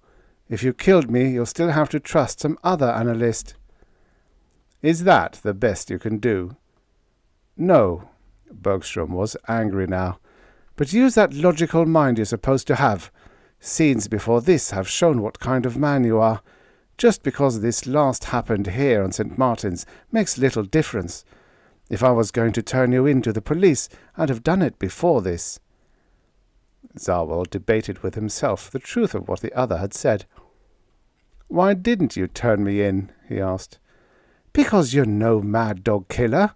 If you killed me, you'll still have to trust some other analyst." "Is that the best you can do?" "No." Bergstrom was angry now. "But use that logical mind you're supposed to have. Scenes before this have shown what kind of man you are. Just because this last happened here on St. Martin's makes little difference. If I was going to turn you in to the police, I'd have done it before this." Zarwell debated with himself the truth of what the other had said. "Why didn't you turn me in?" he asked. "Because you're no mad dog killer."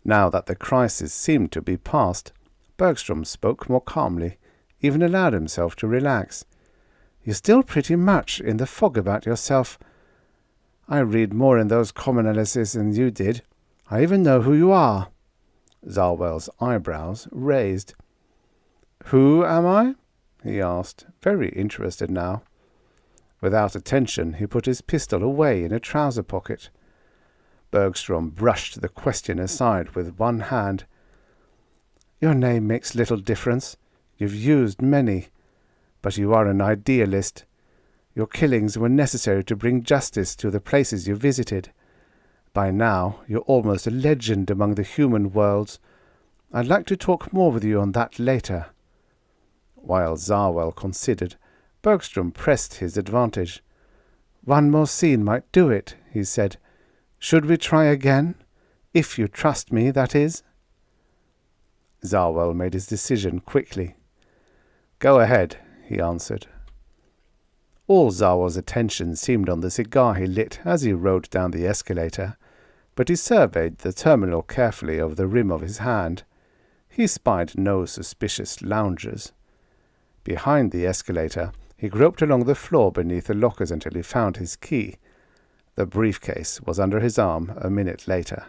Now that the crisis seemed to be past, Bergstrom spoke more calmly, even allowed himself to relax. "You're still pretty much in the fog about yourself. I read more in those commonalities than you did. I even know who you are." Zarwell's eyebrows raised. "Who am I?" he asked, very interested now. Without attention, he put his pistol away in a trouser pocket. Bergstrom brushed the question aside with one hand. "Your name makes little difference. You've used many. But you are an idealist. Your killings were necessary to bring justice to the places you visited. By now, you're almost a legend among the human worlds. I'd like to talk more with you on that later." While Zarwell considered, Bergstrom pressed his advantage. "One more scene might do it," he said. "Should we try again? If you trust me, that is." Zarwell made his decision quickly. "Go ahead," he answered. All Zarwell's attention seemed on the cigar he lit as he rode down the escalator, but he surveyed the terminal carefully over the rim of his hand. He spied no suspicious loungers. Behind the escalator, he groped along the floor beneath the lockers until he found his key. The briefcase was under his arm a minute later.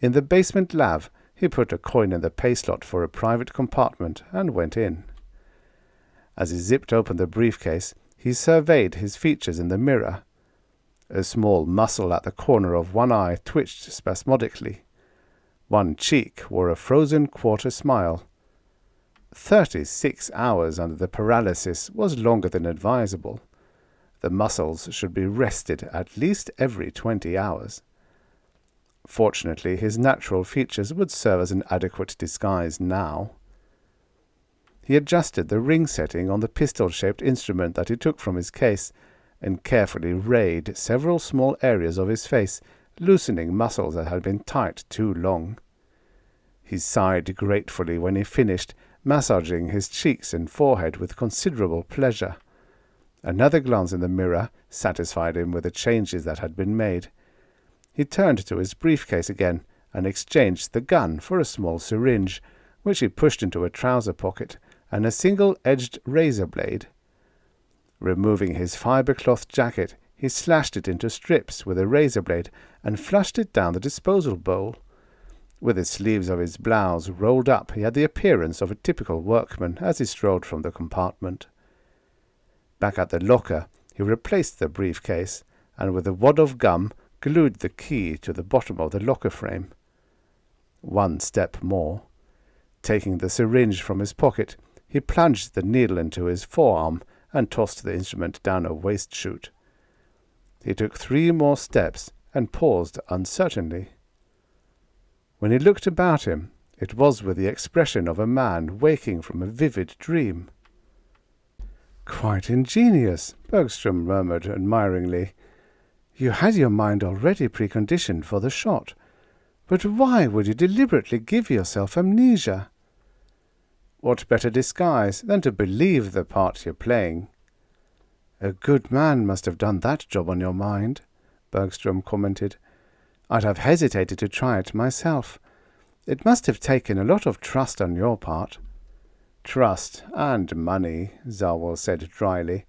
In the basement lav, he put a coin in the pay slot for a private compartment and went in. As he zipped open the briefcase, he surveyed his features in the mirror. A small muscle at the corner of one eye twitched spasmodically. One cheek wore a frozen quarter smile. 36 hours under the paralysis was longer than advisable. The muscles should be rested at least every 20 hours. Fortunately, his natural features would serve as an adequate disguise now. He adjusted the ring setting on the pistol-shaped instrument that he took from his case, and carefully rayed several small areas of his face, loosening muscles that had been tight too long. He sighed gratefully when he finished, massaging his cheeks and forehead with considerable pleasure. Another glance in the mirror satisfied him with the changes that had been made. He turned to his briefcase again and exchanged the gun for a small syringe, which he pushed into a trouser pocket, and a single-edged razor blade. Removing his fibre-cloth jacket, he slashed it into strips with a razor blade and flushed it down the disposal bowl. With the sleeves of his blouse rolled up, he had the appearance of a typical workman as he strolled from the compartment. Back at the locker, he replaced the briefcase, and with a wad of gum glued the key to the bottom of the locker frame. One step more. Taking the syringe from his pocket, he plunged the needle into his forearm and tossed the instrument down a waste chute. He took 3 more steps and paused uncertainly. When he looked about him, it was with the expression of a man waking from a vivid dream. "Quite ingenious," Bergstrom murmured admiringly. "You had your mind already preconditioned for the shot. But why would you deliberately give yourself amnesia?" "What better disguise than to believe the part you're playing?" "A good man must have done that job on your mind," Bergstrom commented. "I'd have hesitated to try it myself. It must have taken a lot of trust on your part." "Trust and money," Zarwell said dryly.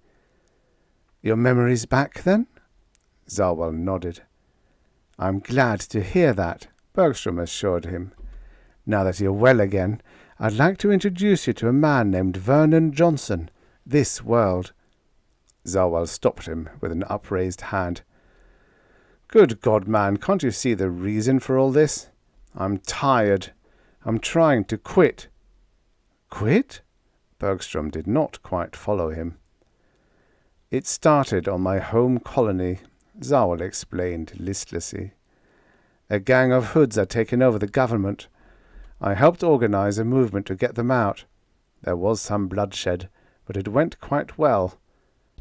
"Your memory's back, then?" Zarwell nodded. "I'm glad to hear that," Bergstrom assured him. "Now that you're well again, I'd like to introduce you to a man named Vernon Johnson. This world." Zarwell stopped him with an upraised hand. "Good God, man, can't you see the reason for all this? I'm tired. I'm trying to quit." "Quit?" Bergstrom did not quite follow him. "It started on my home colony," Zarwell explained listlessly. "A gang of hoods had taken over the government. I helped organize a movement to get them out. There was some bloodshed, but it went quite well.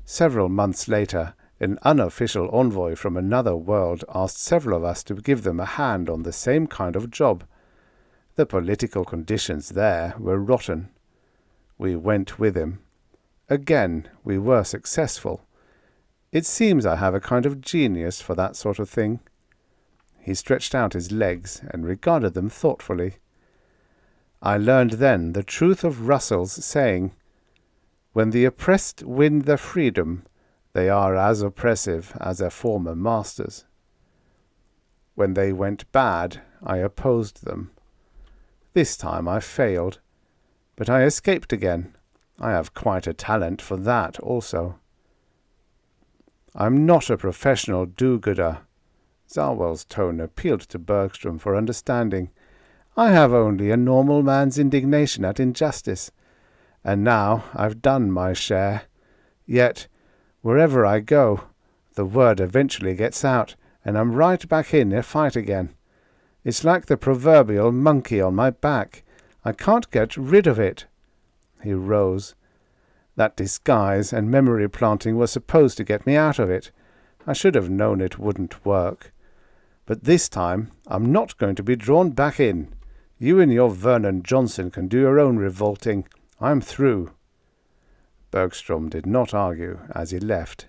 Several months later, an unofficial envoy from another world asked several of us to give them a hand on the same kind of job. The political conditions there were rotten. We went with him. Again, we were successful. It seems I have a kind of genius for that sort of thing. He stretched out his legs and regarded them thoughtfully. I learned then the truth of Russell's saying, "When the oppressed win their freedom, they are as oppressive as their former masters." When they went bad, I opposed them. This time I failed, but I escaped again. I have quite a talent for that also. I'm not a professional do-gooder. Zarwell's tone appealed to Bergstrom for understanding. I have only a normal man's indignation at injustice, and now I've done my share. Yet, wherever I go, the word eventually gets out, and I'm right back in a fight again. It's like the proverbial monkey on my back. I can't get rid of it. He rose. That disguise and memory planting were supposed to get me out of it. I should have known it wouldn't work. But this time I'm not going to be drawn back in. You and your Vernon Johnson can do your own revolting. I'm through. Bergstrom did not argue as he left.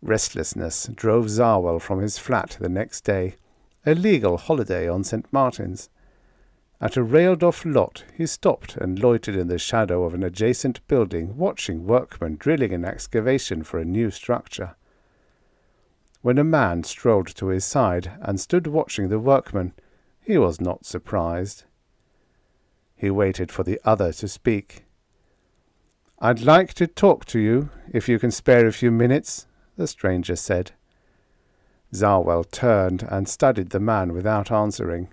Restlessness drove Zarwell from his flat the next day, a legal holiday on St. Martin's. At a railed-off lot he stopped and loitered in the shadow of an adjacent building, watching workmen drilling an excavation for a new structure. When a man strolled to his side and stood watching the workmen, he was not surprised. He waited for the other to speak. "I'd like to talk to you, if you can spare a few minutes," the stranger said. Zarwell turned and studied the man without answering.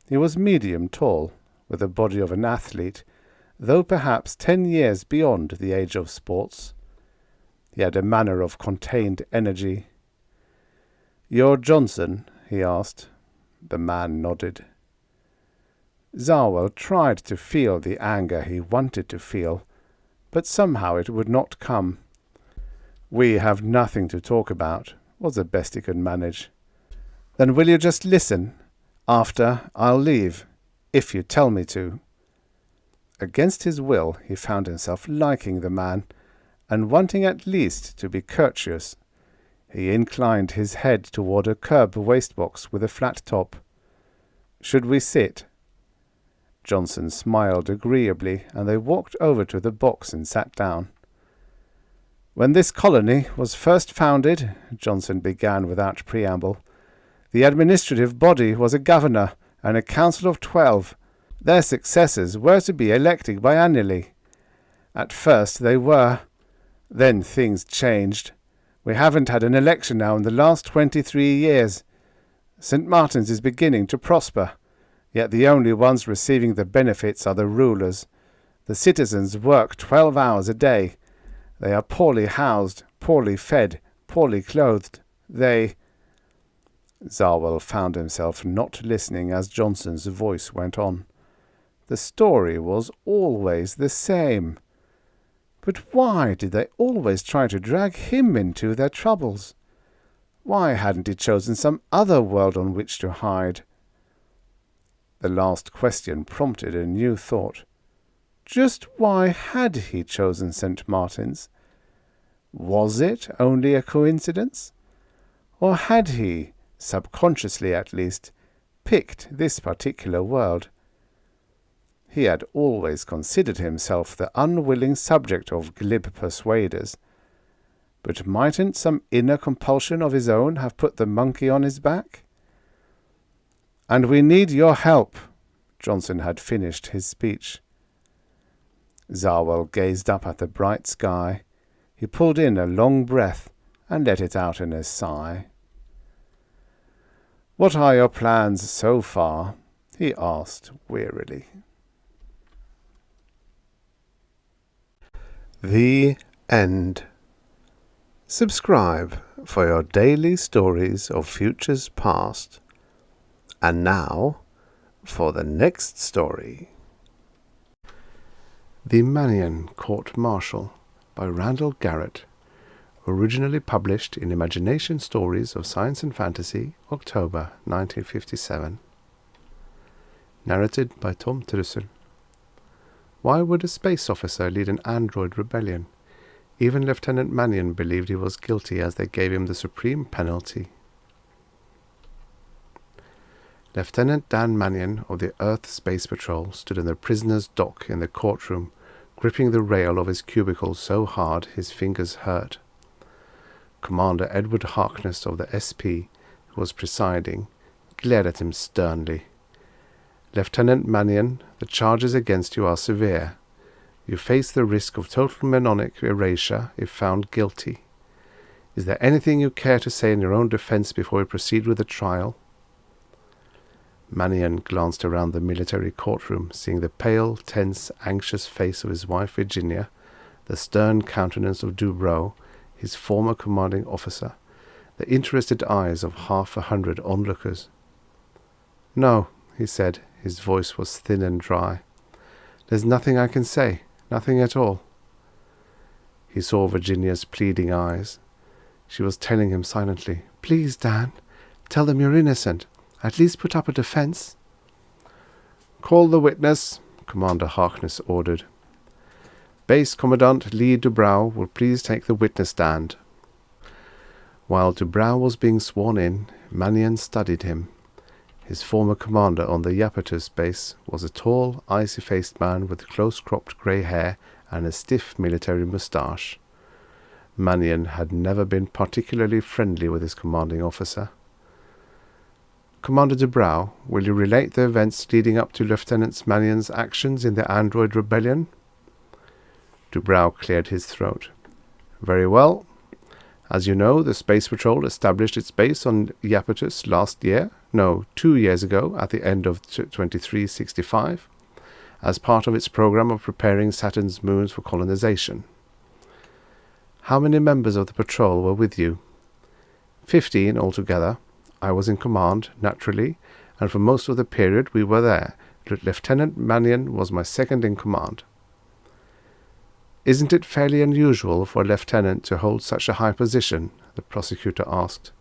He was medium tall, with the body of an athlete, though perhaps 10 years beyond the age of sports. He had a manner of contained energy. "You're Johnson?" he asked. The man nodded. Zarwell tried to feel the anger he wanted to feel, but somehow it would not come. "We have nothing to talk about," was the best he could manage. "Then will you just listen? After, I'll leave, if you tell me to." Against his will, he found himself liking the man, and wanting at least to be courteous. He inclined his head toward a curb wastebox with a flat top. "Should we sit?" Johnson smiled agreeably, and they walked over to the box and sat down. "When this colony was first founded," Johnson began without preamble, "the administrative body was a governor and a council of 12. Their successors were to be elected biannually. At first they were. Then things changed. We haven't had an election now in the last 23 years. St. Martin's is beginning to prosper, yet the only ones receiving the benefits are the rulers. The citizens work 12 hours a day. They are poorly housed, poorly fed, poorly clothed. Zarwell found himself not listening as Johnson's voice went on. The story was always the same. But why did they always try to drag him into their troubles? Why hadn't he chosen some other world on which to hide? The last question prompted a new thought. Just why had he chosen St. Martin's? Was it only a coincidence? Or had he, subconsciously at least, picked this particular world? He had always considered himself the unwilling subject of glib persuaders. But mightn't some inner compulsion of his own have put the monkey on his back? "And we need your help," Johnson had finished his speech. Zarwell gazed up at the bright sky. He pulled in a long breath and let it out in a sigh. "What are your plans so far?" he asked wearily. The End. Subscribe for your daily stories of futures past. And now, for the next story. The Mannion Court-Martial by Randall Garrett. Originally published in Imagination Stories of Science and Fantasy, October 1957. Narrated by Tom Trussel. Why would a space officer lead an android rebellion? Even Lieutenant Mannion believed he was guilty, as they gave him the supreme penalty. Lieutenant Dan Mannion of the Earth Space Patrol stood in the prisoner's dock in the courtroom, gripping the rail of his cubicle so hard his fingers hurt. Commander Edward Harkness of the SP, who was presiding, glared at him sternly. Lieutenant Mannion, the charges against you are severe. You face the risk of total mnemonic erasure if found guilty. Is there anything you care to say in your own defense before we proceed with the trial? Mannion glanced around the military courtroom, seeing the pale, tense, anxious face of his wife Virginia, the stern countenance of Dubrow, his former commanding officer, the interested eyes of 100 onlookers. "No," he said. His voice was thin and dry. "There's nothing I can say. Nothing at all." He saw Virginia's pleading eyes. She was telling him silently, "Please, Dan, tell them you're innocent. At least put up a defense." "Call the witness," Commander Harkness ordered. "Base Commandant Lee Dubrow will please take the witness stand." While Dubrow was being sworn in, Mannion studied him. His former commander on the Iapetus base was a tall, icy-faced man with close-cropped grey hair and a stiff military moustache. Mannion had never been particularly friendly with his commanding officer. "Commander Dubrow, will you relate the events leading up to Lieutenant Mannion's actions in the Android Rebellion?" Dubrow cleared his throat. "Very well. As you know, the Space Patrol established its base on Iapetus 2 years ago at the end of 2365, as part of its program of preparing Saturn's moons for colonization. How many members of the patrol were with you?" 15 altogether. I was in command, naturally, and for most of the period we were there. Lieutenant Mannion was my second in command. "Isn't it fairly unusual for a lieutenant to hold such a high position?" the prosecutor asked.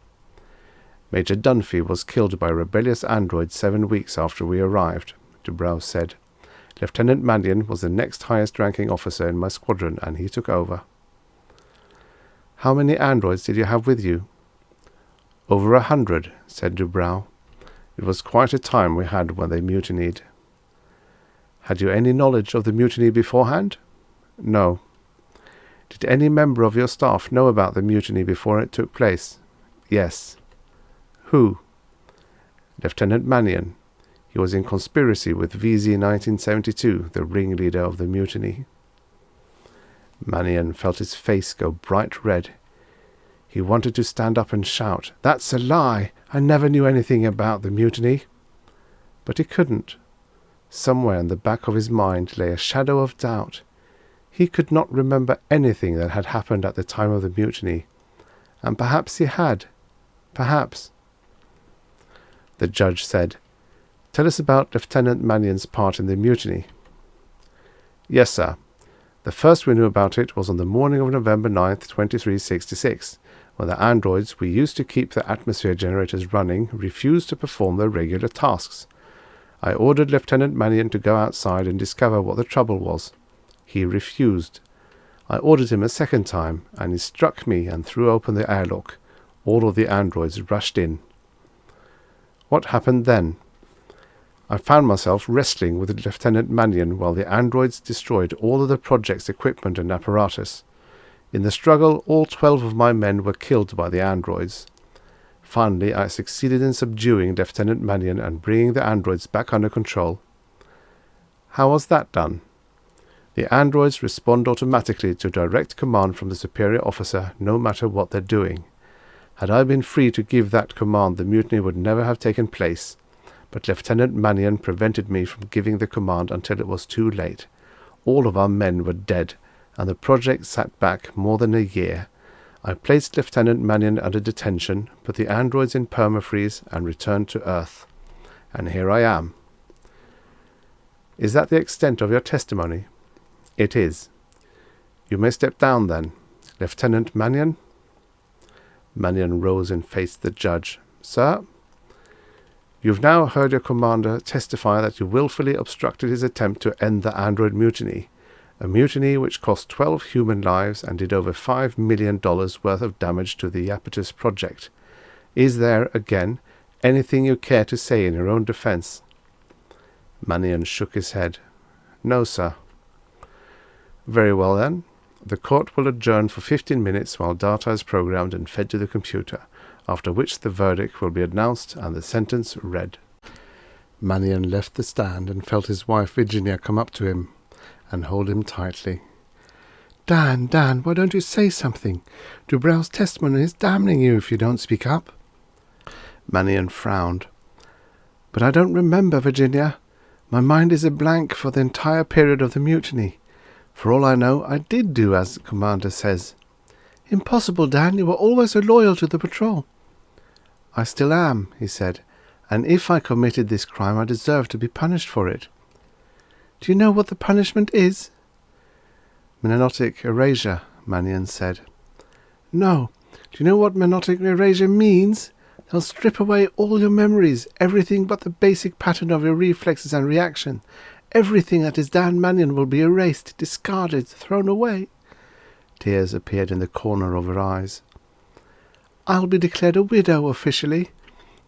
"Major Dunphy was killed by rebellious androids 7 weeks after we arrived," Dubrow said. "Lieutenant Mannion was the next highest-ranking officer in my squadron, and he took over." "How many androids did you have with you?" "Over 100, said Dubrow. "It was quite a time we had when they mutinied." "Had you any knowledge of the mutiny beforehand?" "No." "Did any member of your staff know about the mutiny before it took place?" "Yes." "Who?" "Lieutenant Mannion. He was in conspiracy with VZ 1972, the ringleader of the mutiny." Mannion felt his face go bright red. He wanted to stand up and shout, "That's a lie! I never knew anything about the mutiny." But he couldn't. Somewhere in the back of his mind lay a shadow of doubt. He could not remember anything that had happened at the time of the mutiny. And perhaps he had. Perhaps. The judge said, "Tell us about Lieutenant Mannion's part in the mutiny." "Yes, sir. The first we knew about it was on the morning of November 9th, 2366, when the androids we used to keep the atmosphere generators running refused to perform their regular tasks. I ordered Lieutenant Mannion to go outside and discover what the trouble was. He refused. I ordered him a second time, and he struck me and threw open the airlock. All of the androids rushed in." "What happened then?" "I found myself wrestling with Lieutenant Mannion while the androids destroyed all of the project's equipment and apparatus. In the struggle, all 12 of my men were killed by the androids. Finally, I succeeded in subduing Lieutenant Mannion and bringing the androids back under control." "How was that done?" "The androids respond automatically to direct command from the superior officer, no matter what they're doing. Had I been free to give that command, the mutiny would never have taken place. But Lieutenant Mannion prevented me from giving the command until it was too late. All of our men were dead, and the project sat back more than a year. I placed Lieutenant Mannion under detention, put the androids in permafreeze, and returned to Earth. And here I am." "Is that the extent of your testimony?" "It is." "You may step down then. Lieutenant Mannion?" Mannion rose and faced the judge. "Sir?" You've now heard your commander testify that you willfully obstructed his attempt to end the android mutiny, a mutiny which cost 12 human lives and did over $5 million worth of damage to the Iapetus project. Is there, again, anything you care to say in your own defense? Mannion shook his head. No, sir. Very well, then. The court will adjourn for 15 minutes while data is programmed and fed to the computer, after which the verdict will be announced and the sentence read. Mannion left the stand and felt his wife Virginia come up to him and hold him tightly. Dan, why don't you say something? Dubrow's testimony is damning you if you don't speak up. Mannion frowned. But I don't remember, Virginia. My mind is a blank for the entire period of the mutiny. For all I know, I did do as the commander says. Impossible, Dan. You were always so loyal to the patrol. I still am, he said, and if I committed this crime, I deserve to be punished for it. Do you know what the punishment is? Mnemonic erasure, Mannion said. No. Do you know what mnemonic erasure means? They'll strip away all your memories, everything but the basic pattern of your reflexes and reaction. Everything that is Dan Mannion will be erased, discarded, thrown away. Tears appeared in the corner of her eyes. I'll be declared a widow officially,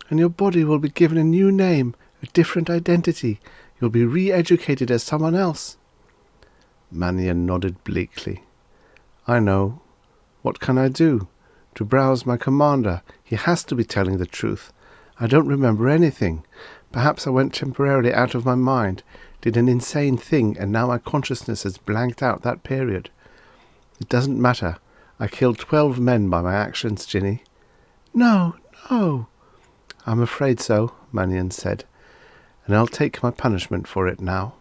and your body will be given a new name, a different identity. You'll be re-educated as someone else. Mannion nodded bleakly. I know. What can I do? Dubrow's my commander. He has to be telling the truth. I don't remember anything. Perhaps I went temporarily out of my mind, did an insane thing, and now my consciousness has blanked out that period. It doesn't matter. I killed 12 men by my actions, Ginny. No. I'm afraid so, Mannion said, and I'll take my punishment for it now.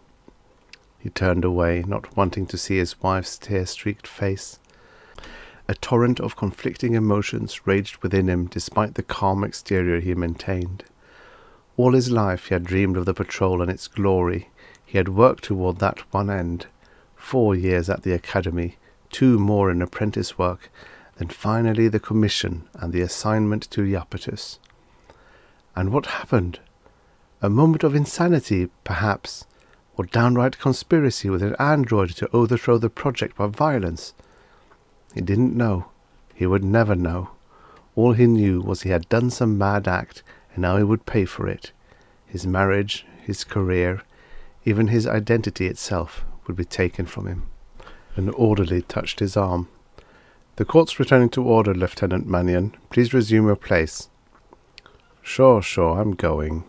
He turned away, not wanting to see his wife's tear-streaked face. A torrent of conflicting emotions raged within him despite the calm exterior he maintained. All his life he had dreamed of the patrol and its glory. He had worked toward that one end. 4 years at the academy, 2 more in apprentice work, then finally the commission and the assignment to Iapetus. And what happened? A moment of insanity, perhaps, or downright conspiracy with an android to overthrow the project by violence. He didn't know. He would never know. All he knew was he had done some mad act, and now he would pay for it. His marriage, his career, even his identity itself would be taken from him. An orderly touched his arm. The court's returning to order, Lieutenant Mannion. Please resume your place. Sure, I'm going.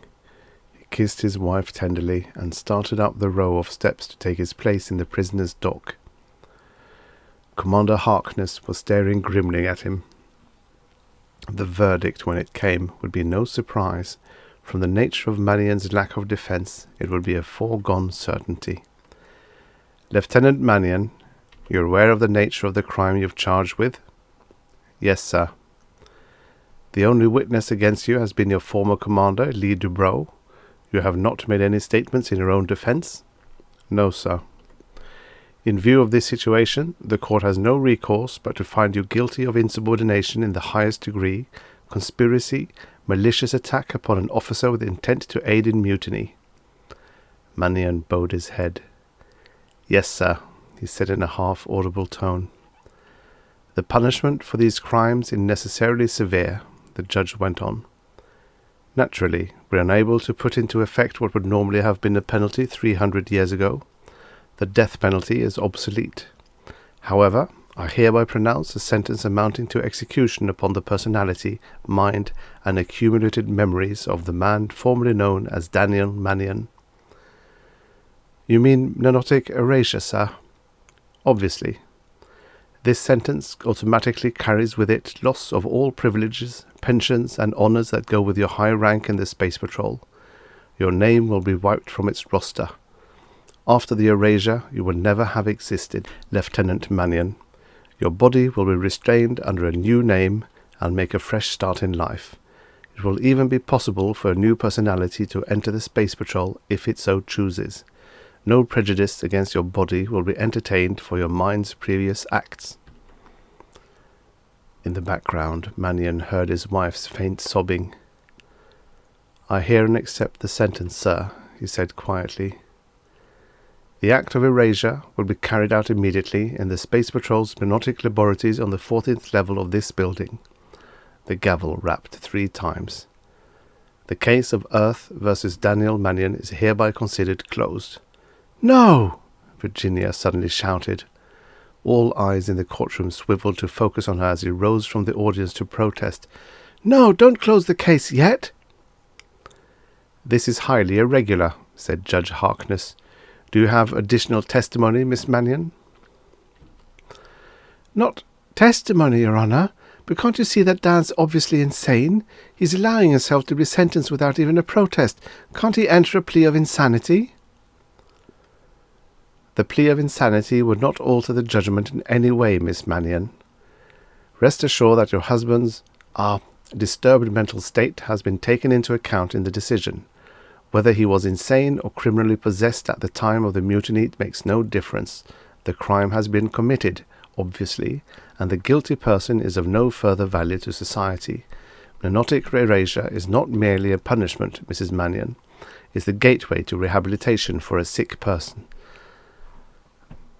He kissed his wife tenderly and started up the row of steps to take his place in the prisoner's dock. Commander Harkness was staring grimly at him. The verdict, when it came, would be no surprise. From the nature of Mannion's lack of defense, it would be a foregone certainty. Lieutenant Mannion, you're aware of the nature of the crime you've charged with? Yes, sir. The only witness against you has been your former commander, Lee Dubrow. You have not made any statements in your own defense? No, sir. In view of this situation, the court has no recourse but to find you guilty of insubordination in the highest degree, conspiracy, malicious attack upon an officer with intent to aid in mutiny. Mannion bowed his head. Yes, sir, he said in a half-audible tone. The punishment for these crimes is necessarily severe, the judge went on. Naturally, we are unable to put into effect what would normally have been a penalty 300 years ago. The death penalty is obsolete. However, I hereby pronounce a sentence amounting to execution upon the personality, mind, and accumulated memories of the man formerly known as Daniel Mannion. You mean mnemonic erasure, sir? Obviously. This sentence automatically carries with it loss of all privileges, pensions, and honors that go with your high rank in the Space Patrol. Your name will be wiped from its roster. After the erasure, you will never have existed, Lieutenant Mannion. Your body will be restrained under a new name and make a fresh start in life. It will even be possible for a new personality to enter the Space Patrol if it so chooses. No prejudice against your body will be entertained for your mind's previous acts. In the background, Mannion heard his wife's faint sobbing. "I hear and accept the sentence, sir," he said quietly. "The act of erasure will be carried out immediately in the Space Patrol's mnemonic laboratories on the 14th level of this building." The gavel rapped 3 times. "The case of Earth versus Daniel Mannion is hereby considered closed." "No!" Virginia suddenly shouted. All eyes in the courtroom swiveled to focus on her as he rose from the audience to protest. "No, don't close the case yet." "This is highly irregular," said Judge Harkness. "Do you have additional testimony, Miss Mannion?" "Not testimony, Your Honor, but can't you see that Dan's obviously insane? He's allowing himself to be sentenced without even a protest. Can't he enter a plea of insanity?" "The plea of insanity would not alter the judgment in any way, Miss Mannion. Rest assured that your husband's disturbed mental state has been taken into account in the decision. Whether he was insane or criminally possessed at the time of the mutiny makes no difference. The crime has been committed, obviously, and the guilty person is of no further value to society. Mnemonic erasure is not merely a punishment, Mrs. Mannion. It's the gateway to rehabilitation for a sick person."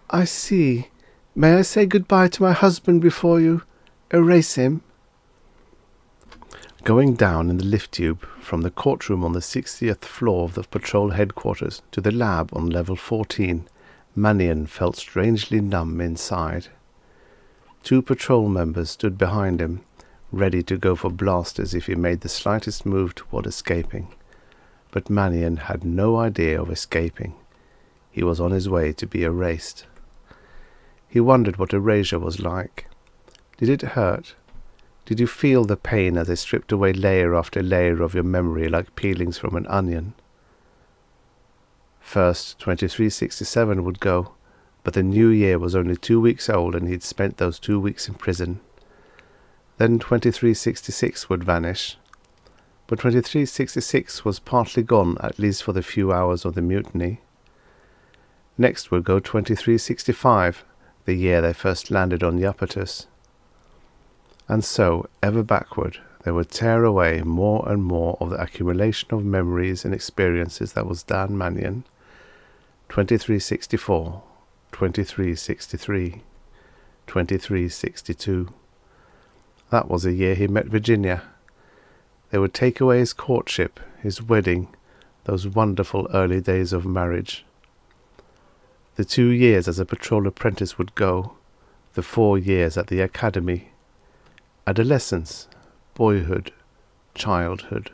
"I see. May I say goodbye to my husband before you erase him?" Going down in the lift tube from the courtroom on the 60th floor of the patrol headquarters to the lab on level 14, Mannion felt strangely numb inside. 2 patrol members stood behind him, ready to go for blasters if he made the slightest move toward escaping. But Mannion had no idea of escaping. He was on his way to be erased. He wondered what erasure was like. Did it hurt? Did you feel the pain as they stripped away layer after layer of your memory like peelings from an onion? First, 2367 would go, but the new year was only 2 weeks old and he'd spent those 2 weeks in prison. Then 2366 would vanish. But 2366 was partly gone, at least for the few hours of the mutiny. Next would go 2365, the year they first landed on Iapetus. And so, ever backward, they would tear away more and more of the accumulation of memories and experiences that was Dan Mannion. 2364, 2363, 2362. That was the year he met Virginia. They would take away his courtship, his wedding, those wonderful early days of marriage. The 2 years as a patrol apprentice would go, the 4 years at the academy. Adolescence, boyhood, childhood.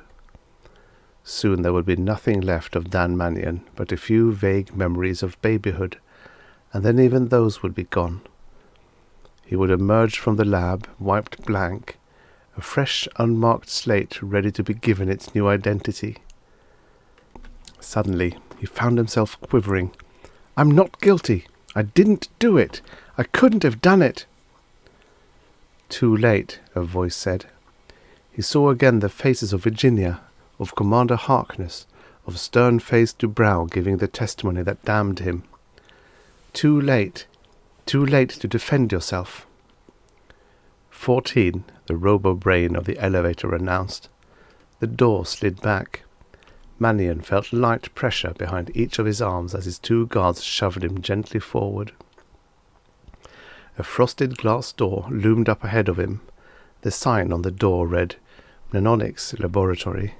Soon there would be nothing left of Dan Mannion but a few vague memories of babyhood, and then even those would be gone. He would emerge from the lab, wiped blank, a fresh, unmarked slate ready to be given its new identity. Suddenly, he found himself quivering. "I'm not guilty. I didn't do it. I couldn't have done it." "Too late," a voice said. He saw again the faces of Virginia, of Commander Harkness, of stern-faced Dubrow giving the testimony that damned him. Too late to defend yourself. 14, the robo-brain of the elevator announced. The door slid back. Mannion felt light pressure behind each of his arms as his 2 guards shoved him gently forward. A frosted glass door loomed up ahead of him. The sign on the door read, "Mnemonics Laboratory."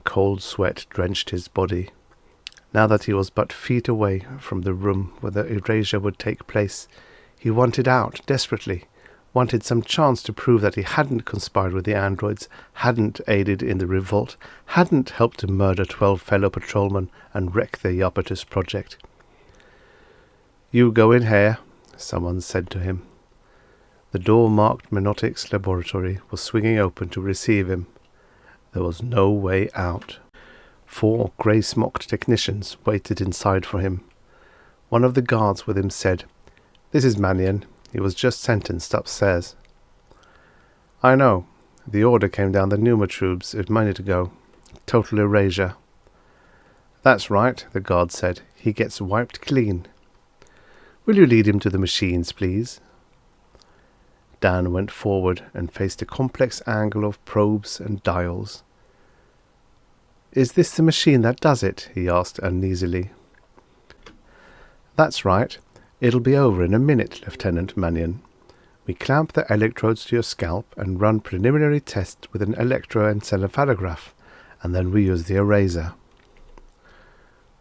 Cold sweat drenched his body. Now that he was but feet away from the room where the erasure would take place, he wanted out desperately, wanted some chance to prove that he hadn't conspired with the androids, hadn't aided in the revolt, hadn't helped to murder 12 fellow patrolmen and wreck the Iapetus project. "You go in here," someone said to him. The door marked Mnemonics Laboratory was swinging open to receive him. There was no way out. 4 grey-smocked technicians waited inside for him. One of the guards with him said, "This is Mannion. He was just sentenced upstairs." "I know. The order came down the pneumotubes a minute ago. Total erasure." "That's right," the guard said. "He gets wiped clean." "Will you lead him to the machines, please?" Dan went forward and faced a complex angle of probes and dials. "Is this the machine that does it?" he asked uneasily. "That's right. It'll be over in a minute, Lieutenant Mannion. We clamp the electrodes to your scalp and run preliminary tests with an electroencephalograph, and then we use the eraser."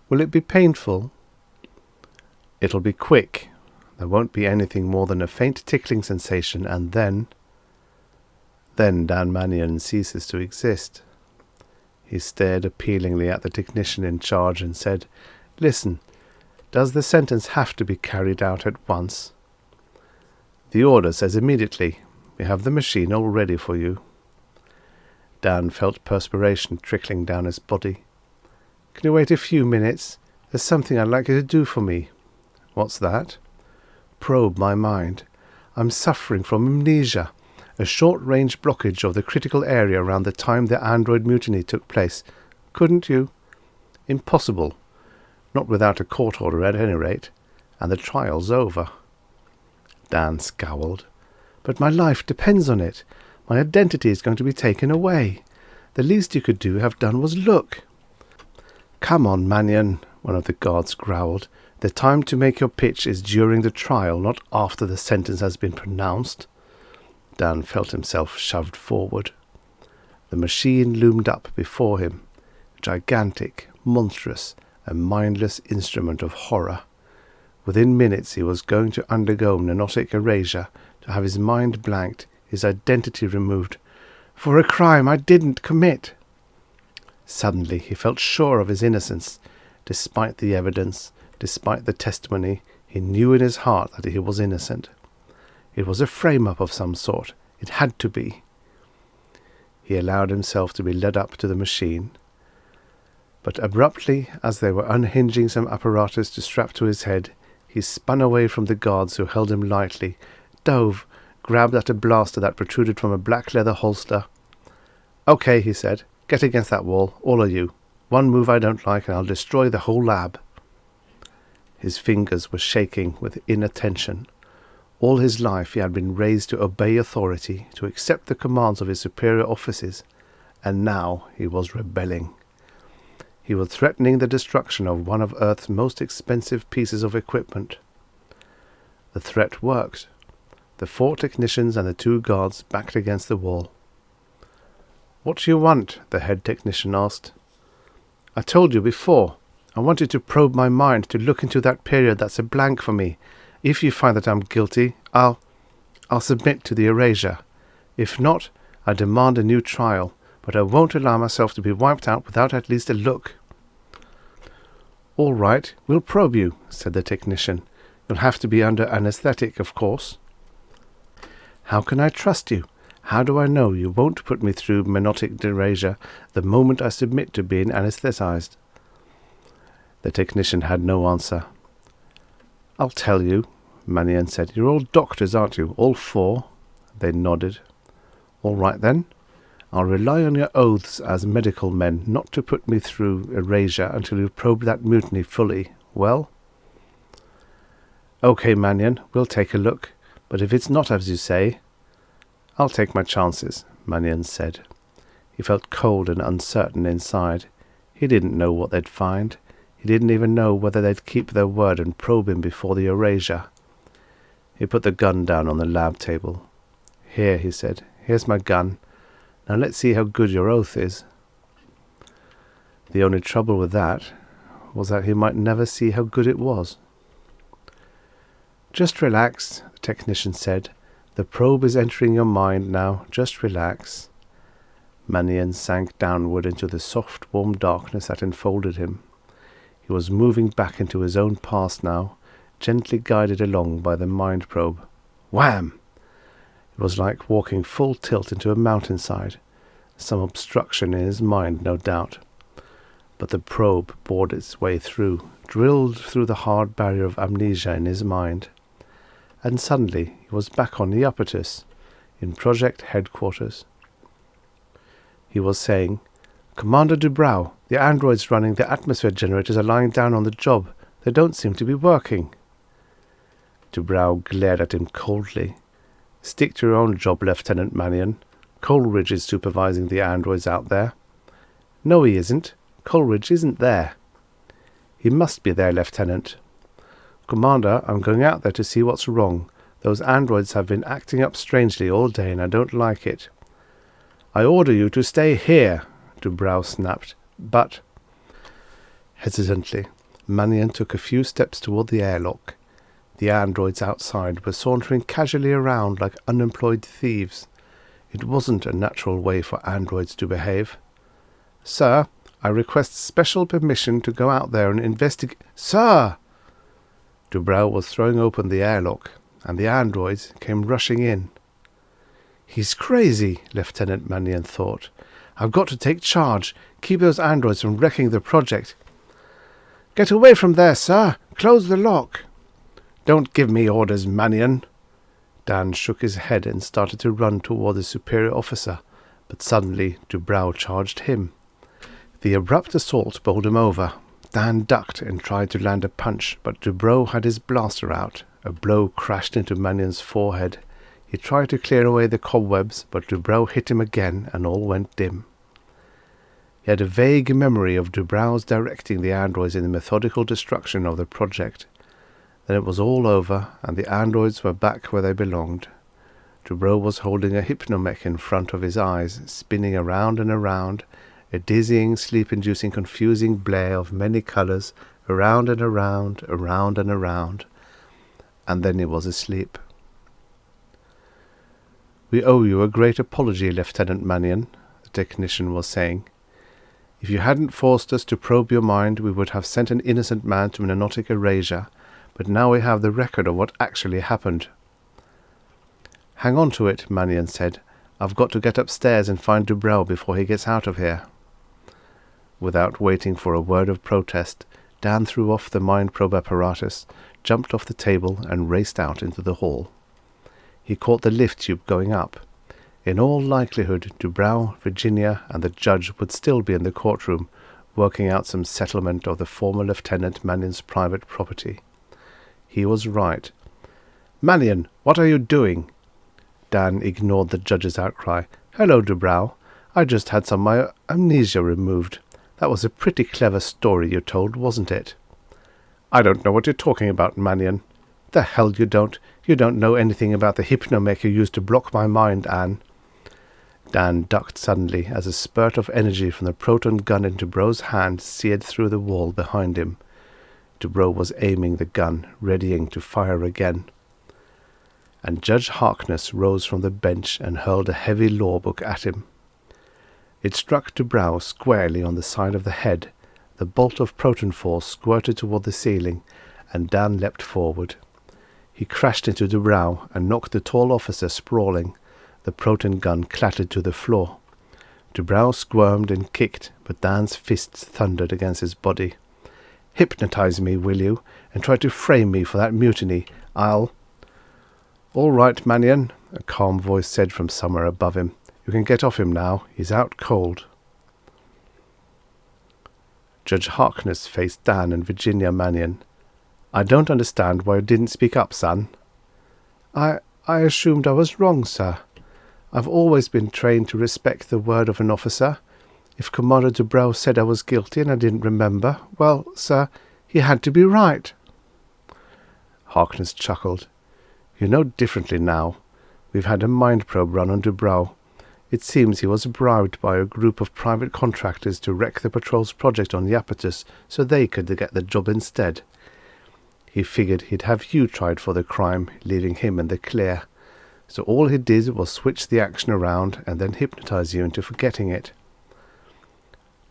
"Will it be painful?" "It'll be quick. There won't be anything more than a faint tickling sensation, and then Dan Mannion ceases to exist." He stared appealingly at the technician in charge and said, "Listen, does the sentence have to be carried out at once?" "The order says immediately. We have the machine all ready for you." Dan felt perspiration trickling down his body. "Can you wait a few minutes? There's something I'd like you to do for me." "What's that?" "Probe my mind. I'm suffering from amnesia, a short-range blockage of the critical area around the time the android mutiny took place. Couldn't you?" "Impossible. Not without a court order at any rate. And the trial's over." Dan scowled. "But my life depends on it. My identity is going to be taken away. The least you could have done was look." "Come on, Mannion," one of the guards growled. "The time to make your pitch is during the trial, not after the sentence has been pronounced." Dan felt himself shoved forward. The machine loomed up before him, a gigantic, monstrous, and mindless instrument of horror. Within minutes he was going to undergo mnemonic erasure, to have his mind blanked, his identity removed, for a crime I didn't commit. Suddenly he felt sure of his innocence. Despite the evidence, despite the testimony, he knew in his heart that he was innocent. It was a frame-up of some sort. It had to be. He allowed himself to be led up to the machine. But abruptly, as they were unhinging some apparatus to strap to his head, he spun away from the guards who held him lightly, dove, grabbed at a blaster that protruded from a black leather holster. "Okay," he said, "get against that wall, all of you. One move I don't like and I'll destroy the whole lab." His fingers were shaking with inattention. All his life he had been raised to obey authority, to accept the commands of his superior officers, and now he was rebelling. He was threatening the destruction of one of Earth's most expensive pieces of equipment. The threat worked. The 4 technicians and the 2 guards backed against the wall. "What do you want?" the head technician asked. "I told you before. I wanted to probe my mind, to look into that period that's a blank for me. If you find that I'm guilty, I'll submit to the erasure. If not, I demand a new trial, but I won't allow myself to be wiped out without at least a look." "All right, we'll probe you," said the technician. "You'll have to be under anesthetic, of course." "How can I trust you? How do I know you won't put me through mnemonic erasure the moment I submit to being anesthetized?" The technician had no answer. "I'll tell you," Mannion said. "You're all doctors, aren't you? All 4? They nodded. "All right then. I'll rely on your oaths as medical men not to put me through erasure until you've probed that mutiny fully. Well?" "Okay, Mannion, we'll take a look. But if it's not as you say—" "I'll take my chances," Mannion said. He felt cold and uncertain inside. He didn't know what they'd find. He didn't even know whether they'd keep their word and probe him before the erasure. He put the gun down on the lab table. "Here," he said. "Here's my gun. Now let's see how good your oath is." The only trouble with that was that he might never see how good it was. "Just relax," the technician said. "The probe is entering your mind now. Just relax." Mannion sank downward into the soft, warm darkness that enfolded him. He was moving back into his own past now, gently guided along by the mind probe. Wham! It was like walking full tilt into a mountainside. Some obstruction in his mind, no doubt. But the probe bored its way through, drilled through the hard barrier of amnesia in his mind. And suddenly he was back on the apparatus, in Project Headquarters. He was saying, "Commander Dubrow, the androids running the atmosphere generators are lying down on the job. They don't seem to be working." Dubrow glared at him coldly. "Stick to your own job, Lieutenant Mannion. Coleridge is supervising the androids out there." No, he isn't. Coleridge isn't there. He must be there, Lieutenant. Commander, I'm going out there to see what's wrong. Those androids have been acting up strangely all day and I don't like it. I order you to stay here, Dubrow snapped. But... Hesitantly, Mannion took a few steps toward the airlock. The androids outside were sauntering casually around like unemployed thieves. It wasn't a natural way for androids to behave. Sir, I request special permission to go out there and investigate... Sir! Dubrow was throwing open the airlock, and the androids came rushing in. He's crazy, Lieutenant Mannion thought. I've got to take charge, keep those androids from wrecking the project. Get away from there, sir! Close the lock! Don't give me orders, Mannion! Dan shook his head and started to run toward the superior officer, but suddenly Dubrow charged him. The abrupt assault bowled him over. Dan ducked and tried to land a punch, but Dubrow had his blaster out. A blow crashed into Mannion's forehead. He tried to clear away the cobwebs, but Dubrow hit him again, and all went dim. He had a vague memory of Dubrow's directing the androids in the methodical destruction of the project. Then it was all over, and the androids were back where they belonged. Dubrow was holding a hypnomech in front of his eyes, spinning around and around, a dizzying, sleep-inducing, confusing blare of many colours, around and around, around and around. And then he was asleep. We owe you a great apology, Lieutenant Mannion, the technician was saying. If you hadn't forced us to probe your mind, we would have sent an innocent man to neurotic erasure, but now we have the record of what actually happened. Hang on to it, Mannion said. I've got to get upstairs and find Dubrow before he gets out of here. Without waiting for a word of protest, Dan threw off the mind probe apparatus, jumped off the table, and raced out into the hall. He caught the lift tube going up. In all likelihood, Dubrow, Virginia, and the judge would still be in the courtroom, working out some settlement of the former Lieutenant Mannion's private property. He was right. Mannion, what are you doing? Dan ignored the judge's outcry. Hello, Dubrow. I just had some of my amnesia removed. That was a pretty clever story you told, wasn't it? I don't know what you're talking about, Mannion. The hell you don't. You don't know anything about the hypnomech you used to block my mind, Anne. Dan ducked suddenly as a spurt of energy from the proton gun in Dubrow's hand seared through the wall behind him. Dubrow was aiming the gun, readying to fire again. And Judge Harkness rose from the bench and hurled a heavy law book at him. It struck Dubrow squarely on the side of the head. The bolt of proton force squirted toward the ceiling, and Dan leapt forward. He crashed into Dubrow and knocked the tall officer sprawling. The proton gun clattered to the floor. Dubrow squirmed and kicked, but Dan's fists thundered against his body. Hypnotize me, will you, and try to frame me for that mutiny. I'll... All right, Mannion, a calm voice said from somewhere above him. You can get off him now. He's out cold. Judge Harkness faced Dan and Virginia Mannion. I don't understand why you didn't speak up, son. I assumed I was wrong, sir. I've always been trained to respect the word of an officer. If Commander Dubrow said I was guilty and I didn't remember, well, sir, he had to be right. Harkness chuckled. You know differently now. We've had a mind probe run on Dubrow. It seems he was bribed by a group of private contractors to wreck the patrol's project on Iapetus so they could get the job instead. He figured he'd have you tried for the crime, leaving him in the clear. So all he did was switch the action around and then hypnotize you into forgetting it.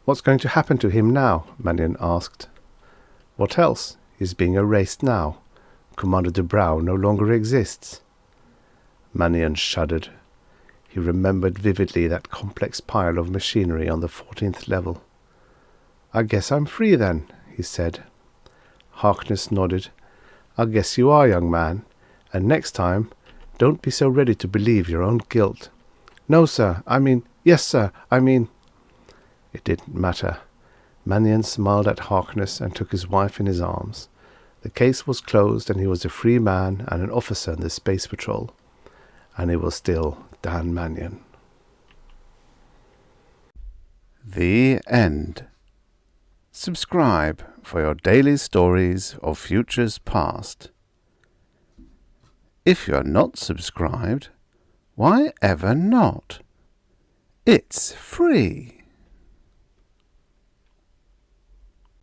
What's going to happen to him now? Mannion asked. What else? He's being erased now. Commander Dubrow no longer exists. Mannion shuddered. He remembered vividly that complex pile of machinery on the 14th level. I guess I'm free then, he said. Harkness nodded. I guess you are, young man. And next time, don't be so ready to believe your own guilt. No, sir. Yes, sir. It didn't matter. Mannion smiled at Harkness and took his wife in his arms. The case was closed and he was a free man and an officer in the Space Patrol. And he was still Dan Mannion. The end. Subscribe for your daily stories of futures past. If you're not subscribed, why ever not? It's free.